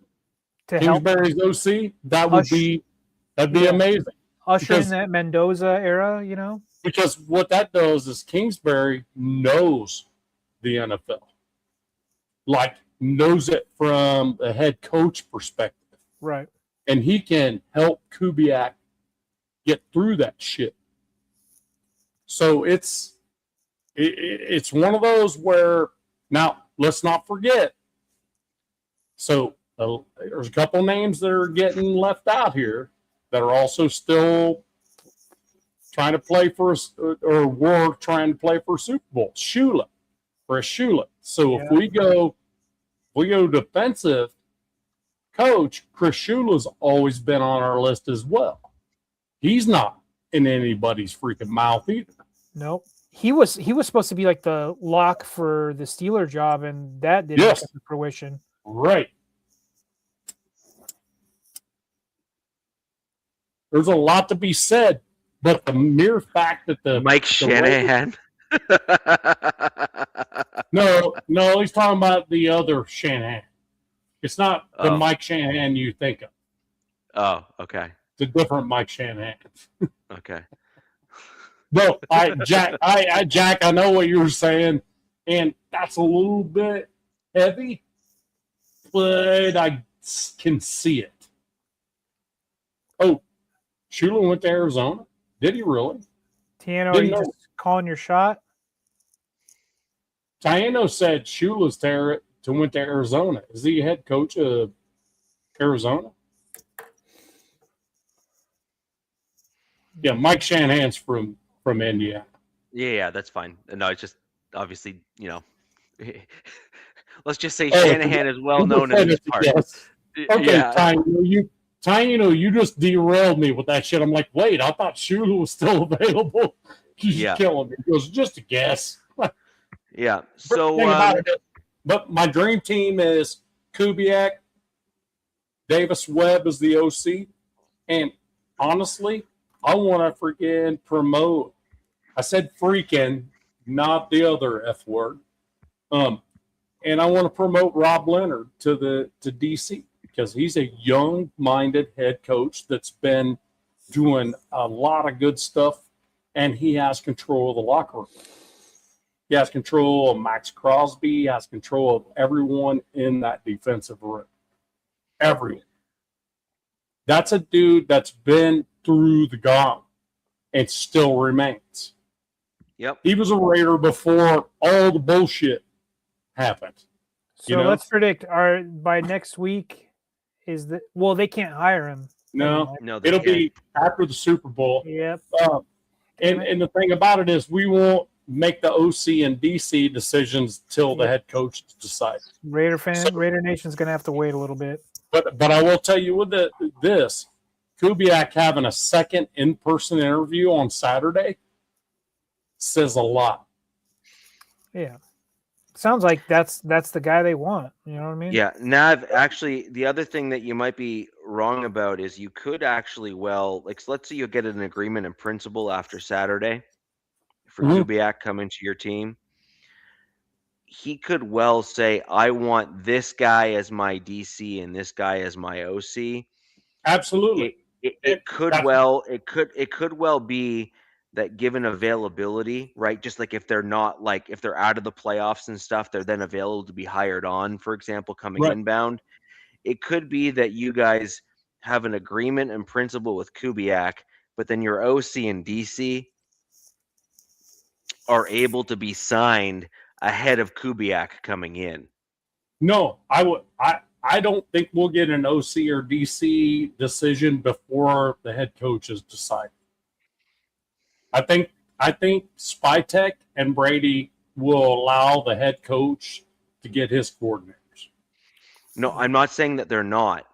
to help. Kingsbury's OC, that'd be amazing. Usher in that Mendoza era, you know? Because what that does is Kingsbury knows the NFL. Like, knows it from a head coach perspective. Right. And he can help Kubiak get through that shit. So it's one of those where, now, let's not forget. So there's a couple names that are getting left out here that are also still trying to play for or were trying to play for a Super Bowl. Chris Shula. So if we go defensive coach, Chris Shula's always been on our list as well. He's not in anybody's freaking mouth either. Nope. He was supposed to be like the lock for the Steeler job, and that didn't come to fruition. Right. There's a lot to be said, but the mere fact that Mike Shanahan. No, he's talking about the other Shanahan. It's not the Mike Shanahan you think of. Oh, okay. It's a different Mike Shanahan. Okay. No, Jack, I know what you were saying, and that's a little bit heavy, but I can see it. Oh, Shula went to Arizona? Did he really? Tiano, are you just calling your shot? Tiano said Shula's went to Arizona. Is he head coach of Arizona? Yeah, Mike Shanahan's from Indiana. Yeah, that's fine. No, it's just obviously, let's just say Shanahan is well known in this part. Yes. Okay, yeah. Taino, you just derailed me with that shit. I'm like, wait, I thought Shula was still available. He's killing me. It was just a guess. Yeah. So, but my dream team is Kubiak, Davis Webb is the OC, and honestly, I want to freaking promote. I said freaking, not the other F word. And I want to promote Rob Leonard to DC because he's a young-minded head coach that's been doing a lot of good stuff, and he has control of the locker room. He has control of Max Crosby. He has control of everyone in that defensive room. Everyone. That's a dude that's been through the gauntlet and still remains. Yep. He was a Raider before all the bullshit happened. So let's predict by next week they can't hire him. No, it'll be after the Super Bowl. Yep. And the thing about it is we won't make the OC and DC decisions till the head coach decides. Raider Nation's going to have to wait a little bit. But I will tell you with this, Kubiak having a second in-person interview on Saturday says a lot. Yeah. Sounds like that's the guy they want. You know what I mean? Yeah. Nav, actually, the other thing that you might be wrong about is you could actually, let's say you get an agreement in principle after Saturday for Kubiak coming to your team. he could well say, I want this guy as my DC and this guy as my OC. Absolutely. It could well be that given availability, right? Just like if they're not like if they're out of the playoffs and stuff, they're then available to be hired on, for example, coming Right. inbound. It could be that you guys have an agreement in principle with Kubiak, but then your OC and DC are able to be signed ahead of Kubiak coming in. No, I don't think we'll get an OC or DC decision before the head coach has decided. I think Spytek and Brady will allow the head coach to get his coordinators. No, I'm not saying that they're not.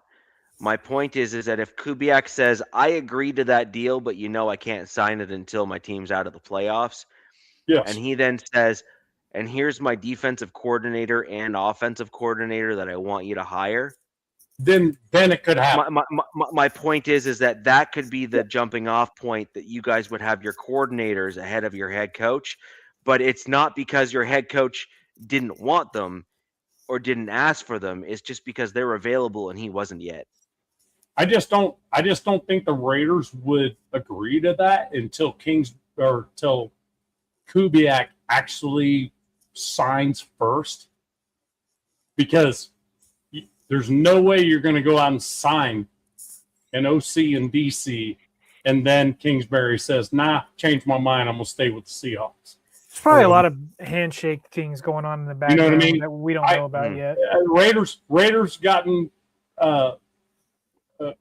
My point is that if Kubiak says, I agree to that deal, but I can't sign it until my team's out of the playoffs, Yes. and he then says, and here's my defensive coordinator and offensive coordinator that I want you to hire, then it could happen. My point is that could be the jumping off point that you guys would have your coordinators ahead of your head coach, but it's not because your head coach didn't want them or didn't ask for them. It's just because they're available and he wasn't yet. I just don't think the Raiders would agree to that until Kubiak actually signs first, because there's no way you're going to go out and sign an OC and DC and then Kingsbury says, nah, change my mind, I'm going to stay with the Seahawks. There's probably a lot of handshake things going on in the background what I mean? that we don't know about yet. Raiders gotten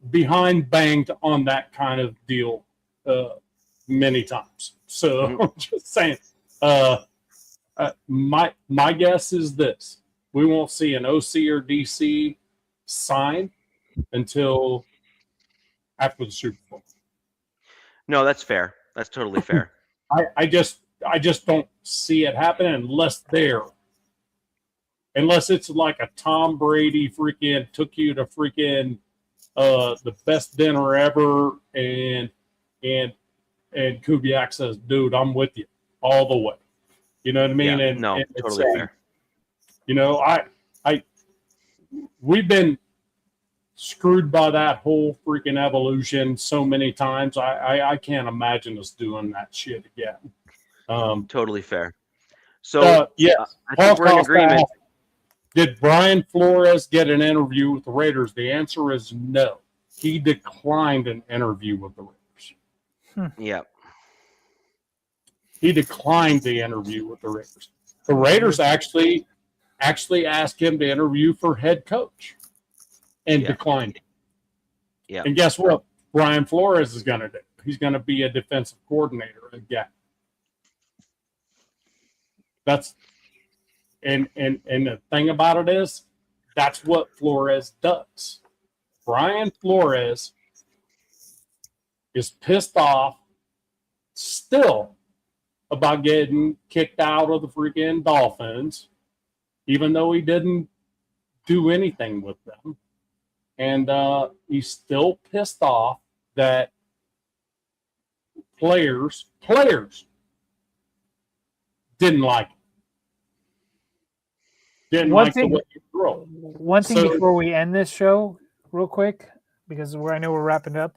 behind banged on that kind of deal many times. So I'm just saying, my guess is this: we won't see an OC or DC sign until after the Super Bowl. No, that's fair. That's totally fair. I just don't see it happening unless it's like a Tom Brady freaking took you to freaking the best dinner ever, and Kubiak says, dude, I'm with you all the way. You know what I mean? Yeah, totally fair. We've been screwed by that whole freaking evolution so many times. I can't imagine us doing that shit again. Totally fair. So yes, I think we're in agreement. Did Brian Flores get an interview with the Raiders? The answer is no. He declined an interview with the Raiders. Yeah. He declined the interview with the Raiders. The Raiders actually asked him to interview for head coach and declined it. Yeah. And guess what Brian Flores is going to do? He's going to be a defensive coordinator again. And the thing about it is, that's what Flores does. Brian Flores is pissed off still about getting kicked out of the freaking Dolphins, even though he didn't do anything with them. And he's still pissed off that players didn't like him. One thing before we end this show, real quick, because I know we're wrapping up.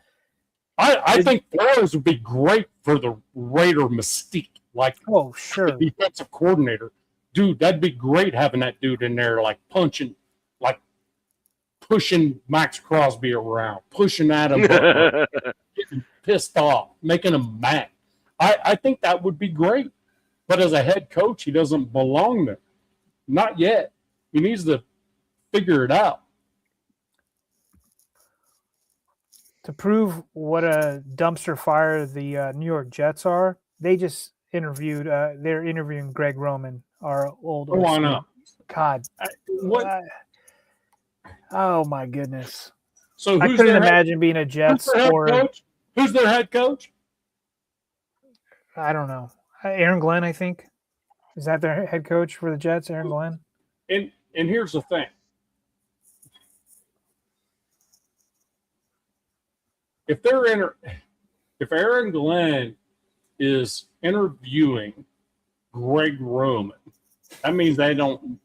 I think Flores would be great for the Raider mystique. Like, oh, sure, the defensive coordinator. Dude, that'd be great having that dude in there, like pushing Max Crosby around, pushing Adam Butler, getting pissed off, making him mad. I think that would be great. But as a head coach, he doesn't belong there. Not yet. He needs to figure it out. To prove what a dumpster fire the New York Jets are, they just interviewed. They're interviewing Greg Roman, our old. Oh, I know. God, what? Oh my goodness! So I couldn't imagine being a Jets coach? Who's their head coach? I don't know. Aaron Glenn, I think. Is that their head coach for the Jets, Aaron Glenn? And here's the thing. If Aaron Glenn is interviewing Greg Roman, That means they don't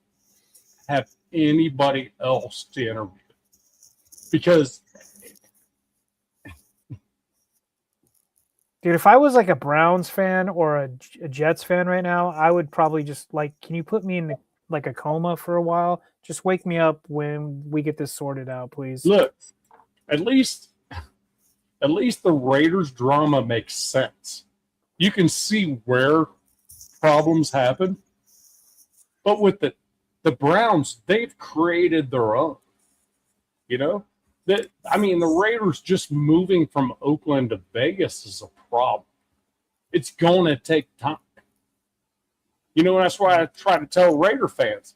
have anybody else to interview. Because, dude, if I was like a Browns fan or a Jets fan right now, I would probably just like, can you put me in like a coma for a while? Just wake me up when we get this sorted out, please. look, at least the Raiders drama makes sense. You can see where problems happen. But with the Browns, they've created their own. You know? The Raiders just moving from Oakland to Vegas is a problem. It's going to take time. You know, that's why I try to tell Raider fans,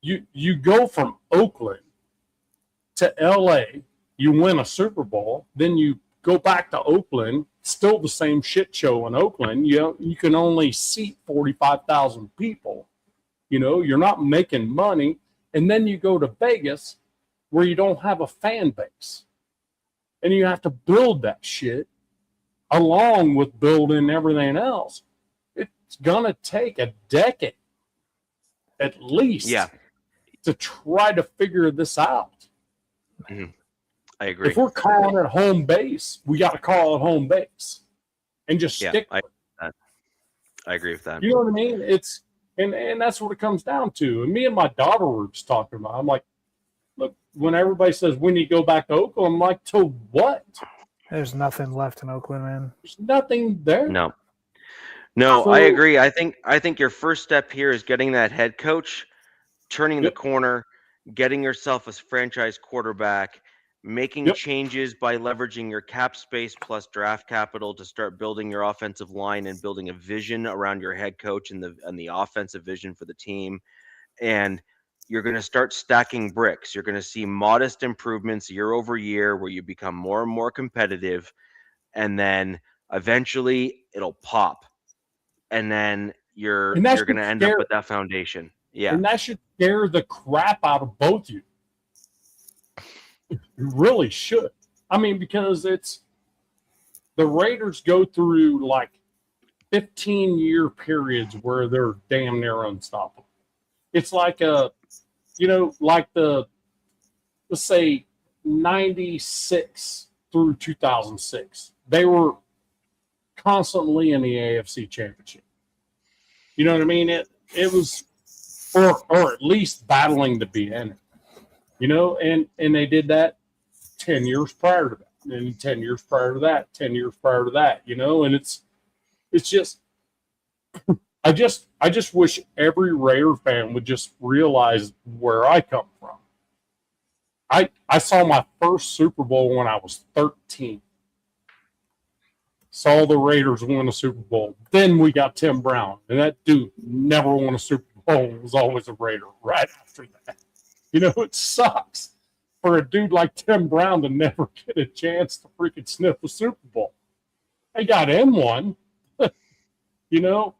you go from Oakland to LA, you win a Super Bowl, then you go back to Oakland, still the same shit show in Oakland. You can only seat 45,000 people. You know, you're not making money. And then you go to Vegas where you don't have a fan base. And you have to build that shit along with building everything else. It's going to take a decade at least to try to figure this out. Mm-hmm. I agree. If we're calling it home base, we got to call it home base and just stick with it. I agree with that. You know what I mean? It's and that's what it comes down to. And me and my daughter were just talking about. I'm like, look, when everybody says we need to go back to Oakland, I'm like, to what? There's nothing left in Oakland, man. There's nothing there. No, I agree. I think your first step here is getting that head coach, turning the corner, getting yourself a franchise quarterback, making changes by leveraging your cap space plus draft capital to start building your offensive line and building a vision around your head coach and the offensive vision for the team. And you're going to start stacking bricks. You're going to see modest improvements year over year where you become more and more competitive. And then eventually it'll pop. And then you're going to end up with that foundation. Yeah. And that should scare the crap out of both of you. You really should. I mean, because the Raiders go through like 15-year periods where they're damn near unstoppable. It's like let's say 96 through 2006. They were constantly in the AFC Championship. You know what I mean? It was, or at least battling to be in it. You know, and they did that 10 years prior to that, and 10 years prior to that, 10 years prior to that, you know, and it's just, I just wish every Raider fan would just realize where I come from. I saw my first Super Bowl when I was 13. Saw the Raiders win a Super Bowl. Then we got Tim Brown, and that dude never won a Super Bowl. Was always a Raider right after that. You know, it sucks for a dude like Tim Brown to never get a chance to freaking sniff a Super Bowl. They got him one, you know,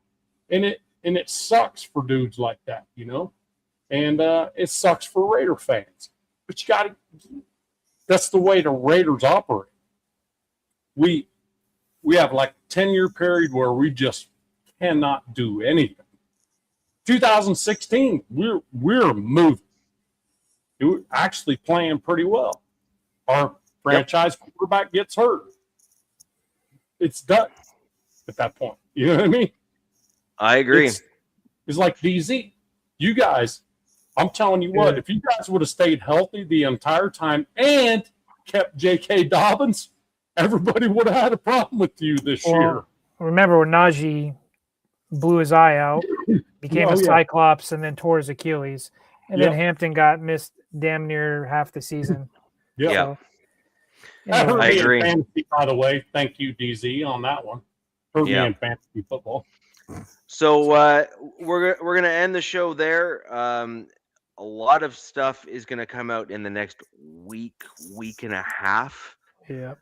and it sucks for dudes like that, you know, and it sucks for Raider fans. But that's the way the Raiders operate. We have like a 10-year period where we just cannot do anything. 2016, we're moving. We're actually playing pretty well. Our franchise quarterback gets hurt. It's done at that point. You know what I mean? I agree. It's like DZ. You guys, I'm telling you what, if you guys would have stayed healthy the entire time and kept J.K. Dobbins, everybody would have had a problem with you this year. Remember when Najee blew his eye out, became a Cyclops, and then tore his Achilles. And then Hampton got missed damn near half the season. Yeah. That hurt I me agree. in fantasy, by the way. Thank you, DZ, on that one. Hurt me in fantasy football. So we're gonna end the show there. A lot of stuff is gonna come out in the next week and a half. Yeah.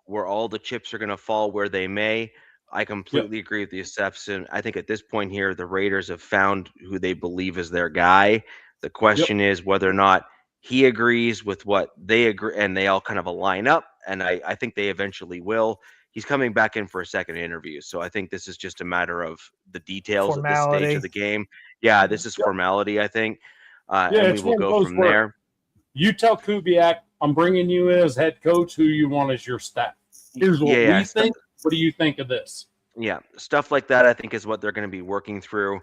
Where all the chips are gonna fall where they may. I completely agree with the assessment. I think at this point here, the Raiders have found who they believe is their guy. The question is whether or not he agrees with what they agree, and they all kind of align up. And I think they eventually will. He's coming back in for a second interview. So I think this is just a matter of the details at this stage of the game. yeah, this is formality, I think. And we will go from there. You tell Kubiak, I'm bringing you in as head coach, who you want as your staff. Here's what we think. What do you think of this? Yeah, stuff like that, I think, is what they're going to be working through,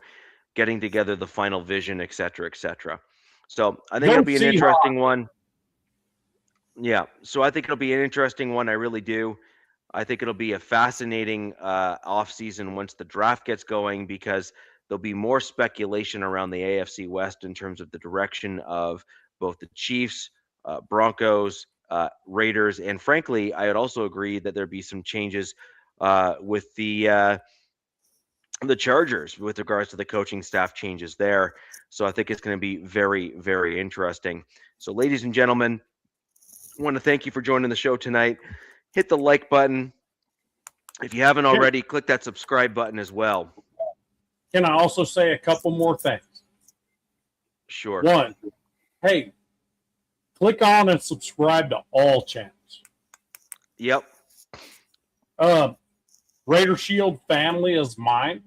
getting together the final vision, et cetera, et cetera. So I think it'll be an interesting one. Yeah, so I think it'll be an interesting one. I really do. I think it'll be a fascinating offseason once the draft gets going, because there'll be more speculation around the AFC West in terms of the direction of both the Chiefs, Broncos, Raiders, and frankly, I would also agree that there'd be some changes with the Chargers with regards to the coaching staff changes there. So I think it's going to be very, very interesting. So, ladies and gentlemen, I want to thank you for joining the show tonight. Hit the like button. If you haven't already, click that subscribe button as well. Can I also say a couple more things? Sure. One, hey, click on and subscribe to all channels. Yep. Raider Shield family is mine.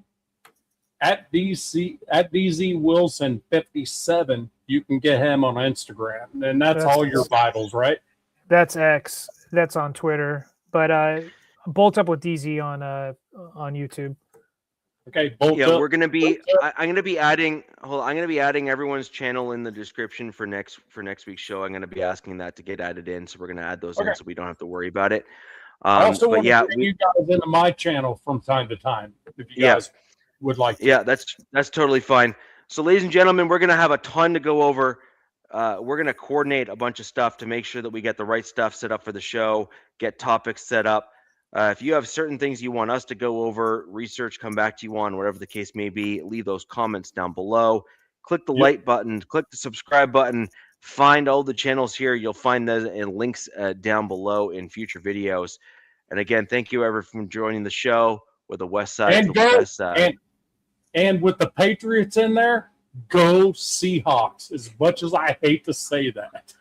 At DZ Wilson 57, you can get him on Instagram, and that's all your vitals, right? That's X. That's on Twitter. But bolt up with DZ on YouTube. Okay, we're gonna be. I'm gonna be adding. I'm gonna be adding everyone's channel in the description for next week's show. I'm gonna be asking that to get added in, so we're gonna add those in, so we don't have to worry about it. I also want to bring you guys into my channel from time to time, if you guys would like to. Yeah, that's totally fine. So, ladies and gentlemen, we're gonna have a ton to go over. We're gonna coordinate a bunch of stuff to make sure that we get the right stuff set up for the show, get topics set up. If you have certain things you want us to go over, research, come back to you on, whatever the case may be, leave those comments down below. Click the like button, click the subscribe button, find all the channels here. You'll find those in links down below in future videos. And again, thank you everyone for joining the show with the West Side. And West Side. And with the Patriots in there, go Seahawks. As much as I hate to say that.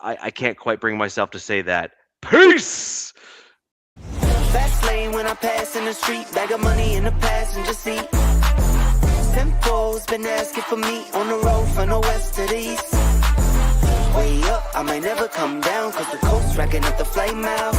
I can't quite bring myself to say that. Peace! Fast lane when I pass in the street, bag of money in the passenger seat. Tempo's been asking for me on the road from the west to the east. Way up, I might never come down, cause the coast's racking up the flame out.